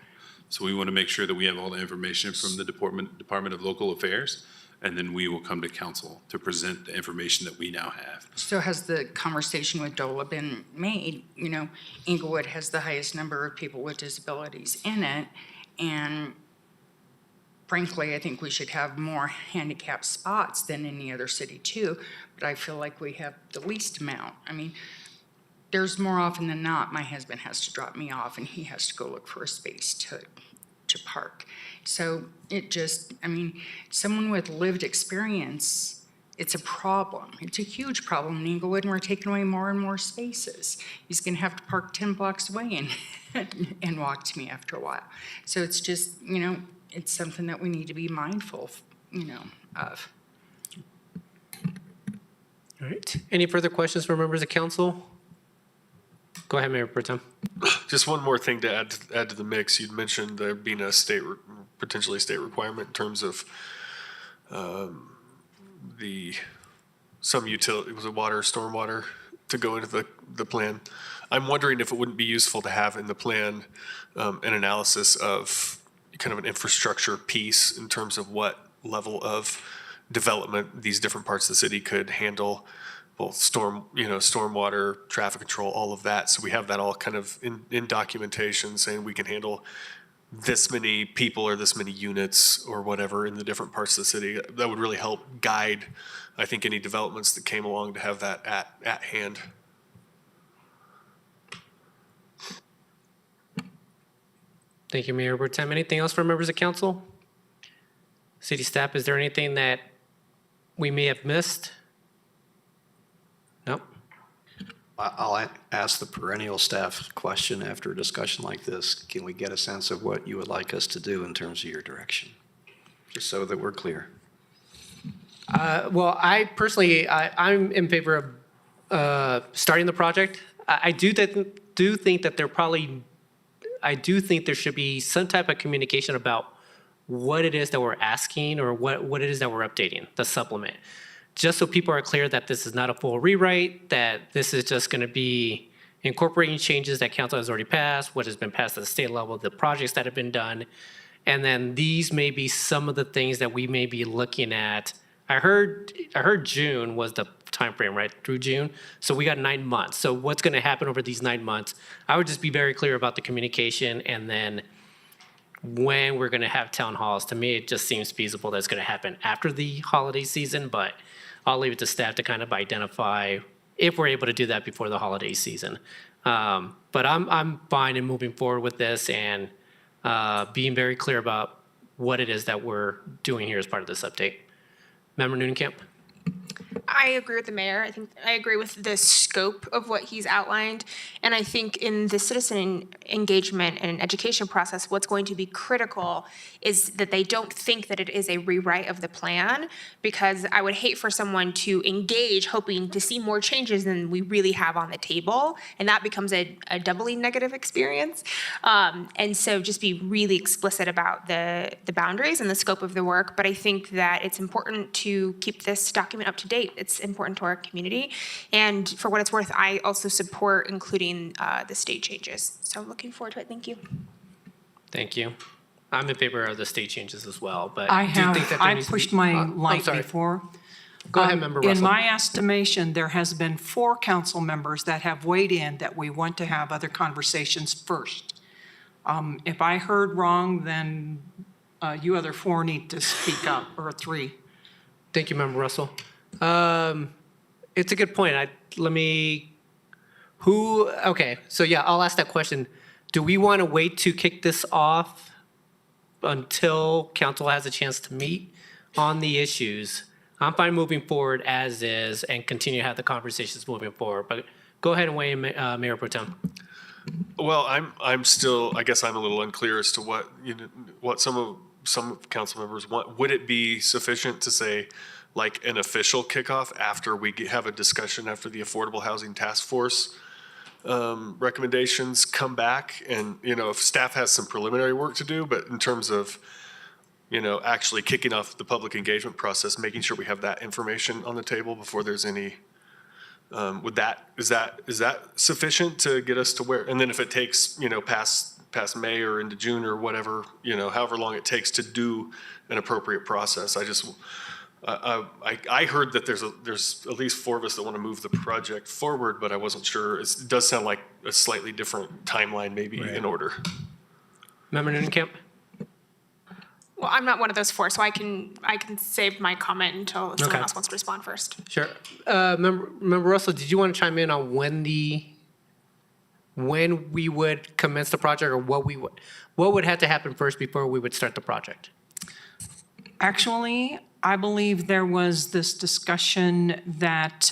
Speaker 15: So we want to make sure that we have all the information from the Department of Local Affairs, and then we will come to council to present the information that we now have.
Speaker 4: So has the conversation with DOLA been made? You know, Englewood has the highest number of people with disabilities in it, and frankly, I think we should have more handicap spots than any other city too, but I feel like we have the least amount. I mean, there's more often than not, my husband has to drop me off and he has to go look for a space to park. So it just, I mean, someone with lived experience, it's a problem. It's a huge problem in Englewood, and we're taking away more and more spaces. He's gonna have to park 10 blocks away and walk to me after a while. So it's just, you know, it's something that we need to be mindful, of.
Speaker 1: All right. Any further questions from members of council? Go ahead, Mayor Protem.
Speaker 16: Just one more thing to add to the mix. You'd mentioned there being a potentially state requirement in terms of some utility, was it water, stormwater, to go into the plan. I'm wondering if it wouldn't be useful to have in the plan an analysis of kind of an infrastructure piece in terms of what level of development these different parts of the city could handle, both stormwater, traffic control, all of that. So we have that all kind of in documentation saying we can handle this many people or this many units or whatever in the different parts of the city. That would really help guide, I think, any developments that came along to have that at hand.
Speaker 1: Thank you, Mayor Protem. Anything else from members of council? City staff, is there anything that we may have missed? Nope.
Speaker 13: I'll ask the perennial staff question after a discussion like this. Can we get a sense of what you would like us to do in terms of your direction? Just so that we're clear.
Speaker 1: Well, I personally, I'm in favor of starting the project. I do think that I do think there should be some type of communication about what it is that we're asking or what it is that we're updating, the supplement. Just so people are clear that this is not a full rewrite, that this is just going to be incorporating changes that council has already passed, what has been passed at the state level, the projects that have been done. And then these may be some of the things that we may be looking at. I heard June was the timeframe, right? Through June. So we got 9 months. So what's going to happen over these 9 months? I would just be very clear about the communication, and then when we're going to have town halls. To me, it just seems feasible that it's going to happen after the holiday season, but I'll leave it to staff to kind of identify if we're able to do that before the holiday season. But I'm fine in moving forward with this and being very clear about what it is that we're doing here as part of this update. Member Noonan-Camp?
Speaker 3: I agree with the mayor. I think I agree with the scope of what he's outlined. And I think in the citizen engagement and education process, what's going to be critical is that they don't think that it is a rewrite of the plan, because I would hate for someone to engage hoping to see more changes than we really have on the table. And that becomes a doubly negative experience. And so just be really explicit about the boundaries and the scope of the work. But I think that it's important to keep this document up to date. It's important to our community. And for what it's worth, I also support including the state changes. So looking forward to it. Thank you.
Speaker 1: Thank you. I'm in favor of the state changes as well, but
Speaker 8: I
Speaker 1: do you think that there
Speaker 8: I
Speaker 1: needs to
Speaker 8: pushed
Speaker 1: be-
Speaker 8: my
Speaker 1: I'm
Speaker 8: light
Speaker 1: sorry.
Speaker 8: before.
Speaker 1: Go ahead, Member
Speaker 8: In
Speaker 1: Russell.
Speaker 8: my estimation, there has been 4 council members that have weighed in that we want to have other conversations first. If I heard wrong, then you other 4 need to speak up, or 3.
Speaker 1: Thank you, Member Russell. It's a good point. Okay, so yeah, I'll ask that question. Do we want to wait to kick this off until council has a chance to meet on the issues? I'm fine moving forward as is and continue to have the conversations moving forward, but go ahead and weigh in, Mayor Pro Tem.
Speaker 16: Well, I'm still, I guess I'm a little unclear as to what some council members want. Would it be sufficient to say, like, an official kickoff after we have a discussion after the Affordable Housing Task Force recommendations come back? And, if staff has some preliminary work to do, but in terms of, actually kicking off the public engagement process, making sure we have that information on the table before there's any, is that sufficient to get us to where? And then if it takes, past May or into June or whatever, however long it takes to do an appropriate process, I heard that there's at least 4 of us that want to move the project forward, but I wasn't sure. It does sound like a slightly different timeline maybe in order.
Speaker 1: Member Noonan-Camp?
Speaker 3: Well, I'm not one of those 4, so I can save my comment until someone else wants to respond first.
Speaker 1: Sure. Member Russell, did you want to chime in on when we would commence the project, or what would have to happen first before we would start the project?
Speaker 8: Actually, I believe there was this discussion that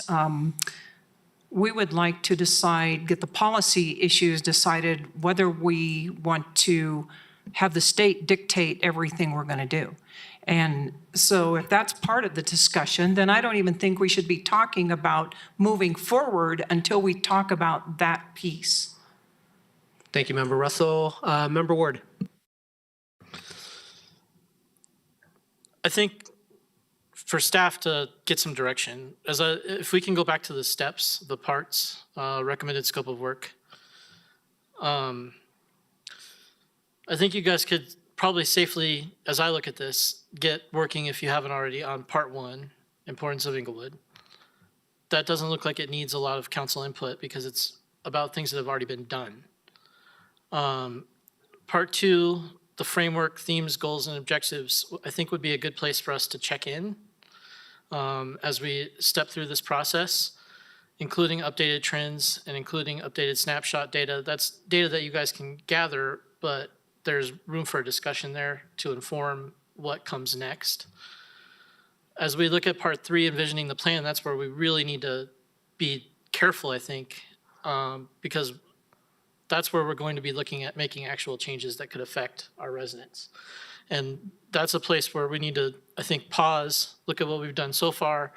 Speaker 8: we would like to get the policy issues decided, whether we want to have the state dictate everything we're going to do. And so if that's part of the discussion, then I don't even think we should be talking about moving forward until we talk about that piece.
Speaker 1: Thank you, Member Russell. Member Ward?
Speaker 10: I think for staff to get some direction, if we can go back to the steps, the parts, recommended scope of work. I think you guys could probably safely, as I look at this, get working, if you haven't already, on part 1, importance of Englewood. That doesn't look like it needs a lot of council input because it's about things that have already been done. Part 2, the framework, themes, goals, and objectives, I think would be a good place for us to check in as we step through this process, including updated trends and including updated snapshot data. That's data that you guys can gather, but there's room for a discussion there to inform what comes next. As we look at part 3, envisioning the plan, that's where we really need to be careful, I think, because that's where we're going to be looking at making actual changes that could affect our residents. And that's a place where we need to, I think, pause, look at what we've done so far,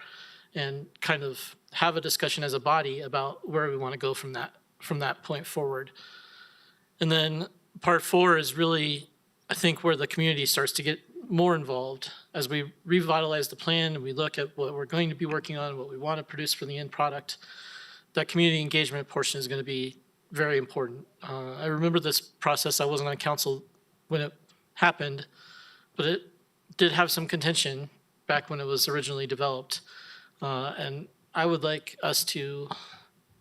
Speaker 10: and kind of have a discussion as a body about where we want to go from that point forward. And then part 4 is really, I think, where the community starts to get more involved as we revitalize the plan and we look at what we're going to be working on, what we want to produce for the end product. That community engagement portion is going to be very important. I remember this process. I wasn't on council when it happened, but it did have some contention back when it was originally developed. And I would like us to,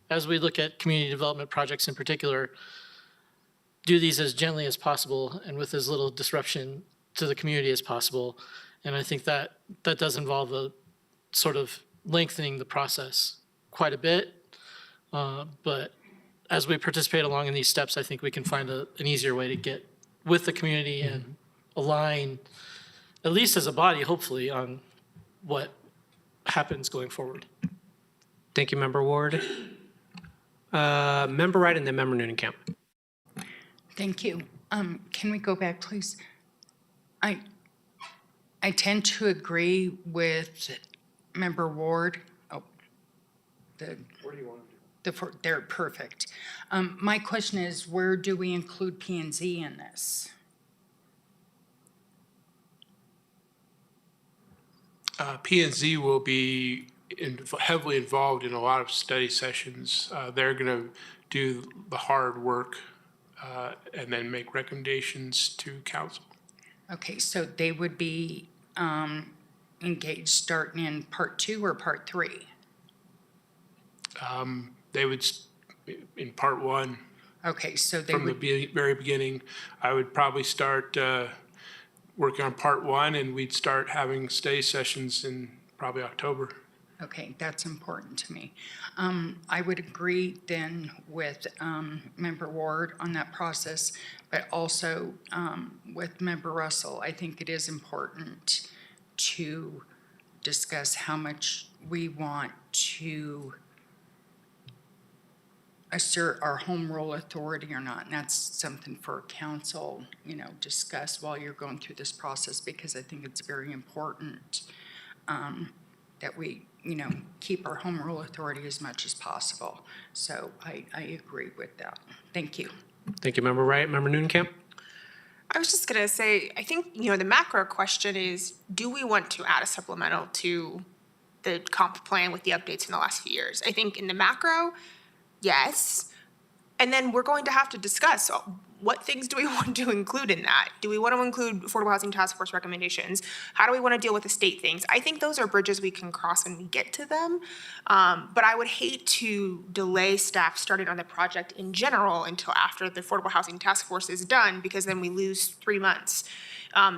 Speaker 10: as we look at community development projects in particular, do these as gently as possible and with as little disruption to the community as possible. And I think that does involve a sort of lengthening the process quite a bit. But as we participate along in these steps, I think we can find an easier way to get with the community and align, at least as a body, hopefully, on what happens going forward.
Speaker 1: Thank you, Member Ward. Member Wright and then Member Noonan-Camp.
Speaker 4: Thank you. Can we go back, please? I tend to agree with Member Ward. Oh, where do you want to do? They're perfect. My question is, where do we include P&Z in this?
Speaker 14: P&Z will be heavily involved in a lot of study sessions. They're going to do the hard work and then make recommendations to council.
Speaker 4: Okay, so they would be engaged starting in part 2 or part 3?
Speaker 14: They would, in part 1,
Speaker 4: Okay, so they
Speaker 14: from
Speaker 4: would,
Speaker 14: the very beginning, I would probably start working on part 1, and we'd start having study sessions in probably October.
Speaker 4: okay, that's important to me. I would agree then with Member Ward on that process, but also with Member Russell. I think it is important to discuss how much we want to assert our home rule authority or not. And that's something for council, discuss while you're going through this process, because I think it's very important that we, keep our home rule authority as much as possible. So I agree with that. Thank you.
Speaker 1: Thank you, Member Wright. Member Noonan-Camp.
Speaker 3: I was just gonna say, I think, the macro question is, do we want to add a supplemental to the comp plan with the updates in the last few years? I think in the macro, yes. And then we're going to have to discuss what things do we want to include in that? Do we want to include Affordable Housing Task Force recommendations? How do we want to deal with the state things? I think those are bridges we can cross when we get to them. But I would hate to delay staff starting on the project in general until after the Affordable Housing Task Force is done, because then we lose 3 months.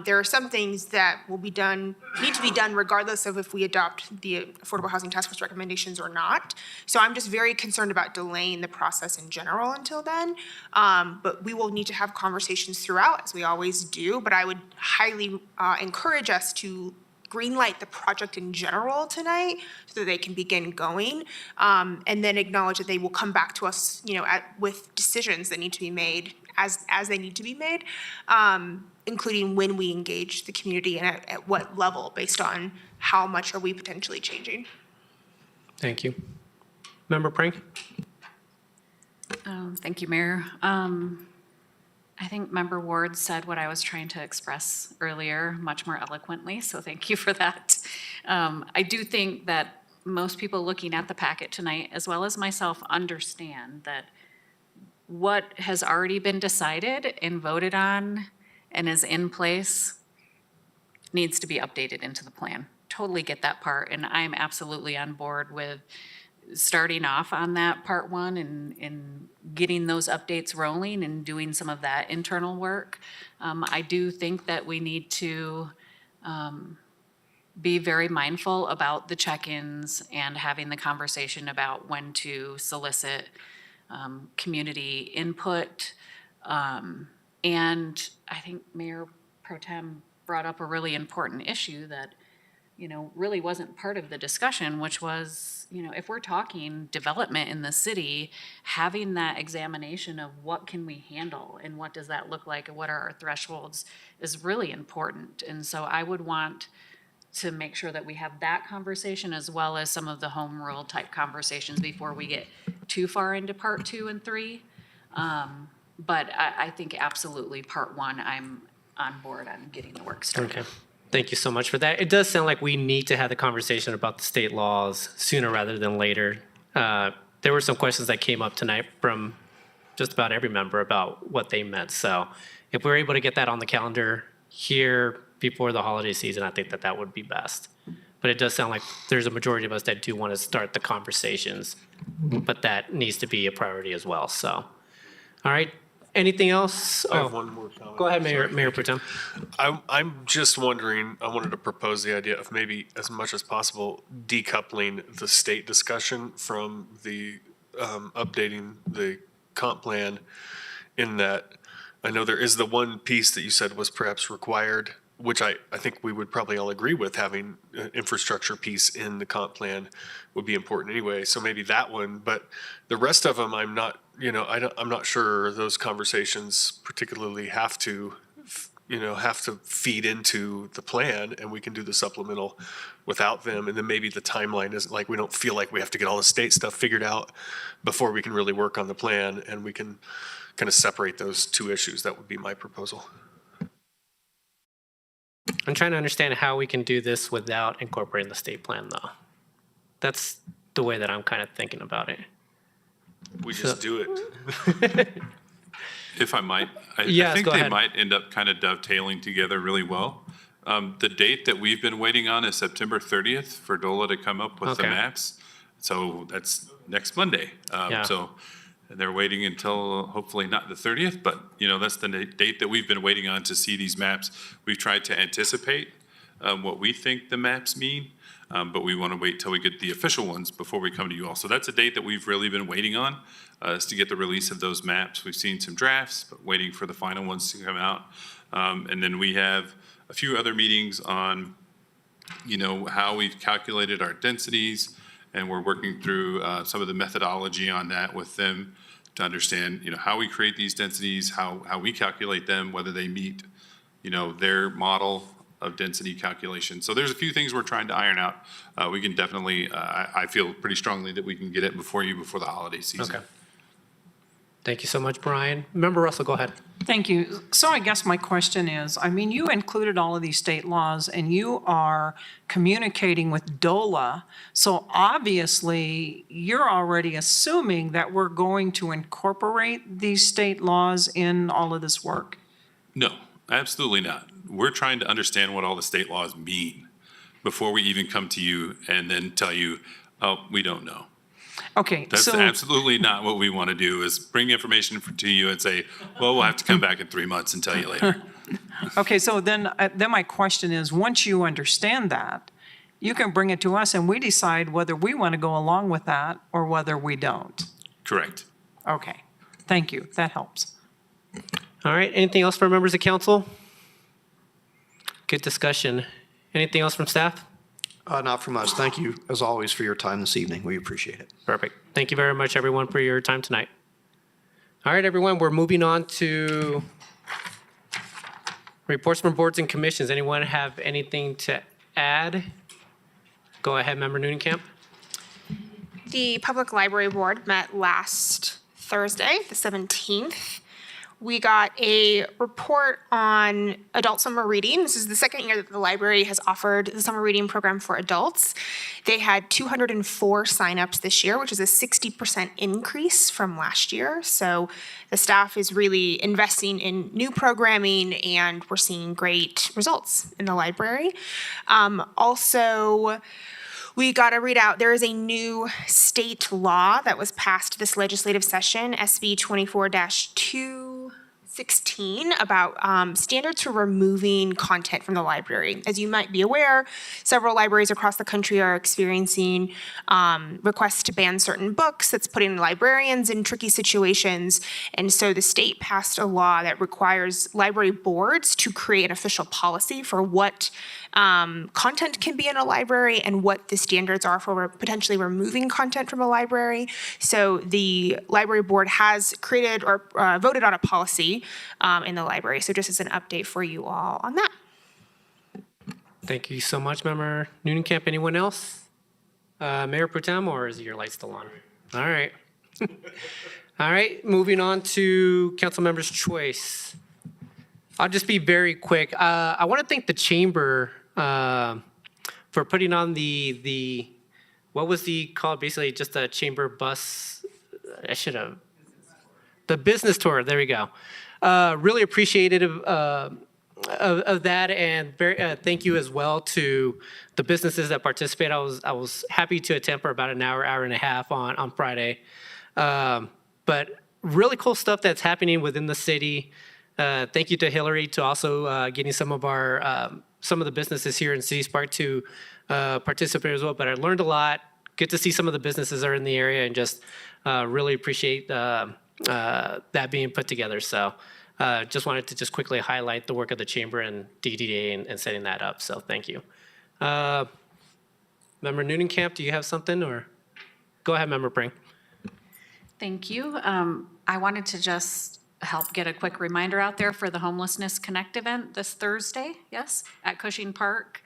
Speaker 3: There are some things that need to be done regardless of if we adopt the Affordable Housing Task Force recommendations or not. So I'm just very concerned about delaying the process in general until then. But we will need to have conversations throughout, as we always do. But I would highly encourage us to greenlight the project in general tonight so that they can begin going, and then acknowledge that they will come back to us, with decisions that need to be made as they need to be made, including when we engage the community and at what level, based on how much are we potentially changing.
Speaker 1: Thank you. Member Prank?
Speaker 9: Thank you, Mayor. I think Member Ward said what I was trying to express earlier much more eloquently, so thank you for that. I do think that most people looking at the packet tonight, as well as myself, understand that what has already been decided and voted on and is in place needs to be updated into the plan. Totally get that part, and I'm absolutely on board with starting off on that part 1 and getting those updates rolling and doing some of that internal work. I do think that we need to be very mindful about the check-ins and having the conversation about when to solicit community input. And I think Mayor Pro Tem brought up a really important issue that, really wasn't part of the discussion, which was, if we're talking development in the city, having that examination of what can we handle and what does that look like and what are our thresholds is really important. And so I would want to make sure that we have that conversation as well as some of the home rule type conversations before we get too far into part 2 and 3. But I think absolutely part 1, I'm on board on getting the work started.
Speaker 1: Okay. Thank you so much for that. It does sound like we need to have the conversation about the state laws sooner rather than later. There were some questions that came up tonight from just about every member about what they meant. So if we're able to get that on the calendar here before the holiday season, I think that would be best. But it does sound like there's a majority of us that do want to start the conversations, but that needs to be a priority as well. So, all right. Anything else?
Speaker 16: I have one more comment.
Speaker 1: Go ahead,
Speaker 16: Sorry.
Speaker 1: Mayor Pro Tem.
Speaker 16: I'm just wondering, I wanted to propose the idea of maybe as much as possible decoupling the state discussion from the updating the comp plan, in that I know there is the one piece that you said was perhaps required, which I think we would probably all agree with, having an infrastructure piece in the comp plan would be important anyway. So maybe that one, but the rest of them, I'm not, I'm not sure those conversations particularly have to feed into the plan, and we can do the supplemental without them. And then maybe the timeline isn't like, we don't feel like we have to get all the state stuff figured out before we can really work on the plan, and we can kind of separate those two issues. That would be my proposal.
Speaker 1: I'm trying to understand how we can do this without incorporating the state plan, though. That's the way that I'm kind of thinking about it.
Speaker 16: We just do it.
Speaker 15: If I might, I
Speaker 1: Yes,
Speaker 15: think
Speaker 1: go
Speaker 15: they
Speaker 1: ahead.
Speaker 15: might end up kind of dovetailing together really well. The date that we've been waiting on is September 30th for DOLA to come up with the
Speaker 1: Okay.
Speaker 15: maps. So that's next Monday.
Speaker 1: Yeah.
Speaker 15: So they're waiting until hopefully not the 30th, but that's the date that we've been waiting on to see these maps. We've tried to anticipate what we think the maps mean, but we want to wait till we get the official ones before we come to you all. So that's a date that we've really been waiting on, is to get the release of those maps. We've seen some drafts, but waiting for the final ones to come out. And then we have a few other meetings on, how we've calculated our densities, and we're working through some of the methodology on that with them to understand, how we create these densities, how we calculate them, whether they meet, their model of density calculation. So there's a few things we're trying to iron out. We can definitely, I feel pretty strongly that we can get it before the holiday season.
Speaker 1: Okay. Thank you so much, Brian. Member Russell, go ahead.
Speaker 8: Thank you. So I guess my question is, you included all of these state laws and you are communicating with DOLA. So obviously, you're already assuming that we're going to incorporate these state laws in all of this work.
Speaker 15: No, absolutely not. We're trying to understand what all the state laws mean before we even come to you and then tell you, oh, we don't know.
Speaker 8: Okay,
Speaker 15: That's
Speaker 8: so,
Speaker 15: absolutely not what we want to do, is bring information to you and say, well, we'll have to come back in 3 months and tell you later.
Speaker 8: okay, so then my question is, once you understand that, you can bring it to us and we decide whether we want to go along with that or whether we don't.
Speaker 15: Correct.
Speaker 8: Okay, thank you. That helps.
Speaker 1: All right, anything else for members of council? Good discussion. Anything else from staff?
Speaker 13: Not from us. Thank you, as always, for your time this evening. We appreciate it.
Speaker 1: Perfect. Thank you very much, everyone, for your time tonight. All right, everyone, we're moving on to reports from boards and commissions. Anyone have anything to add? Go ahead, Member Noonan-Camp.
Speaker 3: The Public Library Board met last Thursday, the 17th. We got a report on adult summer reading. This is the second year that the library has offered the summer reading program for adults. They had 204 signups this year, which is a 60% increase from last year. So the staff is really investing in new programming, and we're seeing great results in the library. Also, we got to read out, there is a new state law that was passed this legislative session, SB 24-216, about standards for removing content from the library. As you might be aware, several libraries across the country are experiencing requests to ban certain books. That's putting librarians in tricky situations. And so the state passed a law that requires library boards to create an official policy for what content can be in a library and what the standards are for potentially removing content from a library. So the library board has created or voted on a policy in the library. So just as an update for you all on that.
Speaker 1: Thank you so much, Member Noonan-Camp. Anyone else? Mayor Pro Tem, or is your light still on? All right. All right, moving on to council members' choice. I'll just be very quick. I want to thank the chamber for putting on the what was the called? Basically, just a chamber bus. I should have the business tour. There we go. Really appreciated of that, and very thank you as well to the businesses that participate. I was happy to attend for about an hour and a half on Friday. But really cool stuff that's happening within the city. Thank you to Hilarie to also getting some of the businesses here in City Park to participate as well. But I learned a lot. Good to see some of the businesses that are in the area, and just really appreciate that being put together. So Just wanted to just quickly highlight the work of the chamber and EDDA and setting that up, so thank you. Member Newnenkamp, do you have something, or? Go ahead, Member Pring.
Speaker 9: Thank you. I wanted to just help get a quick reminder out there for the Homelessness Connect event this Thursday, yes, at Cushing Park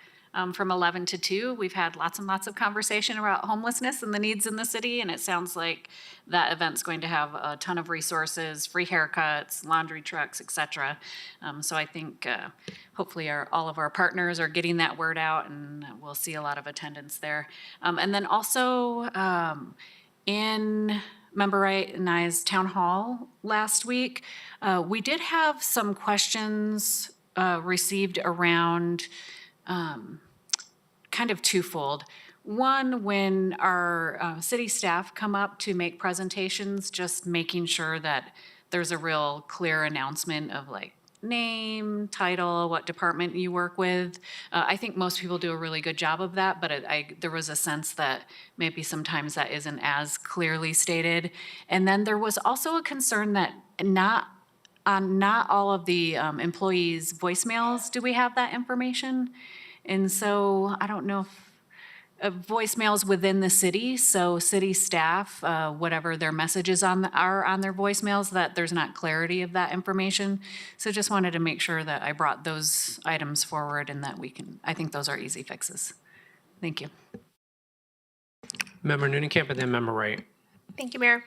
Speaker 9: from 11 to 2. We've had lots and lots of conversation about homelessness and the needs in the city, and it sounds like that event's going to have a ton of resources, free haircuts, laundry trucks, et cetera. So I think hopefully all of our partners are getting that word out, and we'll see a lot of attendance there. And then also in Member Wright and I's town hall last week, we did have some questions received around kind of twofold. One, when our city staff come up to make presentations, just making sure that there's a real clear announcement of like name, title, what department you work with. I think most people do a really good job of that, but there was a sense that maybe sometimes that isn't as clearly stated. And then there was also a concern that not all of the employees' voicemails do we have that information. And so I don't know if voicemails within the city, so city staff, whatever their messages are on their voicemails, that there's not clarity of that information. So just wanted to make sure that I brought those items forward and that I think those are easy fixes. Thank you.
Speaker 1: Member Newnenkamp and then Member Wright.
Speaker 3: Thank you, Mayor.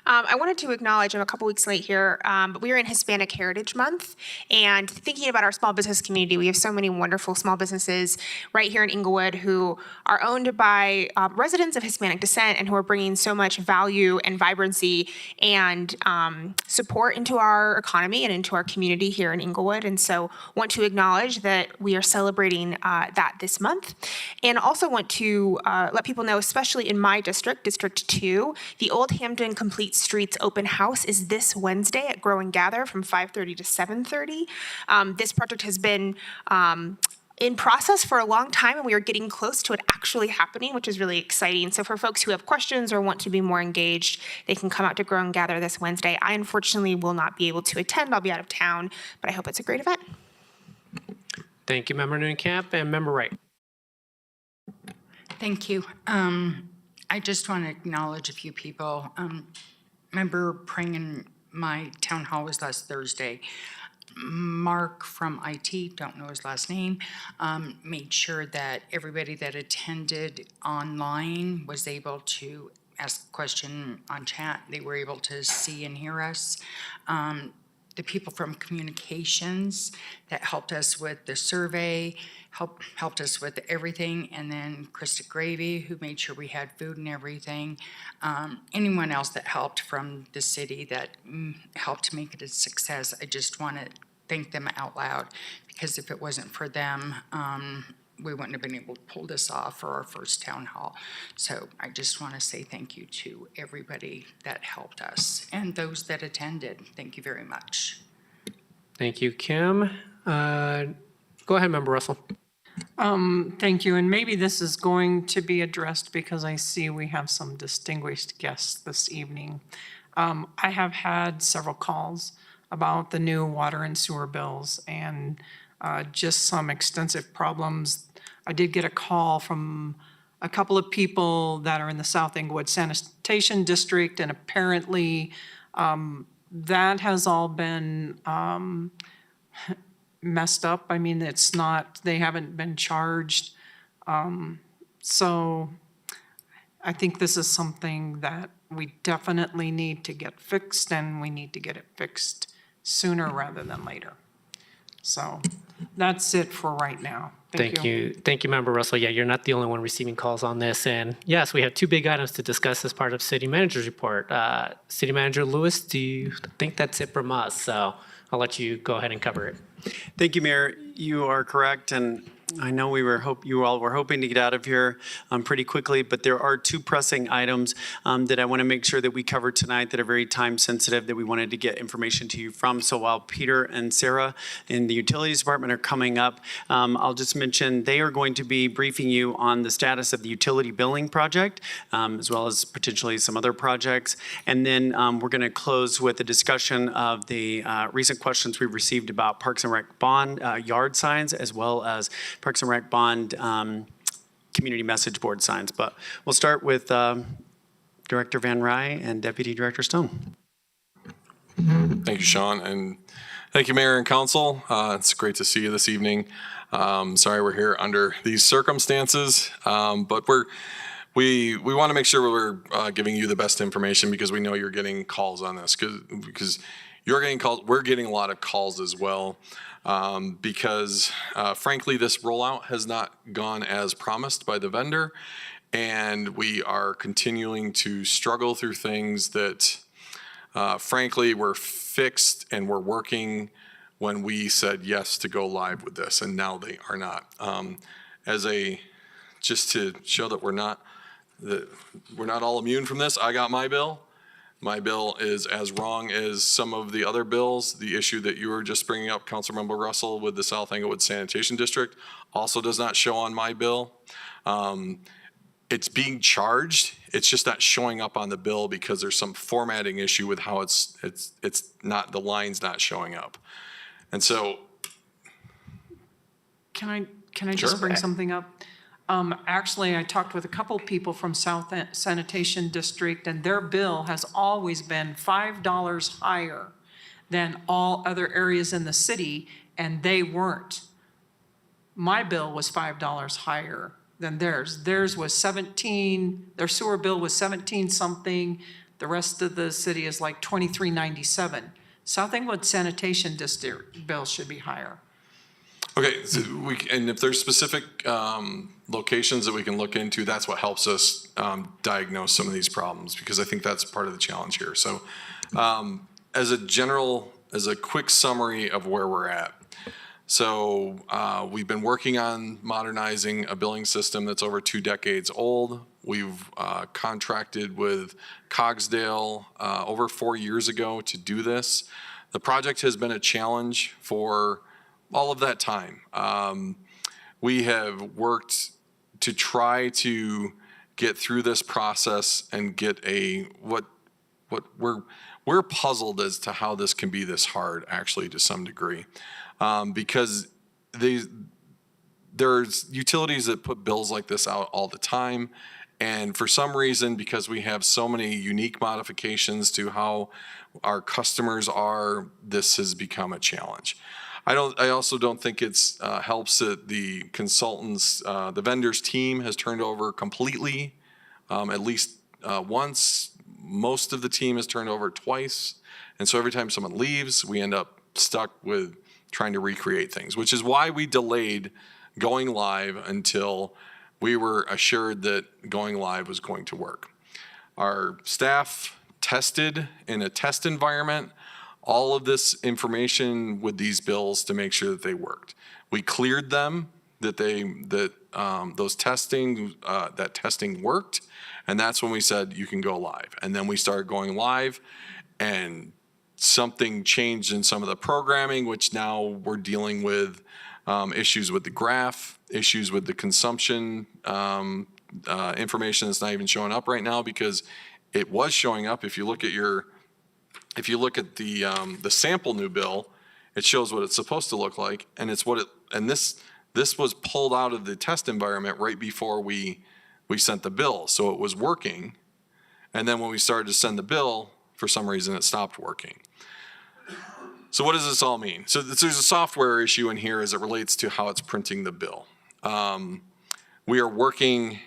Speaker 3: I wanted to acknowledge, I'm a couple weeks late here, but we are in Hispanic Heritage Month, and thinking about our small business community, we have so many wonderful small businesses right here in Englewood who are owned by residents of Hispanic descent and who are bringing so much value and vibrancy and support into our economy and into our community here in Englewood. And so want to acknowledge that we are celebrating that this month, and also want to let people know, especially in my district, District 2, the Old Hampton Complete Streets Open House is this Wednesday at Grow and Gather from 5:30 to 7:30. This project has been in process for a long time, and we are getting close to it actually happening, which is really exciting. So for folks who have questions or want to be more engaged, they can come out to Grow and Gather this Wednesday. I unfortunately will not be able to attend. I'll be out of town, but I hope it's a great event.
Speaker 1: Thank you, Member Newnenkamp and Member Wright.
Speaker 4: Thank you. I just want to acknowledge a few people. Member Pring in my town hall was last Thursday. Mark from IT, don't know his last name, made sure that everybody that attended online was able to ask a question on chat. They were able to see and hear us. The people from communications that helped us with the survey, helped us with everything, and then Krista Gravy, who made sure we had food and everything. Anyone else that helped from the city that helped to make it a success, I just want to thank them out loud, because if it wasn't for them, we wouldn't have been able to pull this off for our first town hall. So I just want to say thank you to everybody that helped us and those that attended. Thank you very much.
Speaker 1: Thank you, Kim. Go ahead, Member Russell.
Speaker 8: Thank you, and maybe this is going to be addressed because I see we have some distinguished guests this evening. I have had several calls about the new water and sewer bills and just some extensive problems. I did get a call from a couple of people that are in the South Englewood Sanitation District, and apparently that has all been messed up. I mean, it's not, they haven't been charged. So I think this is something that we definitely need to get fixed, and we need to get it fixed sooner rather than later. So that's it for right now.
Speaker 1: Thank you. Thank you, Member Russell. Yeah, you're not the only one receiving calls on this. And yes, we have two big items to discuss as part of City Manager's report. City Manager Lewis, do you think that's it from us? So I'll let you go ahead and cover it.
Speaker 17: Thank you, Mayor. You are correct. And I know you all were hoping to get out of here pretty quickly, but there are two pressing items that I want to make sure that we cover tonight that are very time sensitive that we wanted to get information to you from. So while Peter and Sarah in the Utilities Department are coming up, I'll just mention they are going to be briefing you on the status of the utility billing project, as well as potentially some other projects. And then we're going to close with a discussion of the recent questions we've received about Parks and Rec bond yard signs, as well as Parks and Rec bond community message board signs. But we'll start with Director Van Rye and Deputy Director Stone.
Speaker 18: Thank you, Sean, and thank you, Mayor and Council. It's great to see you this evening. Sorry we're here under these circumstances, but we want to make sure we're giving you the best information because we know you're getting calls on this because you're getting calls. We're getting a lot of calls as well. Because frankly, this rollout has not gone as promised by the vendor, and we are continuing to struggle through things that frankly were fixed and were working when we said yes to go live with this, and now they are not. Just to show that we're not all immune from this, I got my bill. My bill is as wrong as some of the other bills. The issue that you were just bringing up, Councilmember Russell, with the South Englewood Sanitation District also does not show on my bill. It's being charged. It's just not showing up on the bill because there's some formatting issue with how it's not, the line's not showing up. And so.
Speaker 8: Can I just bring something up? Actually, I talked with a couple people from South Sanitation District, and their bill has always been $5 higher than all other areas in the city, and they weren't. My bill was $5 higher than theirs. Theirs was 17, their sewer bill was 17 something. The rest of the city is like $23.97. South Englewood Sanitation District bill should be higher.
Speaker 18: Okay, so and if there's specific locations that we can look into, that's what helps us diagnose some of these problems, because I think that's part of the challenge here. So as a quick summary of where we're at. So we've been working on modernizing a billing system that's over 2 decades old. We've contracted with Cogsdale over 4 years ago to do this. The project has been a challenge for all of that time. We have worked to try to get through this process and get what we're puzzled as to how this can be this hard, actually, to some degree, because there's utilities that put bills like this out all the time, and for some reason, because we have so many unique modifications to how our customers are, this has become a challenge. I also don't think it's helps that the consultants, the vendors team has turned over completely, at least once. Most of the team has turned over twice. And so every time someone leaves, we end up stuck with trying to recreate things, which is why we delayed going live until we were assured that going live was going to work. Our staff tested in a test environment all of this information with these bills to make sure that they worked. We cleared them, that testing worked, and that's when we said you can go live. And then we started going live, and something changed in some of the programming, which now we're dealing with issues with the graph, issues with the consumption information that's not even showing up right now, because it was showing up. If you look at the sample new bill, it shows what it's supposed to look like, and this was pulled out of the test environment right before we sent the bill, so it was working. And then when we started to send the bill, for some reason it stopped working. So what does this all mean? So there's a software issue in here as it relates to how it's printing the bill. We are working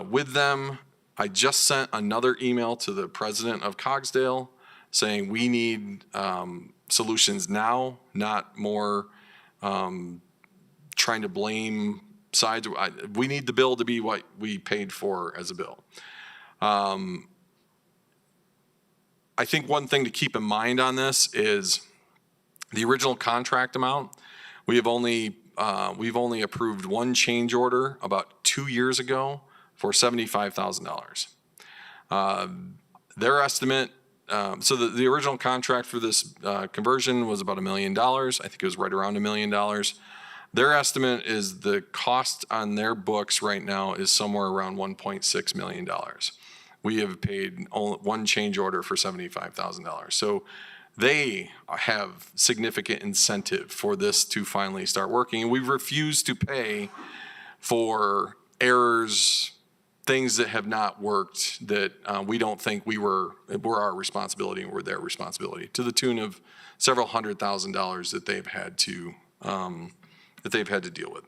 Speaker 18: with them. I just sent another email to the president of Cogsdale saying we need solutions now, not more trying to blame sides. We need the bill to be what we paid for as a bill. I think one thing to keep in mind on this is the original contract amount. We have only we've only approved one change order about 2 years ago for $75,000. Their estimate, so the original contract for this conversion was about $1 million. I think it was right around $1 million. Their estimate is the cost on their books right now is somewhere around $1.6 million. We have paid only one change order for $75,000. So they have significant incentive for this to finally start working. And we've refused to pay for errors, things that have not worked that we don't think were our responsibility and were their responsibility, to the tune of several $100,000 that they've had to deal with.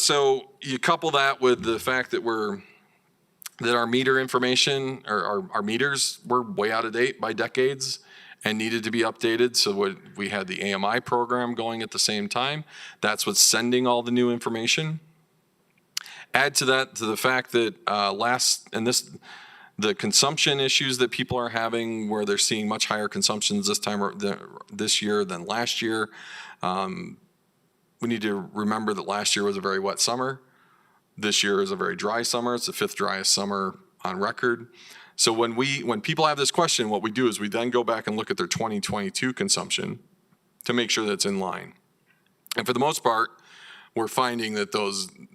Speaker 18: So you couple that with the fact that our meter information, or our meters were way out of date by decades and needed to be updated. So we had the AMI program going at the same time. That's what's sending all the new information. Add to that, to the fact that the consumption issues that people are having, where they're seeing much higher consumptions this year than last year. We need to remember that last year was a very wet summer. This year is a very dry summer. It's the 5th driest summer on record. So when people have this question, what we do is we then go back and look at their 2022 consumption to make sure that's in line. And for the most part, we're finding that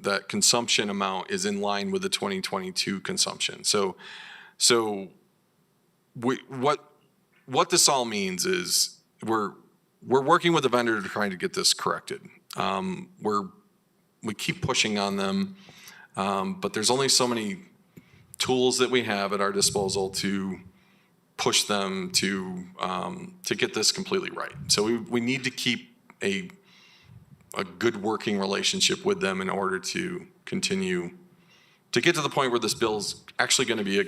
Speaker 18: that consumption amount is in line with the 2022 consumption. So what this all means is we're working with the vendor to try to get this corrected. We keep pushing on them, but there's only so many tools that we have at our disposal to push them to get this completely right. So we need to keep a good working relationship with them in order to continue to get to the point where this bill's actually going to be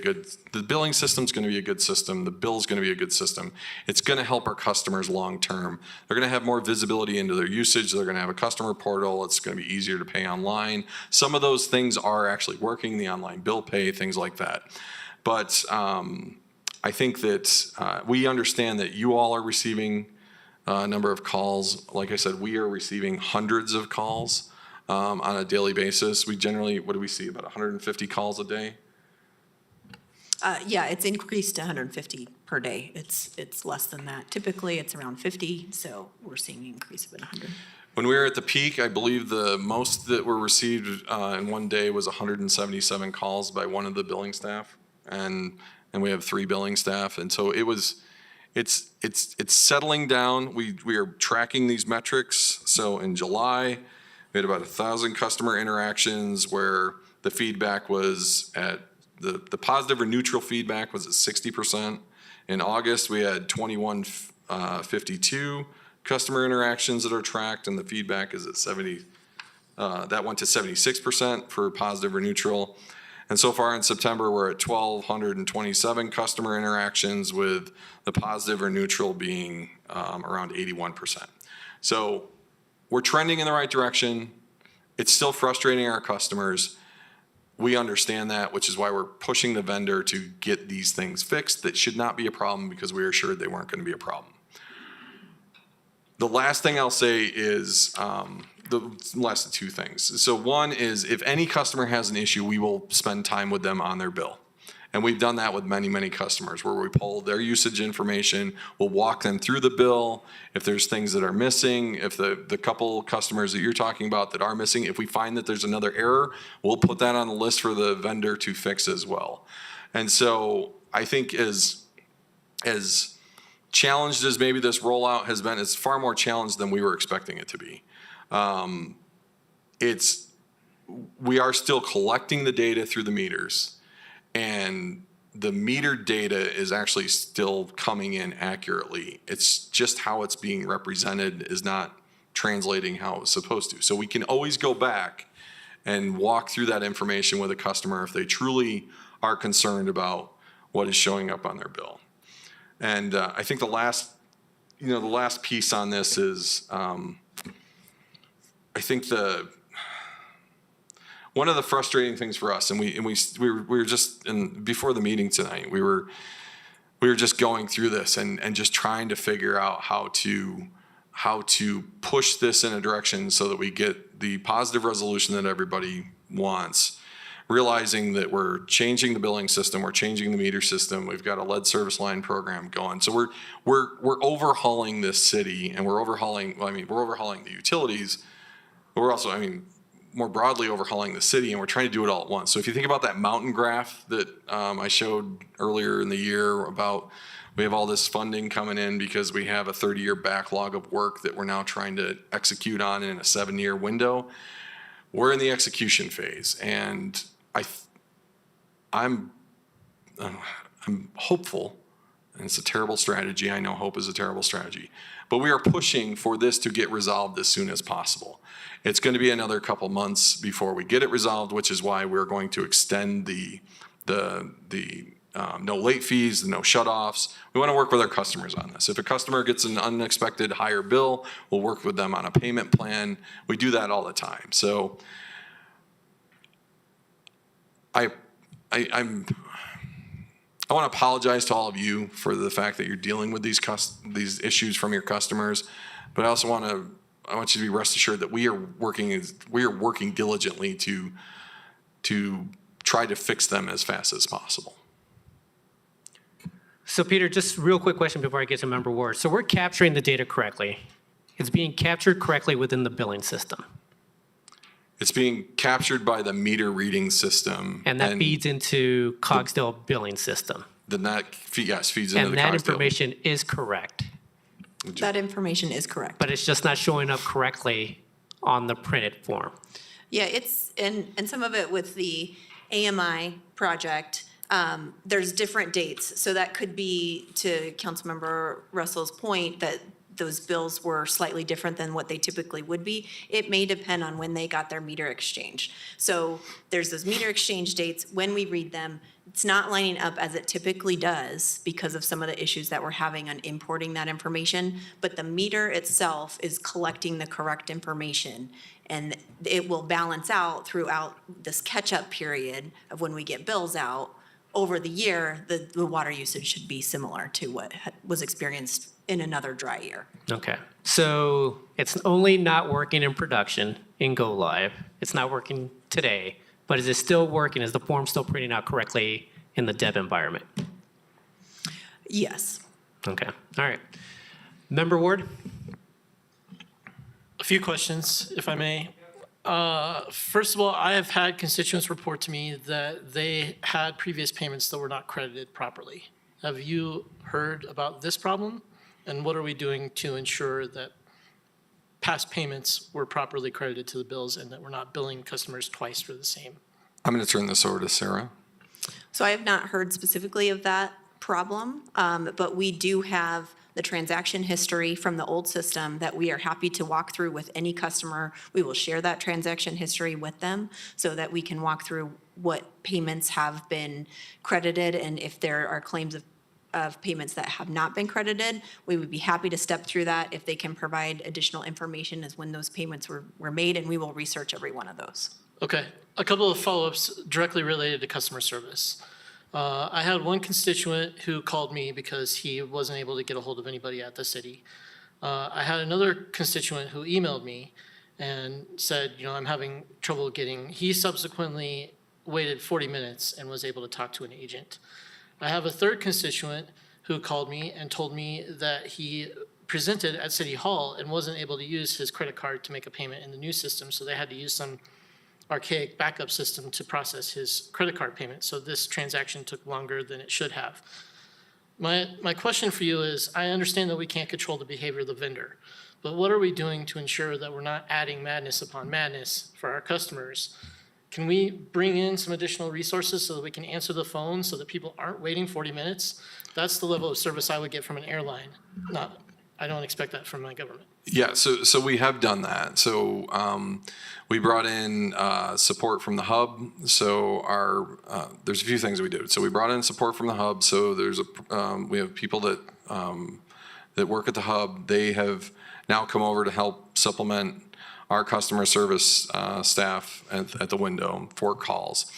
Speaker 18: the billing system's going to be a good system, the bill's going to be a good system. It's going to help our customers long term. They're going to have more visibility into their usage. They're going to have a customer portal. It's going to be easier to pay online. Some of those things are actually working, the online bill pay, things like that. But I think that we understand that you all are receiving a number of calls. Like I said, we are receiving hundreds of calls on a daily basis. We generally, what do we see, about 150 calls a day?
Speaker 19: Yeah, it's increased to 150 per day. It's less than that. Typically, it's around 50, so we're seeing an increase of 100.
Speaker 18: When we were at the peak, I believe the most that were received in one day was 177 calls by one of the billing staff, and we have 3 billing staff, and so it's settling down. We are tracking these metrics. So in July, we had about 1,000 customer interactions where the feedback was at the positive or neutral feedback was at 60%. In August, we had 2152 customer interactions that are tracked, and the feedback is at 70. That went to 76% for positive or neutral. And so far in September, we're at 1,227 customer interactions, with the positive or neutral being around 81%. So we're trending in the right direction. It's still frustrating our customers. We understand that, which is why we're pushing the vendor to get these things fixed. That should not be a problem, because we were assured they weren't going to be a problem. The last thing I'll say is the last 2 things. So one is, if any customer has an issue, we will spend time with them on their bill. And we've done that with many, many customers, where we pull their usage information, we'll walk them through the bill. If there's things that are missing, if the couple customers that you're talking about that are missing, if we find that there's another error, we'll put that on the list for the vendor to fix as well. And so I think as challenged as maybe this rollout has been, it's far more challenged than we were expecting it to be. We are still collecting the data through the meters, and the meter data is actually still coming in accurately. It's just how it's being represented is not translating how it was supposed to. So we can always go back and walk through that information with a customer if they truly are concerned about what is showing up on their bill. And I think the last piece on this is, I think one of the frustrating things for us, and we were just before the meeting tonight, we were just going through this and just trying to figure out how how to push this in a direction so that we get the positive resolution that everybody wants, realizing that we're changing the billing system, we're changing the meter system, we've got a lead service line program going. So we're overhauling this city, and we're overhauling the utilities, but we're also, more broadly overhauling the city, and we're trying to do it all at once. So if you think about that mountain graph that I showed earlier in the year about we have all this funding coming in because we have a 30-year backlog of work that we're now trying to execute on in a 7-year window, we're in the execution phase. And I'm hopeful, and it's a terrible strategy. I know hope is a terrible strategy, but we are pushing for this to get resolved as soon as possible. It's going to be another couple months before we get it resolved, which is why we're going to extend the no late fees, the no shutoffs. We want to work with our customers on this. If a customer gets an unexpected higher bill, we'll work with them on a payment plan. We do that all the time. So I want to apologize to all of you for the fact that you're dealing with these issues from your customers, but I also want you to be rest assured that we are working diligently to try to fix them as fast as possible.
Speaker 1: So Peter, just real quick question before I get to member Ward. So we're capturing the data correctly. It's being captured correctly within the billing system.
Speaker 18: It's being captured by the meter reading system.
Speaker 1: And that feeds into Cogsdale billing system.
Speaker 18: Then that feeds into the Cogsdale.
Speaker 1: And that information is correct.
Speaker 19: That information is correct.
Speaker 1: But it's just not showing up correctly on the printed form.
Speaker 19: Yeah, it's, and some of it with the AMI project, there's different dates. So that could be, to Councilmember Russell's point, that those bills were slightly different than what they typically would be. It may depend on when they got their meter exchange. So there's those meter exchange dates. When we read them, it's not lining up as it typically does because of some of the issues that we're having on importing that information. But the meter itself is collecting the correct information, and it will balance out throughout this catch-up period of when we get bills out. Over the year, the water usage should be similar to what was experienced in another dry year.
Speaker 1: Okay. So it's only not working in production in Go Live. It's not working today, but is it still working? Is the form still printing out correctly in the dev environment?
Speaker 19: Yes.
Speaker 1: Okay. All right. Member Ward?
Speaker 10: A few questions, if I may. First of all, I have had constituents report to me that they had previous payments that were not credited properly. Have you heard about this problem? And what are we doing to ensure that past payments were properly credited to the bills and that we're not billing customers twice for the same?
Speaker 18: I'm going to turn this over to Sarah.
Speaker 19: So I have not heard specifically of that problem, but we do have the transaction history from the old system that we are happy to walk through with any customer. We will share that transaction history with them so that we can walk through what payments have been credited, and if there are claims of payments that have not been credited, we would be happy to step through that if they can provide additional information as when those payments were made, and we will research every one of those.
Speaker 10: Okay, a couple of follow-ups directly related to customer service. I had one constituent who called me because he wasn't able to get a hold of anybody at the city. I had another constituent who emailed me and said, I'm having trouble getting, he subsequently waited 40 minutes and was able to talk to an agent. I have a third constituent who called me and told me that he presented at City Hall and wasn't able to use his credit card to make a payment in the new system, so they had to use some archaic backup system to process his credit card payment. So this transaction took longer than it should have. My question for you is, I understand that we can't control the behavior of the vendor, but what are we doing to ensure that we're not adding madness upon madness for our customers? Can we bring in some additional resources so that we can answer the phone so that people aren't waiting 40 minutes? That's the level of service I would get from an airline. I don't expect that from my government.
Speaker 18: Yeah, so we have done that. So we brought in support from the hub. So there's a few things we did. So we brought in support from the hub. So we have people that work at the hub. They have now come over to help supplement our customer service staff at the window for calls.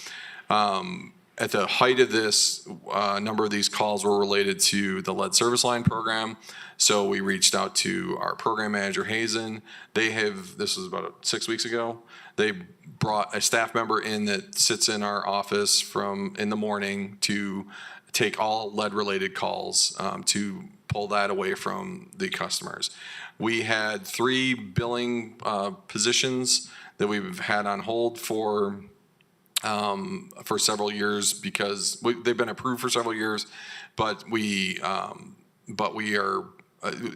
Speaker 18: at the height of this, a number of these calls were related to the lead service line program. So we reached out to our program manager, Hazen. This was about 6 weeks ago. They brought a staff member in that sits in our office in the morning to take all lead-related calls, to pull that away from the customers. We had 3 billing positions that we've had on hold for several years because they've been approved for several years, but we are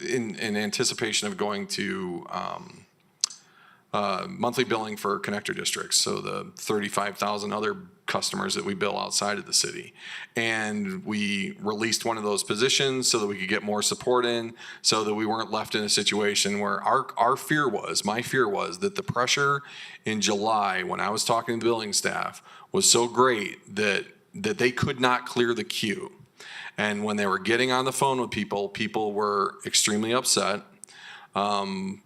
Speaker 18: in anticipation of going to monthly billing for connector districts, so the 35,000 other customers that we bill outside of the city. And we released one of those positions so that we could get more support in, so that we weren't left in a situation where my fear was that the pressure in July when I was talking to the billing staff was so great that they could not clear the queue. And when they were getting on the phone with people were extremely upset. And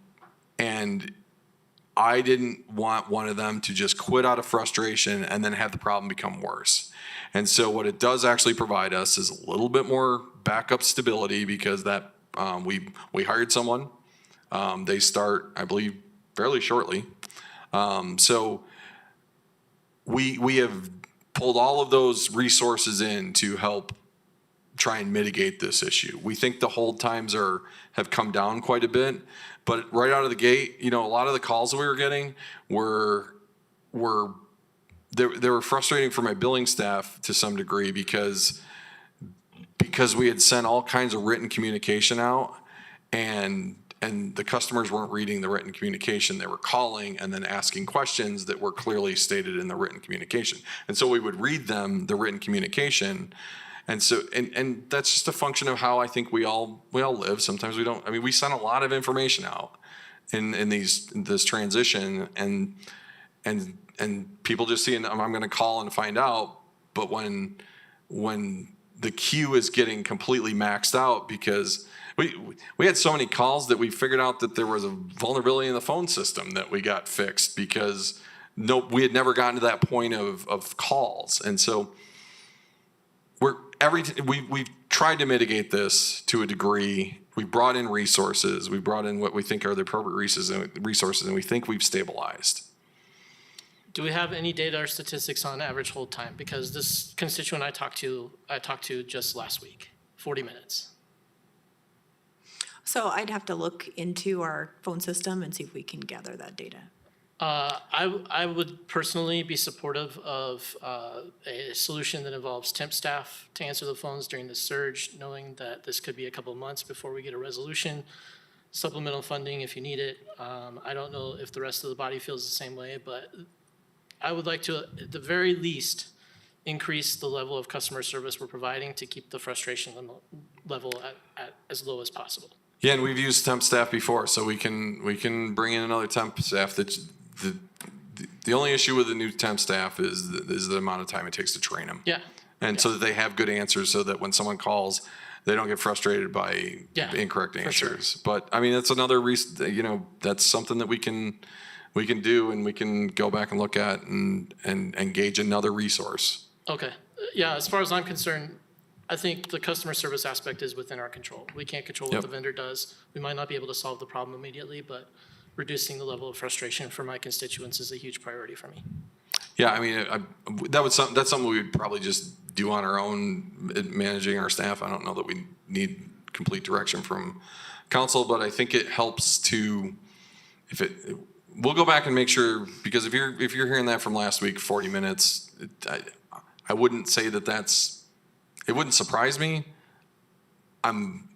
Speaker 18: I didn't want one of them to just quit out of frustration and then have the problem become worse. And so what it does actually provide us is a little bit more backup stability because that we hired someone. They start, I believe, fairly shortly. So we have pulled all of those resources in to help try and mitigate this issue. We think the hold times have come down quite a bit, but right out of the gate, a lot of the calls that we were getting were frustrating for my billing staff to some degree because we had sent all kinds of written communication out and the customers weren't reading the written communication. They were calling and then asking questions that were clearly stated in the written communication. And so we would read them, the written communication. And so, and that's just a function of how I think we all live. Sometimes we don't. I mean, we send a lot of information out in this transition, and people just see, I'm going to call and find out. But when the queue is getting completely maxed out because we had so many calls that we figured out that there was a vulnerability in the phone system that we got fixed because we had never gotten to that point of calls, and so. We've tried to mitigate this to a degree. We brought in resources. We brought in what we think are the appropriate resources, and we think we've stabilized.
Speaker 10: Do we have any data or statistics on average hold time? Because this constituent I talked to just last week, 40 minutes.
Speaker 19: So I'd have to look into our phone system and see if we can gather that data.
Speaker 10: I would personally be supportive of a solution that involves temp staff to answer the phones during the surge, knowing that this could be a couple of months before we get a resolution. Supplemental funding if you need it. I don't know if the rest of the body feels the same way, but I would like to, at the very least, increase the level of customer service we're providing to keep the frustration level at as low as possible.
Speaker 18: Yeah, and we've used temp staff before, so we can bring in another temp staff. The only issue with the new temp staff is the amount of time it takes to train them.
Speaker 10: Yeah.
Speaker 18: And so that they have good answers so that when someone calls, they don't get frustrated by incorrect answers.
Speaker 10: Sure.
Speaker 18: But I mean, that's another reason, that's something that we can do and we can go back and look at and engage another resource.
Speaker 10: Okay. Yeah, as far as I'm concerned, I think the customer service aspect is within our control. We can't control what the vendor does. We might not be able to solve the problem immediately, but reducing the level of frustration for my constituents is a huge priority for me.
Speaker 18: Yeah, I mean, that's something we would probably just do on our own, managing our staff. I don't know that we need complete direction from council, but I think it helps to, we'll go back and make sure, because if you're hearing that from last week, 40 minutes, I wouldn't say it wouldn't surprise me. I'm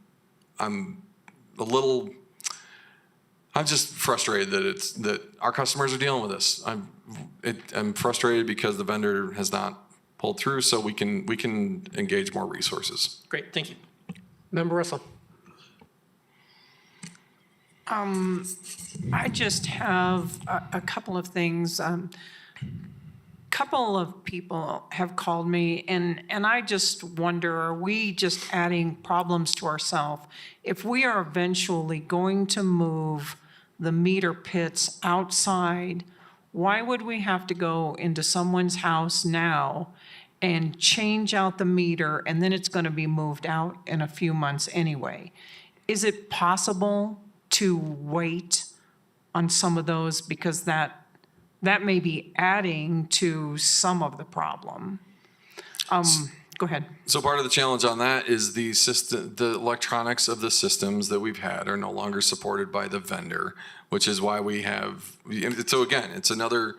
Speaker 18: just frustrated that our customers are dealing with this. I'm frustrated because the vendor has not pulled through, so we can engage more resources.
Speaker 10: Great, thank you.
Speaker 1: Member Russell.
Speaker 8: I just have a couple of things. Couple of people have called me, and I just wonder, are we just adding problems to ourselves? If we are eventually going to move the meter pits outside, why would we have to go into someone's house now and change out the meter, and then it's going to be moved out in a few months anyway. Is it possible to wait on some of those, because that may be adding to some of the problem? Go ahead.
Speaker 18: So part of the challenge on that is the system, the electronics of the systems that we've had are no longer supported by the vendor, which is why we have, so again, it's another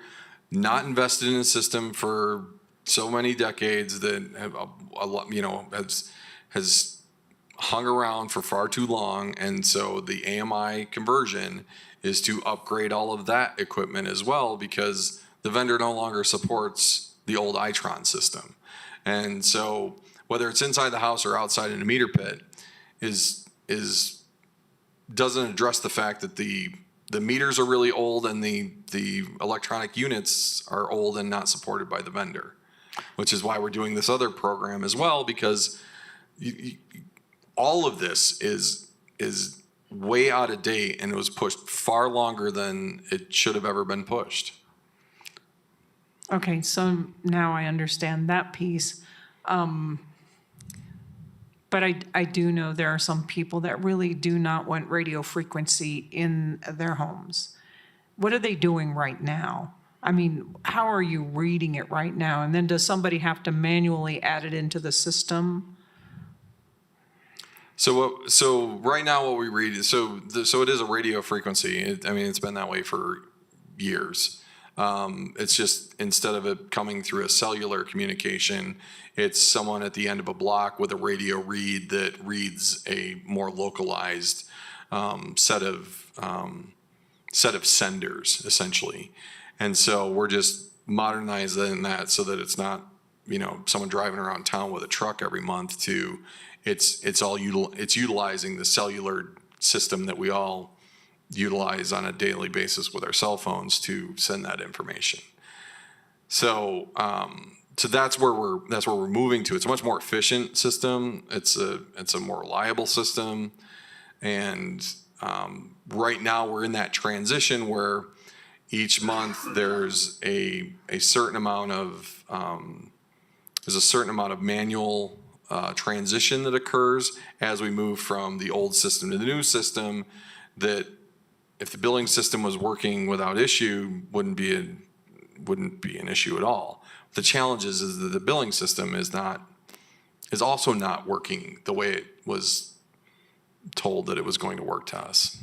Speaker 18: not invested in a system for so many decades that have a lot, has hung around for far too long. And so the AMI conversion is to upgrade all of that equipment as well, because the vendor no longer supports the old Itron system. And so whether it's inside the house or outside in a meter pit doesn't address the fact that the meters are really old and the electronic units are old and not supported by the vendor, which is why we're doing this other program as well, because all of this is way out of date, and it was pushed far longer than it should have ever been pushed.
Speaker 8: Okay, so now I understand that piece. But I do know there are some people that really do not want radio frequency in their homes. What are they doing right now? I mean, how are you reading it right now? And then does somebody have to manually add it into the system?
Speaker 18: So right now what we read is, so it is a radio frequency. It's been that way for years. It's just, instead of it coming through a cellular communication, it's someone at the end of a block with a radio read that reads a more localized set of senders, essentially. And so we're just modernizing that so that it's not, someone driving around town with a truck every month to, it's utilizing the cellular system that we all utilize on a daily basis with our cell phones to send that information. So that's where we're moving to. It's a much more efficient system. It's a more reliable system. And right now we're in that transition where each month there's a certain amount of manual transition that occurs as we move from the old system to the new system, that if the billing system was working without issue, wouldn't be an issue at all. The challenge is that the billing system is also not working the way it was told that it was going to work to us.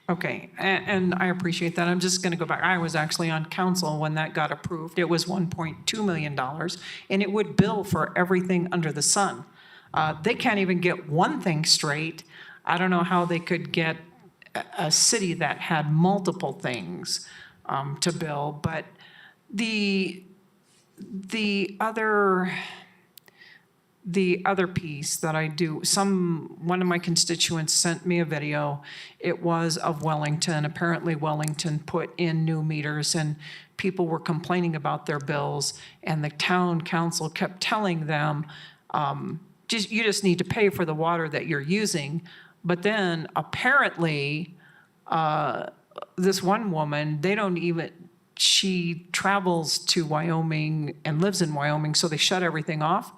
Speaker 8: Okay, and I appreciate that. I'm just going to go back. I was actually on council when that got approved. It was $1.2 million, and it would bill for everything under the sun. They can't even get one thing straight. I don't know how they could get a city that had multiple things to bill, but the other piece that I do, one of my constituents sent me a video. It was of Wellington. Apparently Wellington put in new meters and people were complaining about their bills, and the town council kept telling them, you just need to pay for the water that you're using. But then apparently this one woman, she travels to Wyoming and lives in Wyoming, so they shut everything off.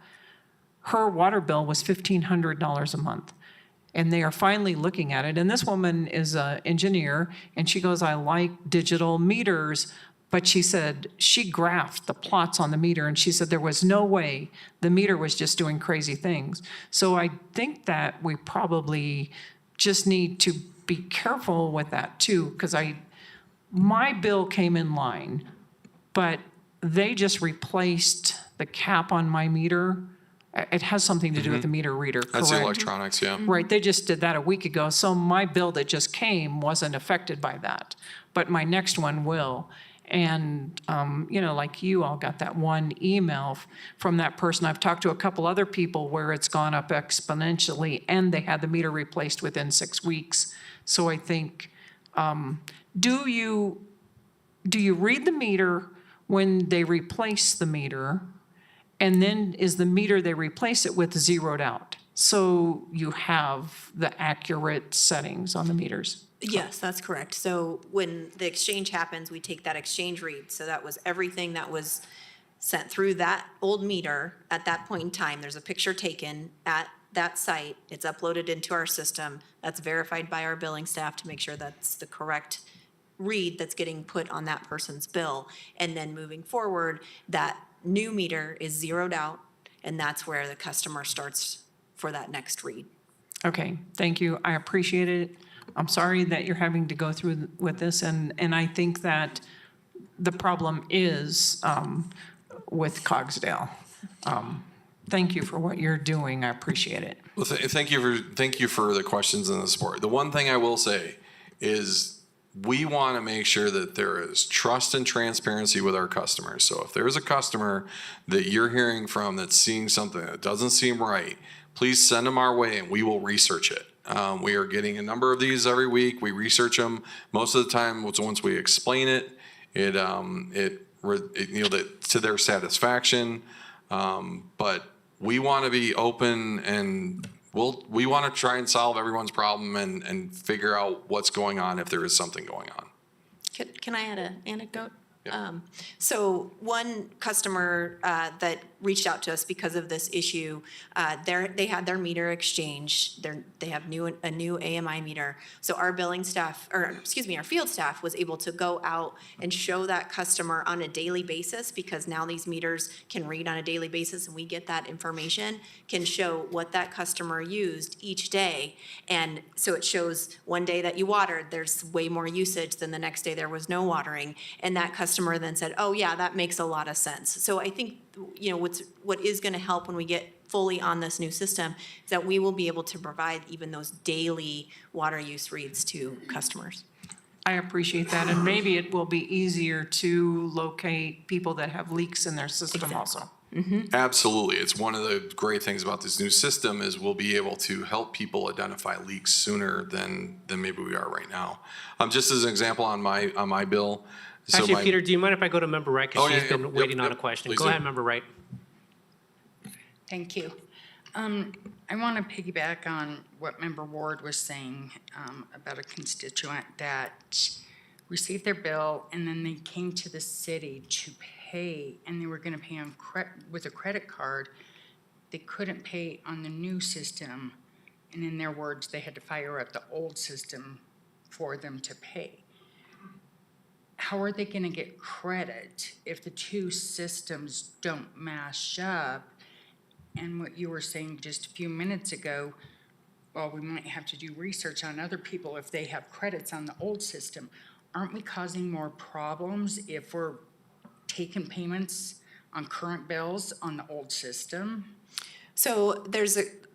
Speaker 8: Her water bill was $1,500 a month. And they are finally looking at it. And this woman is an engineer, and she goes, I like digital meters. But she said she graphed the plots on the meter, and she said there was no way the meter was just doing crazy things. So I think that we probably just need to be careful with that too, because my bill came in line, but they just replaced the cap on my meter. It has something to do with the meter reader, correct?
Speaker 18: That's the electronics, yeah.
Speaker 8: Right, they just did that a week ago, so my bill that just came wasn't affected by that, but my next one will. And, like you all got that one email from that person. I've talked to a couple other people where it's gone up exponentially, and they had the meter replaced within 6 weeks. So I think, do you read the meter when they replace the meter? And then is the meter they replace it with zeroed out? So you have the accurate settings on the meters?
Speaker 19: Yes, that's correct. So when the exchange happens, we take that exchange read. So that was everything that was sent through that old meter at that point in time. There's a picture taken at that site. It's uploaded into our system. That's verified by our billing staff to make sure that's the correct read that's getting put on that person's bill. And then moving forward, that new meter is zeroed out, and that's where the customer starts for that next read.
Speaker 8: Okay, thank you. I appreciate it. I'm sorry that you're having to go through with this, and I think that the problem is with Cogsdale. Thank you for what you're doing. I appreciate it.
Speaker 18: Well, thank you for the questions and the support. The one thing I will say is we want to make sure that there is trust and transparency with our customers. So if there's a customer that you're hearing from that's seeing something that doesn't seem right, please send them our way and we will research it. We are getting a number of these every week. We research them. Most of the time, once we explain it, it to their satisfaction. But we want to be open, and we want to try and solve everyone's problem and figure out what's going on if there is something going on.
Speaker 19: Can I add an anecdote? So one customer that reached out to us because of this issue, they had their meter exchange. They have a new AMI meter. So our billing staff, our field staff was able to go out and show that customer on a daily basis, because now these meters can read on a daily basis and we get that information, can show what that customer used each day. And so it shows one day that you watered, there's way more usage than the next day there was no watering. And that customer then said, oh yeah, that makes a lot of sense. So I think, what is going to help when we get fully on this new system is that we will be able to provide even those daily water use reads to customers.
Speaker 8: I appreciate that, and maybe it will be easier to locate people that have leaks in their system also.
Speaker 18: Absolutely. It's one of the great things about this new system is we'll be able to help people identify leaks sooner than maybe we are right now. Just as an example on my bill.
Speaker 1: Actually, Peter, do you mind if I go to Member Wright? Because she's been waiting on a question.
Speaker 18: Please
Speaker 1: Go
Speaker 18: do.
Speaker 1: ahead, Member Wright.
Speaker 4: Thank you. I want to piggyback on what Member Ward was saying about a constituent that received their bill and then they came to the city to pay, and they were going to pay on with a credit card. They couldn't pay on the new system, and in their words, they had to fire up the old system for them to pay. How are they going to get credit if the two systems don't mash up? And what you were saying just a few minutes ago, well, we might have to do research on other people if they have credits on the old system. Aren't we causing more problems if we're taking payments on current bills on the old system?
Speaker 19: So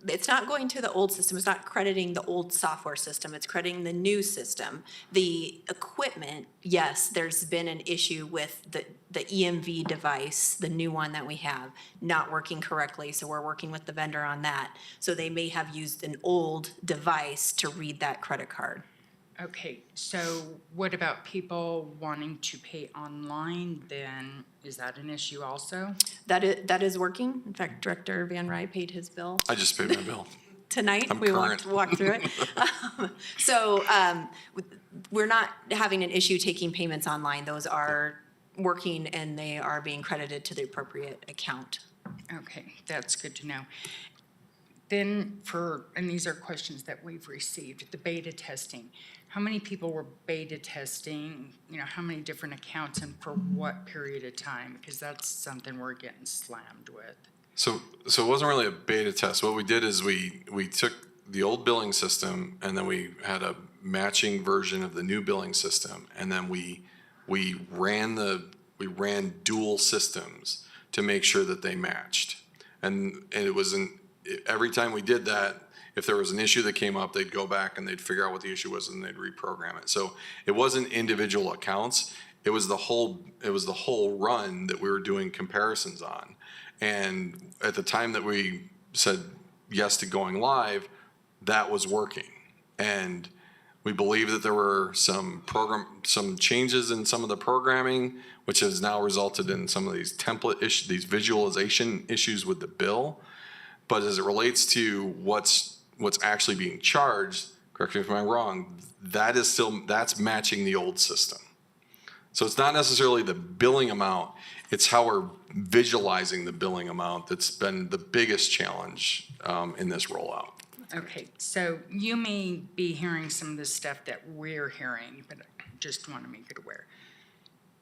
Speaker 19: it's not going to the old system, it's not crediting the old software system, it's crediting the new system. The equipment, yes, there's been an issue with the EMV device, the new one that we have, not working correctly, so we're working with the vendor on that. So they may have used an old device to read that credit card.
Speaker 4: Okay, so what about people wanting to pay online then? Is that an issue also?
Speaker 19: That is working. In fact, Director Van Rye paid his bill
Speaker 18: I just paid my bill.
Speaker 19: tonight.
Speaker 18: I'm
Speaker 19: We
Speaker 18: current.
Speaker 19: walked through it. So we're not having an issue taking payments online. Those are working and they are being credited to the appropriate account.
Speaker 4: Okay, that's good to know. Then and these are questions that we've received, the beta testing. How many people were beta testing? How many different accounts and for what period of time? Because that's something we're getting slammed with.
Speaker 18: So it wasn't really a beta test. What we did is we took the old billing system and then we had a matching version of the new billing system, and then we ran dual systems to make sure that they matched. And it wasn't every time we did that. If there was an issue that came up, they'd go back and they'd figure out what the issue was and they'd reprogram it. So it wasn't individual accounts. It was the whole run that we were doing comparisons on. And at the time that we said yes to going live, that was working. And we believe that there were some changes in some of the programming, which has now resulted in some of these template issues, these visualization issues with the bill. But as it relates to what's actually being charged, correct me if I'm wrong, that's matching the old system. So it's not necessarily the billing amount, It's how we're visualizing the billing amount that's been the biggest challenge in this rollout.
Speaker 4: Okay, so you may be hearing some of the stuff that we're hearing, but I just want to make it aware.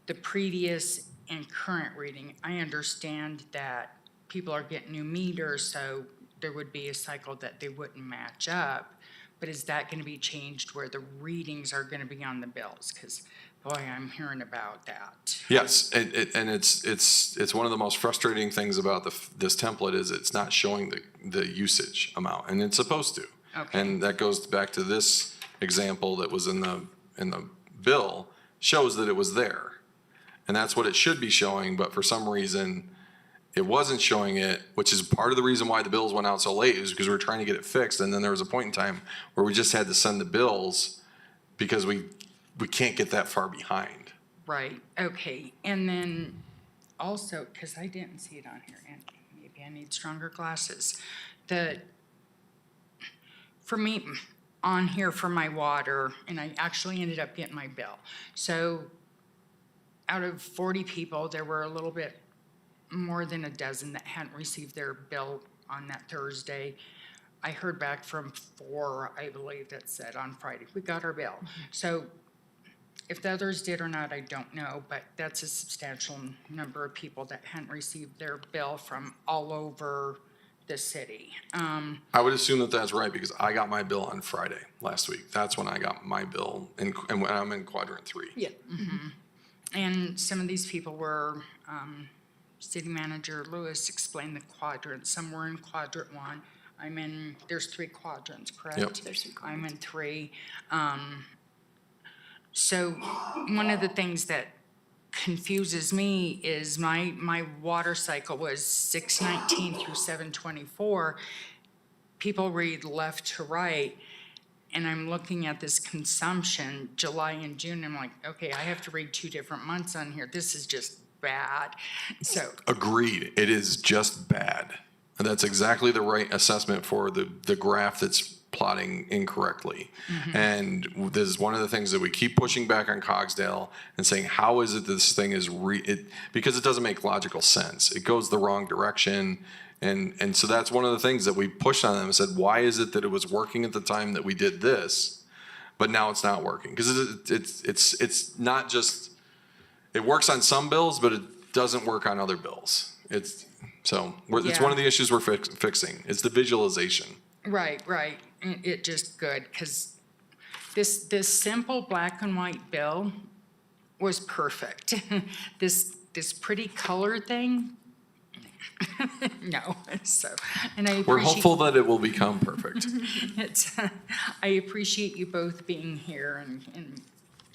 Speaker 4: The previous and current reading, I understand that people are getting new meters, so there would be a cycle that they wouldn't match up. But is that going to be changed where the readings are going to be on the bills? Because, boy, I'm hearing about that.
Speaker 18: Yes, and it's one of the most frustrating things about this template is it's not showing the usage amount, and it's supposed to.
Speaker 4: Okay.
Speaker 18: And that goes back to this example that was in the bill, shows that it was there. And that's what it should be showing, but for some reason, it wasn't showing it, which is part of the reason why the bills went out so late, is because we were trying to get it fixed, and then there was a point in time where we just had to send the bills because we can't get that far behind.
Speaker 4: Right, okay. And then also, because I didn't see it on here, and maybe I need stronger glasses. For me, on here for my water, and I actually ended up getting my bill. So out of 40 people, there were a little bit more than a dozen that hadn't received their bill on that Thursday. I heard back from 4, I believe, that said on Friday, we got our bill. So if the others did or not, I don't know, but that's a substantial number of people that hadn't received their bill from all over the city.
Speaker 18: I would assume that that's right because I got my bill on Friday last week. That's when I got my bill, and when I'm in quadrant 3.
Speaker 4: Yeah. And some of these people were, City Manager Lewis explained the quadrants. Some were in quadrant 1. There's 3 quadrants, correct?
Speaker 18: Yep.
Speaker 4: There's 3 quadrants. I'm in 3. So one of the things that confuses me is my water cycle was 619 through 724. People read left to right, and I'm looking at this consumption, July and June. I'm like, okay, I have to read 2 different months on here. This is just bad. So
Speaker 18: Agreed. It is just bad. And that's exactly the right assessment for the graph that's plotting incorrectly. And this is one of the things that we keep pushing back on Cogsdale and saying, how is it this thing is because it doesn't make logical sense. It goes the wrong direction. And so that's one of the things that we pushed on them and said, why is it that it was working at the time that we did this, but now it's not working? Because it's not just, it works on some bills, but it doesn't work on other bills. It's one of the issues we're fixing. It's the visualization.
Speaker 4: Right. It just good, because this simple black and white bill was perfect. This pretty color thing, no. So, and I appreciate.
Speaker 18: We're hopeful that it will become perfect.
Speaker 4: I appreciate you both being here and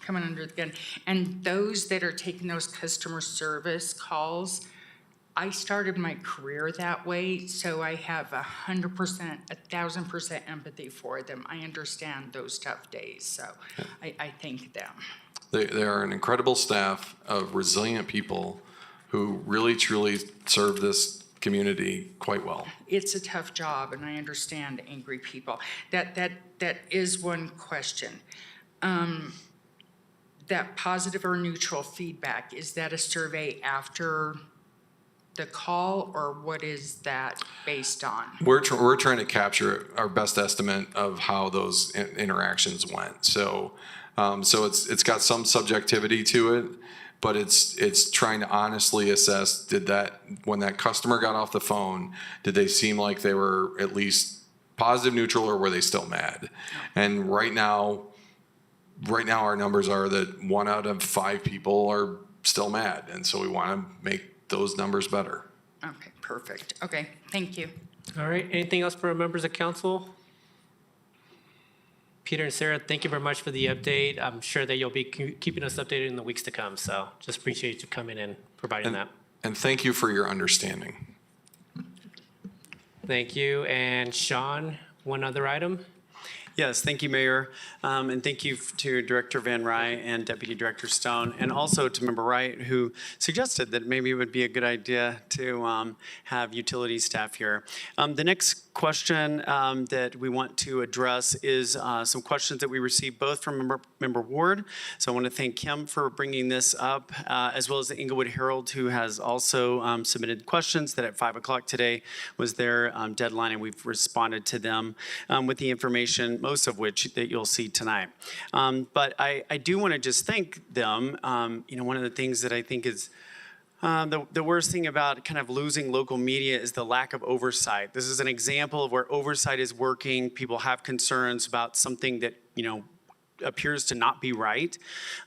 Speaker 4: coming under the gun. And those that are taking those customer service calls, I started my career that way, so I have 100%, 1,000% empathy for them. I understand those tough days, so I thank them.
Speaker 18: They are an incredible staff of resilient people who really, truly serve this community quite well.
Speaker 4: It's a tough job, and I understand angry people. That is one question. That positive or neutral feedback, is that a survey after the call, or what is that based on?
Speaker 18: We're trying to capture our best estimate of how those interactions went. So it's got some subjectivity to it, but it's trying to honestly assess, when that customer got off the phone, did they seem like they were at least positive, neutral, or were they still mad? And right now our numbers are that 1 out of 5 people are still mad, and so we want to make those numbers better.
Speaker 4: Okay, perfect. Okay, thank you.
Speaker 1: All right, anything else for members of council? Peter and Sarah, thank you very much for the update. I'm sure that you'll be keeping us updated in the weeks to come, so just appreciate you coming in, providing that.
Speaker 18: And thank you for your understanding.
Speaker 1: Thank you. And Sean, one other item?
Speaker 17: Yes, thank you, Mayor. And thank you to Director Van Rye and Deputy Director Stone, and also to Member Wright, who suggested that maybe it would be a good idea to have utility staff here. The next question that we want to address is some questions that we received both from Member Ward. So I want to thank Kim for bringing this up, as well as the Englewood Herald, who has also submitted questions that at 5 o'clock today was their deadline, and we've responded to them with the information, most of which that you'll see tonight. But I do want to just thank them. One of the things that I think is the worst thing about kind of losing local media is the lack of oversight. This is an example of where oversight is working. People have concerns about something that, appears to not be right.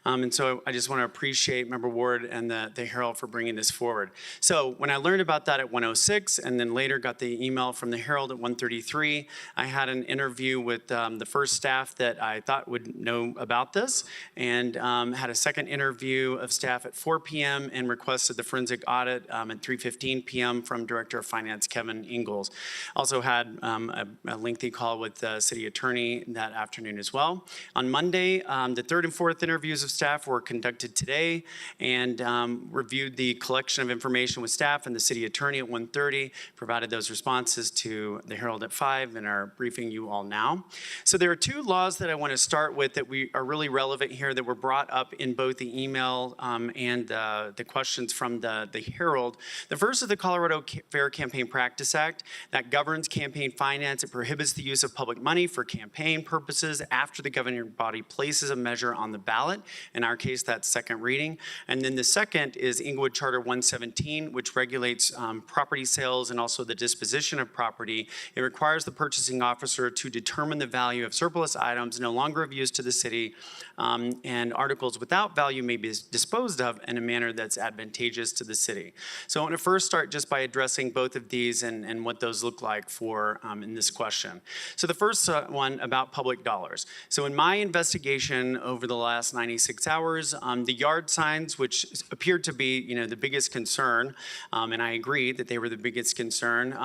Speaker 17: And so I just want to appreciate Member Ward and the Herald for bringing this forward. So when I learned about that at 1:06 and then later got the email from the Herald at 1:33, I had an interview with the first staff that I thought would know about this, and had a second interview of staff at 4 p.m. and requested the forensic audit at 3:15 p.m. from Director of Finance Kevin Ingalls. Also had a lengthy call with the City Attorney that afternoon as well. On Monday, the third and fourth interviews of staff were conducted today, and reviewed the collection of information with staff and the City Attorney at 1:30, provided those responses to the Herald at 5, and are briefing you all now. So there are two laws that I want to start with that are really relevant here that were brought up in both the email and the questions from the Herald. The first is the Colorado Fair Campaign Practice Act that governs campaign finance. It prohibits the use of public money for campaign purposes after the governing body places a measure on the ballot. In our case, that's second reading. And then the second is Englewood Charter 117, which regulates property sales and also the disposition of property. It requires the purchasing officer to determine the value of surplus items no longer of use to the city, and articles without value may be disposed of in a manner that's advantageous to the city. So I want to first start just by addressing both of these and what those look like for in this question. So the first one about public dollars. So in my investigation over the last 96 hours, the yard signs, which appeared to be, the biggest concern, and I agree that they were the biggest concern.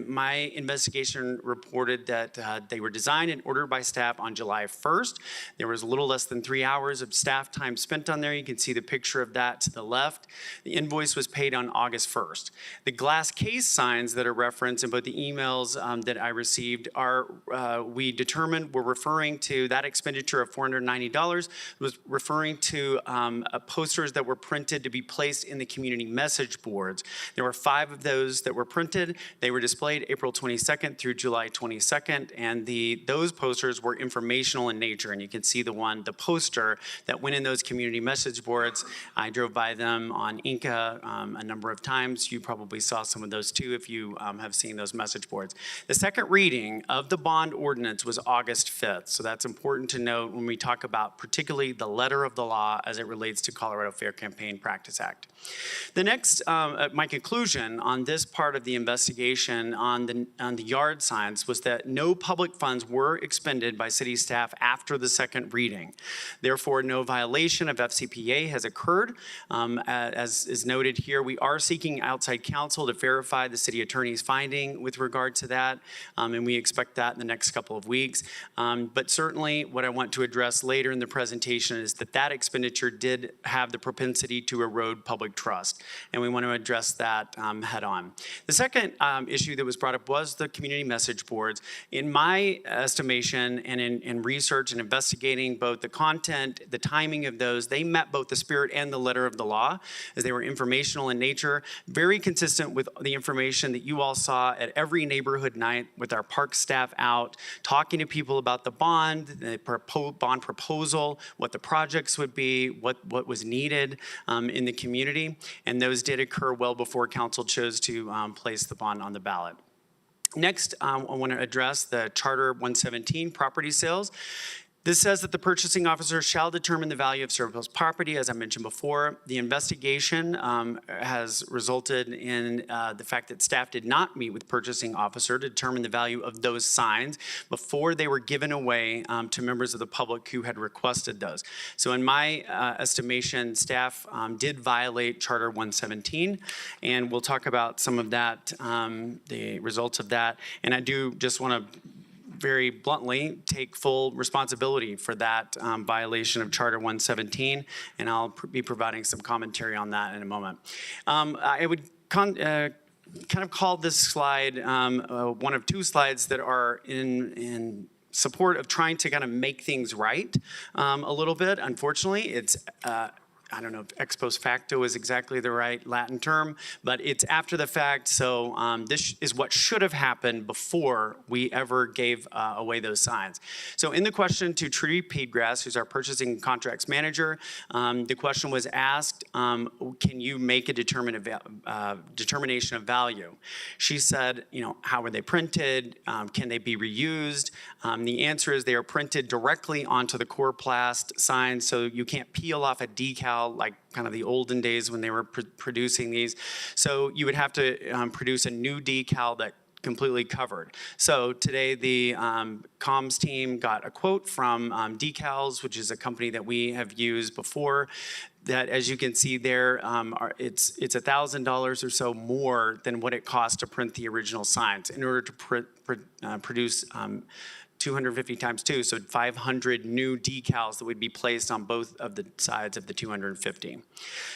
Speaker 17: My investigation reported that they were designed and ordered by staff on July 1st. There was a little less than 3 hours of staff time spent on there. You can see the picture of that to the left. The invoice was paid on August 1st. The glass case signs that are referenced in both the emails that I received are, we determined were referring to that expenditure of $490 was referring to posters that were printed to be placed in the community message boards. There were 5 of those that were printed. They were displayed April 22nd through July 22nd, and those posters were informational in nature. And you can see the poster that went in those community message boards. I drove by them on Inca a number of times. You probably saw some of those too if you have seen those message boards. The second reading of the bond ordinance was August 5th, so that's important to note when we talk about particularly the letter of the law as it relates to Colorado Fair Campaign Practice Act. The next, my conclusion on this part of the investigation on the yard signs was that no public funds were expended by city staff after the second reading. Therefore, no violation of FCPA has occurred. As is noted here, we are seeking outside counsel to verify the city attorney's finding with regard to that, and we expect that in the next couple of weeks. But certainly, what I want to address later in the presentation is that expenditure did have the propensity to erode public trust, and we want to address that head on. The second issue that was brought up was the community message boards. In my estimation and in research and investigating both the content, the timing of those, they met both the spirit and the letter of the law as they were informational in nature, very consistent with the information that you all saw at every neighborhood night with our park staff out, talking to people about the bond proposal, what the projects would be, what was needed in the community, and those did occur well before council chose to place the bond on the ballot. Next, I want to address the Charter 117 property sales. This says that the purchasing officer shall determine the value of surplus property, as I mentioned before. The investigation has resulted in the fact that staff did not meet with purchasing officer to determine the value of those signs before they were given away to members of the public who had requested those. So in my estimation, staff did violate Charter 117, and we'll talk about some of that, the results of that. And I do just want to very bluntly take full responsibility for that violation of Charter 117, and I'll be providing some commentary on that in a moment. I would kind of call this slide one of two slides that are in support of trying to kind of make things right a little bit. Unfortunately, it's I don't know if ex post facto is exactly the right Latin term, but it's after the fact. So this is what should have happened before we ever gave away those signs. So in the question to Trudy Peedgrass, who's our purchasing contracts manager, the question was asked, can you make a determination of value? She said, how were they printed? Can they be reused? The answer is they are printed directly onto the Coroplast sign, so you can't peel off a decal like kind of the olden days when they were producing these. So you would have to produce a new decal that completely covered. So today the comms team got a quote from Decals, which is a company that we have used before, that as you can see there, it's $1,000 or so more than what it cost to print the original signs in order to produce 250 times 2, so 500 new decals that would be placed on both of the sides of the 250.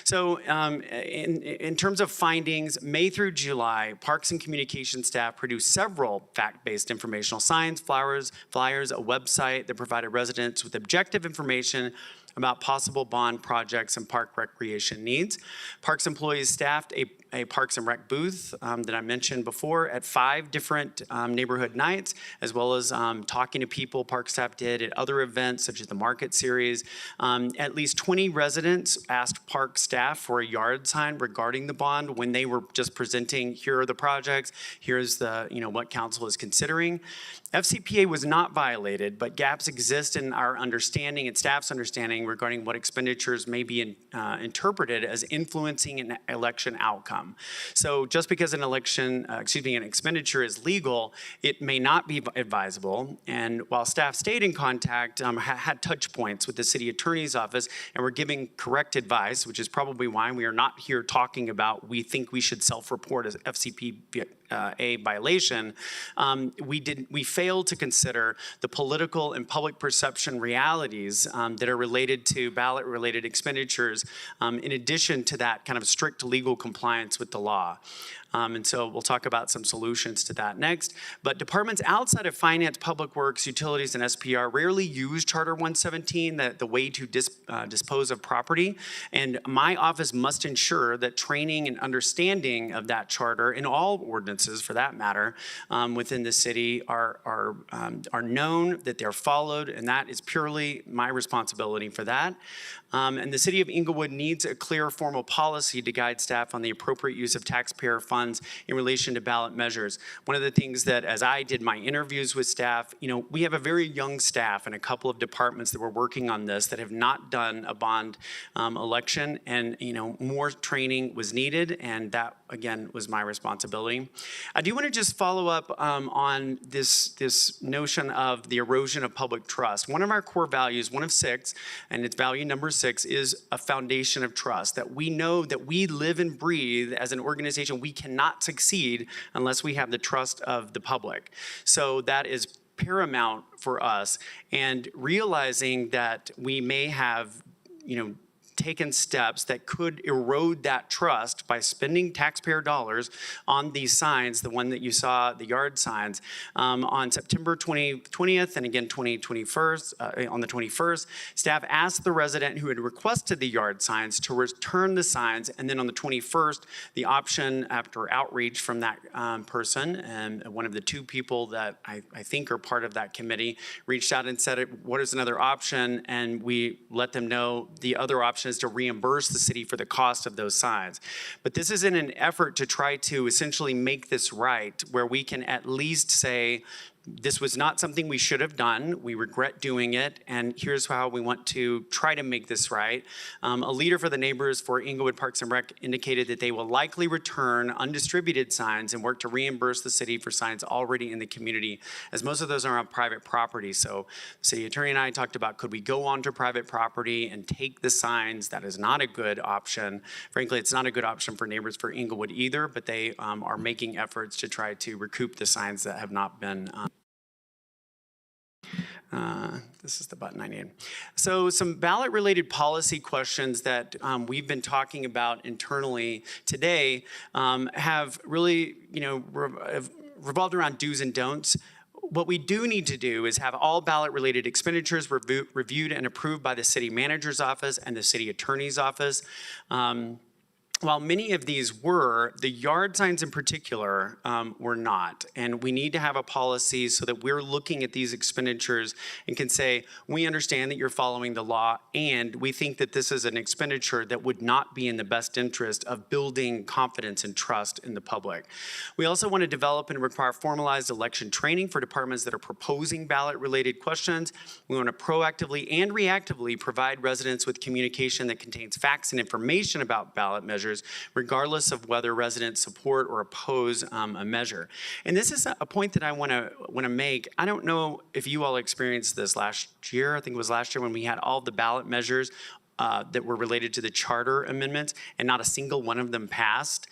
Speaker 17: So in terms of findings, May through July, Parks and Communication staff produced several fact-based informational signs, flyers, a website that provided residents with objective information about possible bond projects and park recreation needs. Parks employees staffed a Parks and Rec booth that I mentioned before at 5 different neighborhood nights, as well as talking to people Park staff did at other events such as the Market Series. At least 20 residents asked Park staff for a yard sign regarding the bond when they were just presenting, here are the projects, here's the, what council is considering. FCPA was not violated, but gaps exist in our understanding and staff's understanding regarding what expenditures may be interpreted as influencing an election outcome. So just because an an expenditure is legal, it may not be advisable. And while staff stayed in contact, had touch points with the city attorney's office, and were giving correct advice, which is probably why we are not here talking about we think we should self-report as FCPA violation, we failed to consider the political and public perception realities that are related to ballot-related expenditures, in addition to that kind of strict legal compliance with the law. And so we'll talk about some solutions to that next. But departments outside of finance, public works, utilities, and SPR rarely use Charter 117, the way to dispose of property. And my office must ensure that training and understanding of that charter, in all ordinances for that matter, within the city are known, that they're followed, and that is purely my responsibility for that. And the city of Englewood needs a clear formal policy to guide staff on the appropriate use of taxpayer funds in relation to ballot measures. One of the things that, as I did my interviews with staff, we have a very young staff and a couple of departments that were working on this that have not done a bond election, and more training was needed, and that again was my responsibility. I do want to just follow up on this notion of the erosion of public trust. One of our core values, one of 6, and it's value number 6, is a foundation of trust, that we know that we live and breathe as an organization. We cannot succeed unless we have the trust of the public. So that is paramount for us, and realizing that we may have, taken steps that could erode that trust by spending taxpayer dollars on these signs, the one that you saw, the yard signs, on September 20th and again on the 21st, staff asked the resident who had requested the yard signs to return the signs, and then on the 21st, the option after outreach from that person, and one of the 2 people that I think are part of that committee reached out and said, what is another option? And we let them know the other option is to reimburse the city for the cost of those signs. But this is in an effort to try to essentially make this right, where we can at least say, this was not something we should have done. We regret doing it, and here's how we want to try to make this right. A leader for the neighbors for Englewood Parks and Rec indicated that they will likely return undistributed signs and work to reimburse the city for signs already in the community, as most of those are on private property. So the city attorney and I talked about, could we go onto private property and take the signs? That is not a good option. Frankly, it's not a good option for neighbors for Englewood either, but they are making efforts to try to recoup the signs that have not been This is the button I need. So some ballot-related policy questions that we've been talking about internally today have really, revolved around do's and don'ts. What we do need to do is have all ballot-related expenditures reviewed and approved by the city manager's office and the city attorney's office. While many of these were, the yard signs in particular were not. And we need to have a policy so that we're looking at these expenditures and can say, we understand that you're following the law, and we think that this is an expenditure that would not be in the best interest of building confidence and trust in the public. We also want to develop and require formalized election training for departments that are proposing ballot-related questions. We want to proactively and reactively provide residents with communication that contains facts and information about ballot measures, regardless of whether residents support or oppose a measure. And this is a point that I want to make. I don't know if you all experienced this last year. I think it was last year when we had all the ballot measures that were related to the charter amendments, and not a single one of them passed.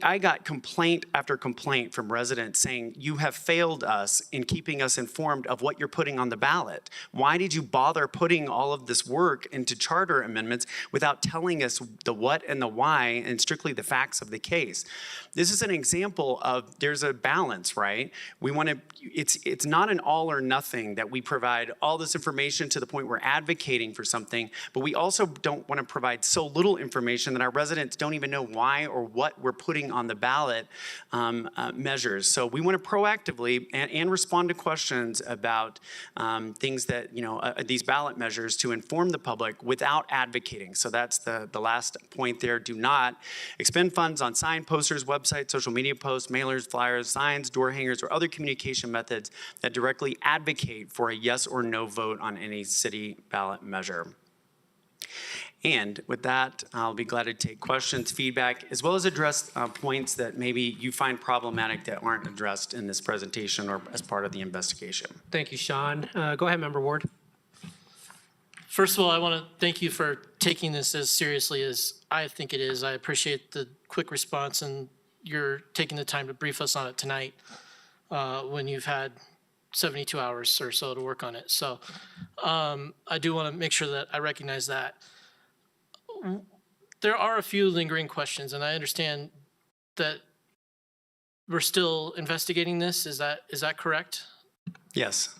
Speaker 17: I got complaint after complaint from residents saying, you have failed us in keeping us informed of what you're putting on the ballot. Why did you bother putting all of this work into charter amendments without telling us the what and the why and strictly the facts of the case? This is an example of there's a balance, right? We want to, it's not an all or nothing that we provide all this information to the point we're advocating for something, but we also don't want to provide so little information that our residents don't even know why or what we're putting on the ballot measures. So we want to proactively and respond to questions about things that, these ballot measures to inform the public without advocating. So that's the last point there. Do not expend funds on sign, posters, websites, social media posts, mailers, flyers, signs, door hangers, or other communication methods that directly advocate for a yes or no vote on any city ballot measure. And with that, I'll be glad to take questions, feedback, as well as address points that maybe you find problematic that aren't addressed in this presentation or as part of the investigation.
Speaker 1: Thank you, Sean. Go ahead, Member Ward.
Speaker 10: First of all, I want to thank you for taking this as seriously as I think it is. I appreciate the quick response, and you're taking the time to brief us on it tonight when you've had 72 hours or so to work on it. So I do want to make sure that I recognize that. There are a few lingering questions, and I understand that we're still investigating this. Is that correct?
Speaker 17: Yes.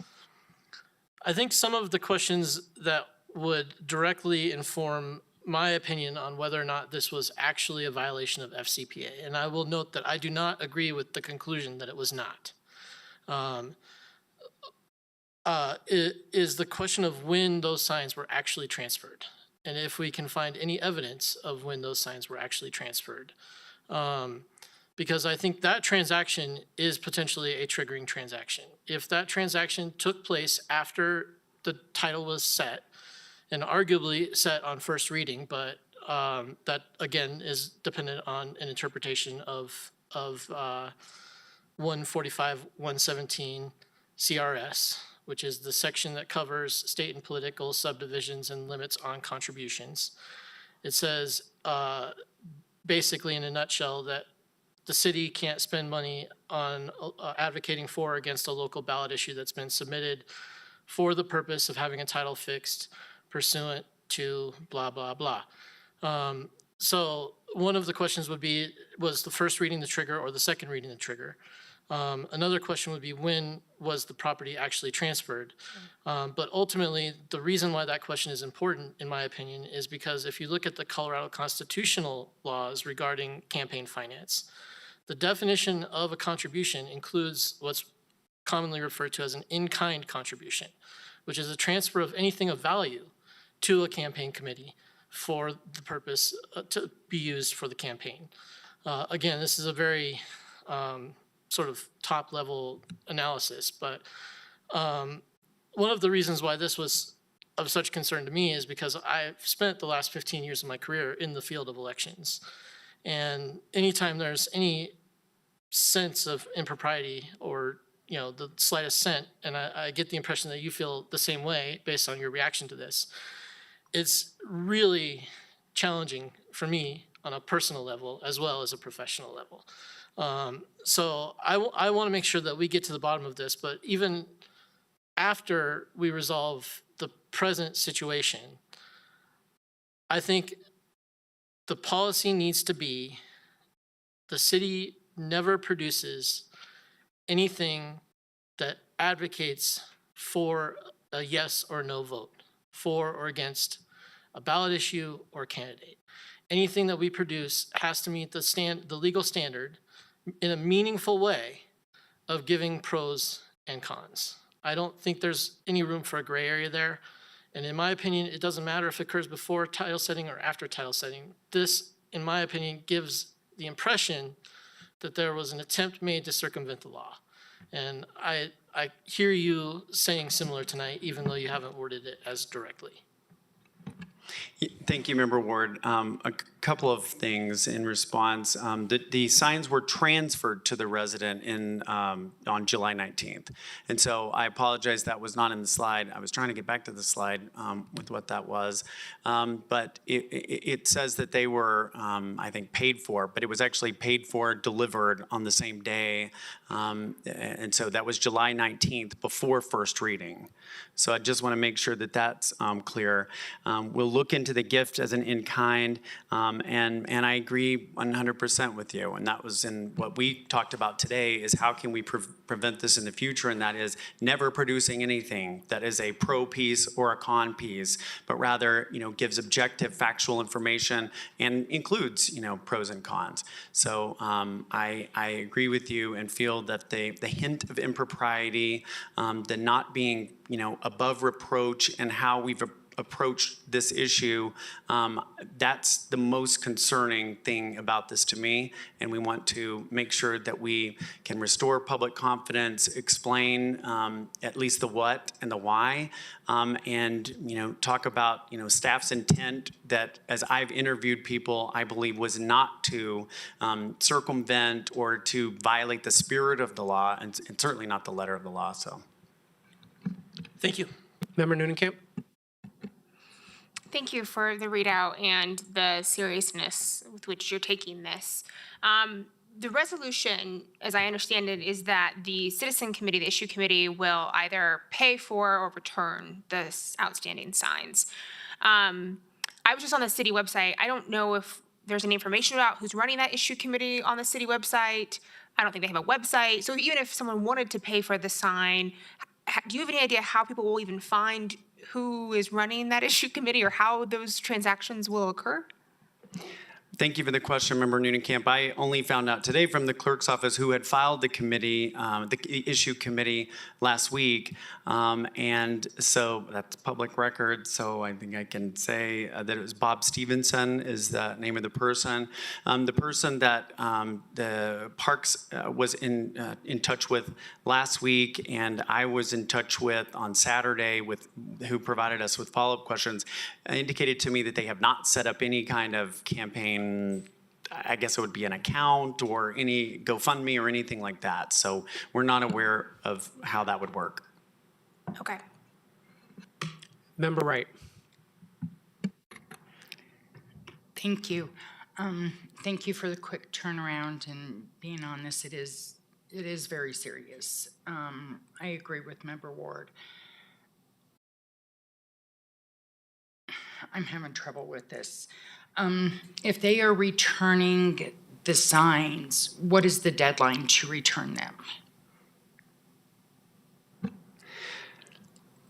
Speaker 10: I think some of the questions that would directly inform my opinion on whether or not this was actually a violation of FCPA, and I will note that I do not agree with the conclusion that it was not, is the question of when those signs were actually transferred, and if we can find any evidence of when those signs were actually transferred. Because I think that transaction is potentially a triggering transaction. If that transaction took place after the title was set, and arguably set on first reading, but that again is dependent on an interpretation of 145-117 CRS, which is the section that covers state and political subdivisions and limits on contributions. It says basically in a nutshell that the city can't spend money on advocating for or against a local ballot issue that's been submitted for the purpose of having a title fixed pursuant to blah, blah, blah. So one of the questions would be, was the first reading the trigger or the second reading the trigger? Another question would be, when was the property actually transferred? But ultimately, the reason why that question is important, in my opinion, is because if you look at the Colorado constitutional laws regarding campaign finance, the definition of a contribution includes what's commonly referred to as an in-kind contribution, which is a transfer of anything of value to a campaign committee for the purpose to be used for the campaign. Again, this is a very sort of top-level analysis, but one of the reasons why this was of such concern to me is because I've spent the last 15 years of my career in the field of elections. And anytime there's any sense of impropriety or the slightest scent, and I get the impression that you feel the same way based on your reaction to this, it's really challenging for me on a personal level as well as a professional level. So I want to make sure that we get to the bottom of this, but even after we resolve the present situation, I think the policy needs to be the city never produces anything that advocates for a yes or no vote, for or against a ballot issue or candidate. Anything that we produce has to meet the legal standard in a meaningful way of giving pros and cons. I don't think there's any room for a gray area there. And in my opinion, it doesn't matter if it occurs before title setting or after title setting. This, in my opinion, gives the impression that there was an attempt made to circumvent the law. And I hear you saying similar tonight, even though you haven't worded it as directly.
Speaker 17: Thank you, Member Ward. A couple of things in response. The signs were transferred to the resident on July 19th. And so I apologize that was not in the slide. I was trying to get back to the slide with what that was. But it says that they were, I think, paid for, but it was actually paid for, delivered on the same day. And so that was July 19th before first reading. So I just want to make sure that that's clear. We'll look into the gift as an in-kind, and I agree 100% with you. And that was in what we talked about today, is how can we prevent this in the future, and that is never producing anything that is a pro piece or a con piece, but rather, gives objective factual information and includes, pros and cons. So I agree with you and feel that the hint of impropriety, the not being, above reproach, and how we've approached this issue, that's the most concerning thing about this to me. And we want to make sure that we can restore public confidence, explain at least the what and the why, and talk about staff's intent that, as I've interviewed people, I believe was not to circumvent or to violate the spirit of the law, and certainly not the letter of the law. So,
Speaker 1: thank you, Member Newnenkamp.
Speaker 3: Thank you for the readout and the seriousness with which you're taking this. The resolution, as I understand it, is that the citizen committee, the issue committee, will either pay for or return the outstanding signs. I was just on the city website. I don't know if there's any information about who's running that issue committee on the city website. I don't think they have a website. So even if someone wanted to pay for the sign, do you have any idea how people will even find who is running that issue committee, or how those transactions will occur?
Speaker 17: Thank you for the question, Member Newnenkamp. I only found out today from the clerk's office who had filed the committee, the issue committee last week. And so that's public record. So I think I can say that it was Bob Stevenson is the name of the person. The person that the Parks was in touch with last week, and I was in touch with on Saturday, with who provided us with follow-up questions, indicated to me that they have not set up any kind of campaign. I guess it would be an account or any GoFundMe or anything like that. So we're not aware of how that would work.
Speaker 3: Okay.
Speaker 1: Member Wright.
Speaker 4: Thank you. Thank you for the quick turnaround and being on this. It is very serious. I agree with Member Ward. I'm having trouble with this. If they are returning the signs, what is the deadline to return them?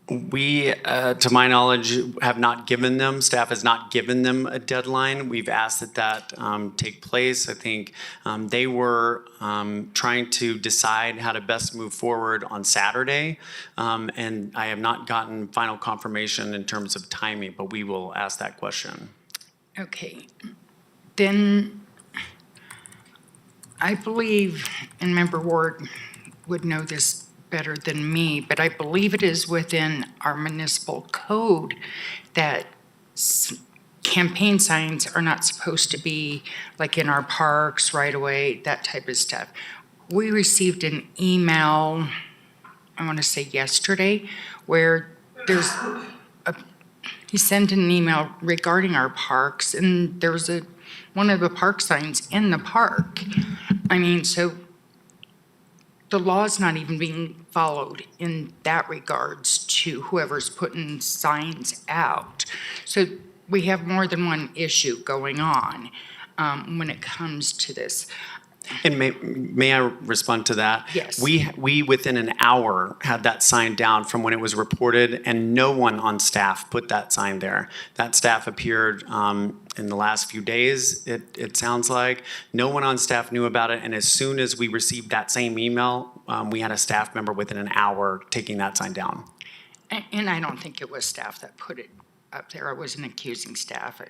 Speaker 17: We, to my knowledge, have not given them, staff has not given them a deadline. We've asked that take place. I think they were trying to decide how to best move forward on Saturday. And I have not gotten final confirmation in terms of timing, but we will ask that question.
Speaker 4: Okay, then I believe, and Member Ward would know this better than me, but I believe it is within our municipal code that campaign signs are not supposed to be like in our parks right away, that type of stuff. We received an email, I want to say yesterday, where he sent an email regarding our parks, and there was one of the park signs in the park. I mean, so the law's not even being followed in that regards to whoever's putting signs out. So we have more than one issue going on when it comes to this.
Speaker 17: And may I respond to that?
Speaker 4: Yes.
Speaker 17: We within an hour had that sign down from when it was reported, and no one on staff put that sign there. That staff appeared in the last few days, it sounds like. No one on staff knew about it, and as soon as we received that same email, we had a staff member within an hour taking that sign down.
Speaker 4: And I don't think it was staff that put it up there. I wasn't accusing staff.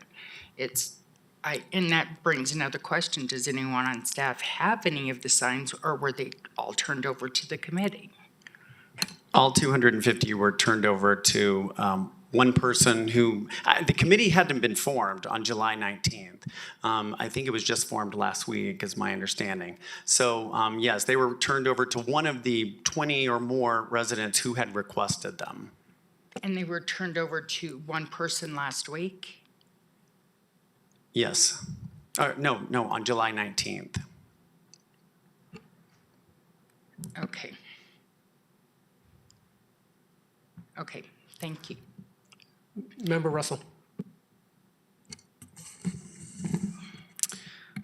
Speaker 4: And that brings another question. Does anyone on staff have any of the signs, or were they all turned over to the committee?
Speaker 17: All 250 were turned over to one person who, the committee hadn't been formed on July 19th. I think it was just formed last week, is my understanding. So yes, they were turned over to one of the 20 or more residents who had requested them.
Speaker 4: And they were turned over to one person last week?
Speaker 17: Yes. No, on July 19th.
Speaker 4: Okay. Okay, thank you.
Speaker 1: Member Russell.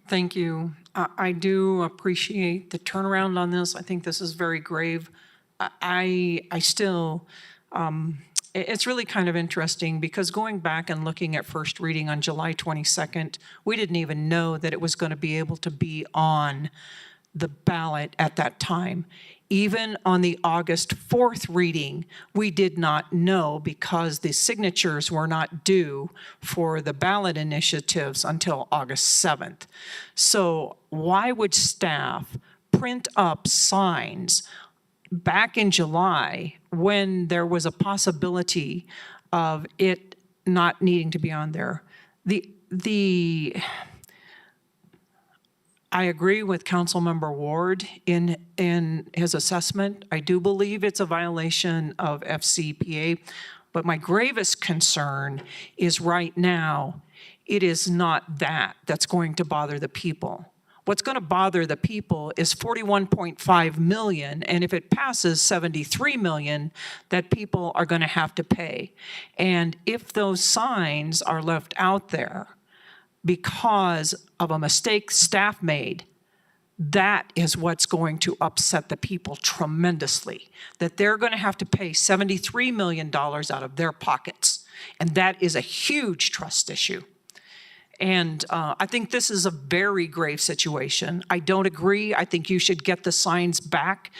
Speaker 8: Thank you. I do appreciate the turnaround on this. I think this is very grave. I still, it's really kind of interesting because going back and looking at first reading on July 22nd, we didn't even know that it was going to be able to be on the ballot at that time. Even on the August 4th reading, we did not know because the signatures were not due for the ballot initiatives until August 7th. So why would staff print up signs back in July when there was a possibility of it not needing to be on there? I agree with Councilmember Ward in his assessment. I do believe it's a violation of FCPA, but my gravest concern is right now, it is not that that's going to bother the people. What's going to bother the people is 41.5 million, and if it passes 73 million, that people are going to have to pay. And if those signs are left out there because of a mistake staff made, that is what's going to upset the people tremendously, that they're going to have to pay $73 million out of their pockets. And that is a huge trust issue. And I think this is a very grave situation. I don't agree. I think you should get the signs back.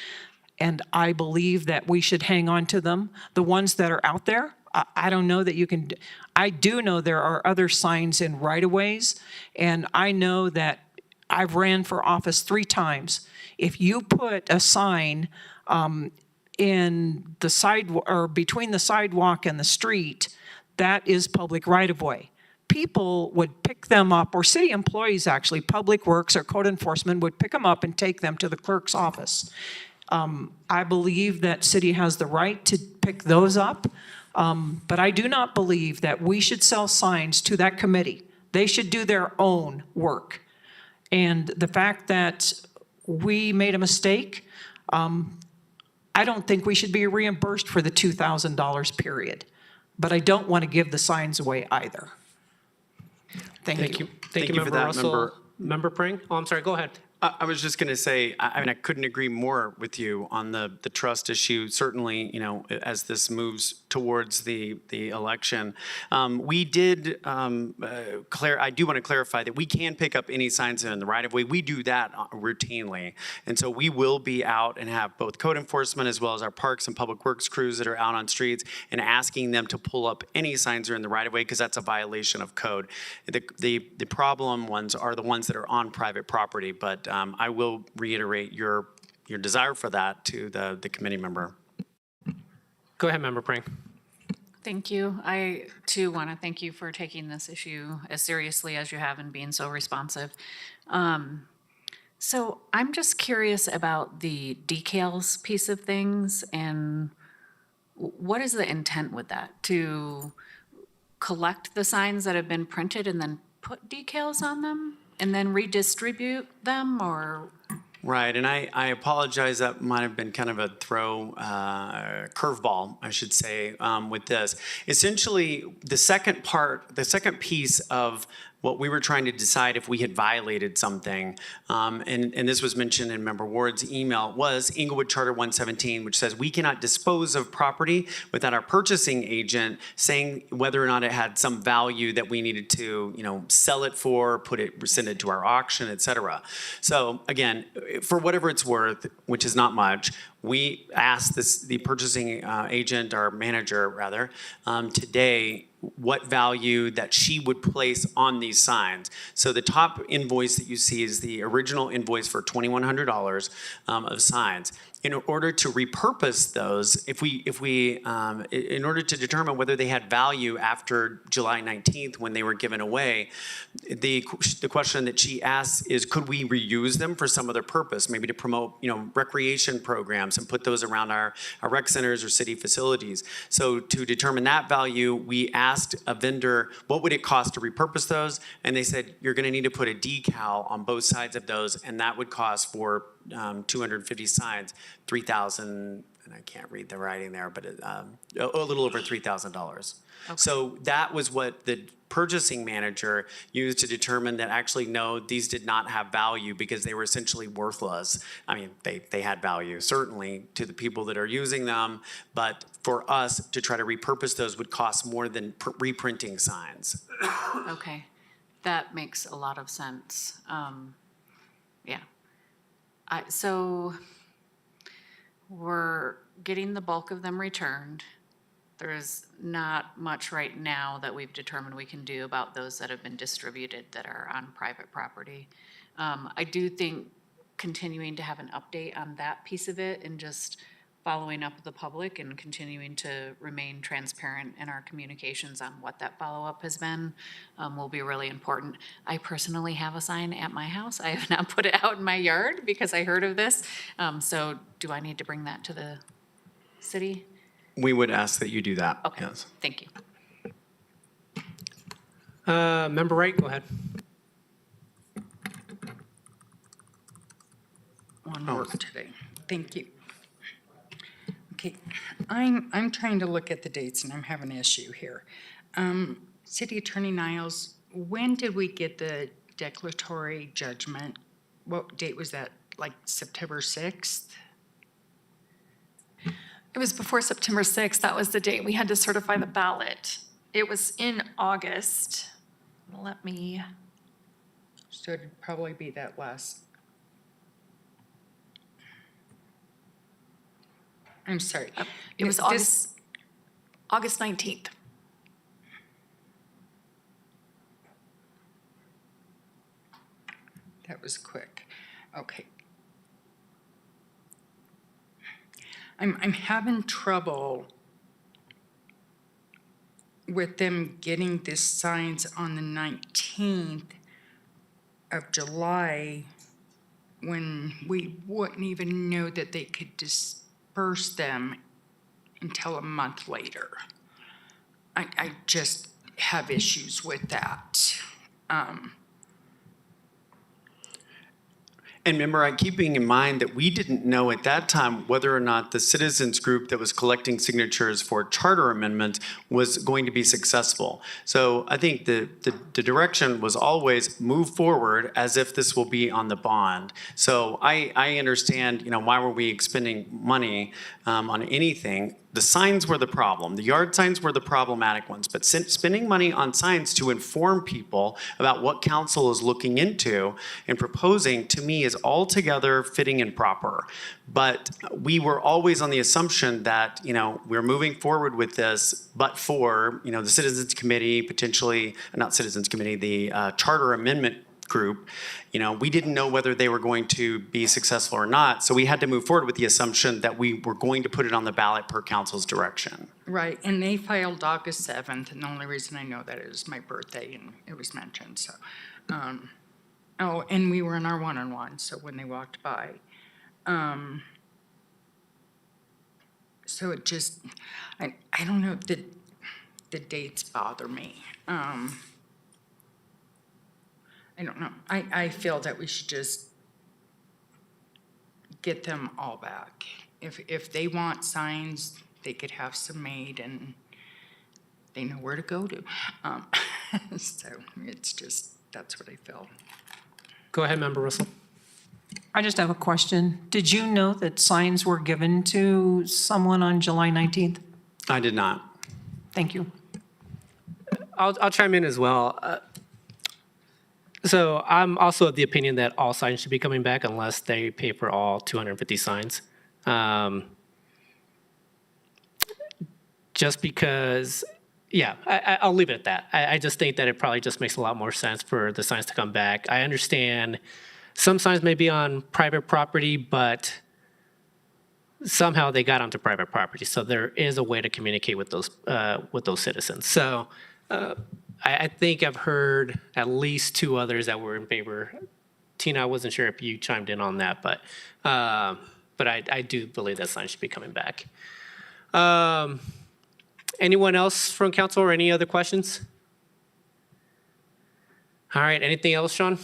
Speaker 8: And I believe that we should hang on to them. The ones that are out there, I don't know that you can. I do know there are other signs in right-of-ways, and I know that I've ran for office 3 times. If you put a sign in the sidewalk or between the sidewalk and the street, that is public right-of-way. People would pick them up, or city employees actually, Public Works or code enforcement would pick them up and take them to the clerk's office. I believe that city has the right to pick those up. But I do not believe that we should sell signs to that committee. They should do their own work. And the fact that we made a mistake, I don't think we should be reimbursed for the $2,000 period. But I don't want to give the signs away either. Thank you.
Speaker 1: Thank you, Member Russell. Member Pring? Oh, I'm sorry, go ahead.
Speaker 17: I was just going to say, I mean, I couldn't agree more with you on the trust issue. Certainly, you know, as this moves towards the election, we did I do want to clarify that we can pick up any signs in the right of way. We do that routinely, and so we will be out and have both code enforcement as well as our parks and public works crews that are out on streets and asking them to pull up any signs that are in the right of way because that's a violation of code. The problem ones are the ones that are on private property, but I will reiterate your desire for that to the committee member.
Speaker 1: Go ahead, Member Pring.
Speaker 9: Thank you. I, too, want to thank you for taking this issue as seriously as you have and being so responsive. So I'm just curious about the decals piece of things, and what is the intent with that? To collect the signs that have been printed and then put decals on them? And then redistribute them, or?
Speaker 17: Right, and I apologize, that might have been kind of a curveball, I should say, with this. Essentially, the second piece of what we were trying to decide if we had violated something, and this was mentioned in Member Ward's email, was Englewood Charter 117, which says we cannot dispose of property without our purchasing agent saying whether or not it had some value that we needed to, sell it for, send it to our auction, et cetera. So again, for whatever it's worth, which is not much, we asked the purchasing agent, or manager rather, today what value that she would place on these signs. So the top invoice that you see is the original invoice for $2,100 of signs. In order to repurpose those, in order to determine whether they had value after July 19th when they were given away, the question that she asks is, could we reuse them for some other purpose, maybe to promote, recreation programs and put those around our rec centers or city facilities. So to determine that value, we asked a vendor, what would it cost to repurpose those? And they said, you're gonna need to put a decal on both sides of those, and that would cost for 250 signs, $3,000, and I can't read the writing there, but a little over $3,000. So that was what the purchasing manager used to determine that actually, no, these did not have value because they were essentially worthless. I mean, they had value, certainly, to the people that are using them, but for us to try to repurpose those would cost more than reprinting signs.
Speaker 9: Okay, that makes a lot of sense. Yeah. So we're getting the bulk of them returned. There's not much right now that we've determined we can do about those that have been distributed that are on private property. I do think continuing to have an update on that piece of it and just following up with the public and continuing to remain transparent in our communications on what that follow-up has been will be really important. I personally have a sign at my house. I have not put it out in my yard because I heard of this. So do I need to bring that to the city?
Speaker 17: We would ask that you do that,
Speaker 9: Okay,
Speaker 17: yes.
Speaker 9: thank you.
Speaker 1: Member Wright, go ahead.
Speaker 4: On work today. Thank you. Okay, I'm trying to look at the dates and I'm having an issue here. City Attorney Niles, when did we get the declaratory judgment? What date was that, like September 6th?
Speaker 20: It was before September 6th. That was the date we had to certify the ballot. It was in August. Let me.
Speaker 4: So it'd probably be that last. I'm sorry.
Speaker 20: It was August 19th.
Speaker 4: That was quick. Okay. I'm having trouble with them getting the signs on the 19th of July when we wouldn't even know that they could disperse them until a month later. I just have issues with that.
Speaker 17: And remember, keeping in mind that we didn't know at that time whether or not the citizens group that was collecting signatures for charter amendments was going to be successful. So I think the direction was always move forward as if this will be on the bond. So I understand, why were we expending money on anything? The signs were the problem. The yard signs were the problematic ones. But spending money on signs to inform people about what council is looking into and proposing, to me, is altogether fitting and proper. But we were always on the assumption that, we're moving forward with this, but for, the Citizens Committee, potentially, not Citizens Committee, the Charter Amendment group, we didn't know whether they were going to be successful or not. So we had to move forward with the assumption that we were going to put it on the ballot per council's direction.
Speaker 4: Right, and they filed August 7th, and the only reason I know that is my birthday, and it was mentioned, so. Oh, and we were in our one-on-one, so when they walked by. So it just, I don't know, the dates bother me. I don't know. I feel that we should just get them all back. If they want signs, they could have some made and they know where to go to. So it's just, that's what I felt.
Speaker 1: Go ahead, Member Russell.
Speaker 8: I just have a question. Did you know that signs were given to someone on July 19th?
Speaker 17: I did not.
Speaker 8: Thank you.
Speaker 1: I'll chime in as well. So I'm also of the opinion that all signs should be coming back unless they pay for all 250 signs. Just because, yeah, I'll leave it at that. I just think that it probably just makes a lot more sense for the signs to come back. I understand some signs may be on private property, but somehow they got onto private property. So there is a way to communicate with those citizens. So I think I've heard at least two others that were in favor. Tina, I wasn't sure if you chimed in on that, but I do believe that sign should be coming back. Anyone else from council or any other questions? All right, anything else, Sean?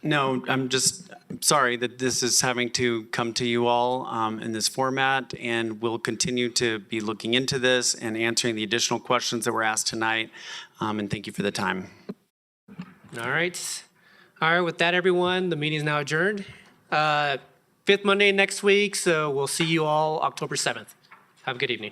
Speaker 17: No, I'm just sorry that this is having to come to you all in this format, and we'll continue to be looking into this and answering the additional questions that were asked tonight. And thank you for the time.
Speaker 1: All right. All right, with that, everyone, the meeting is now adjourned. Fifth Monday next week, so we'll see you all October 7th. Have a good evening.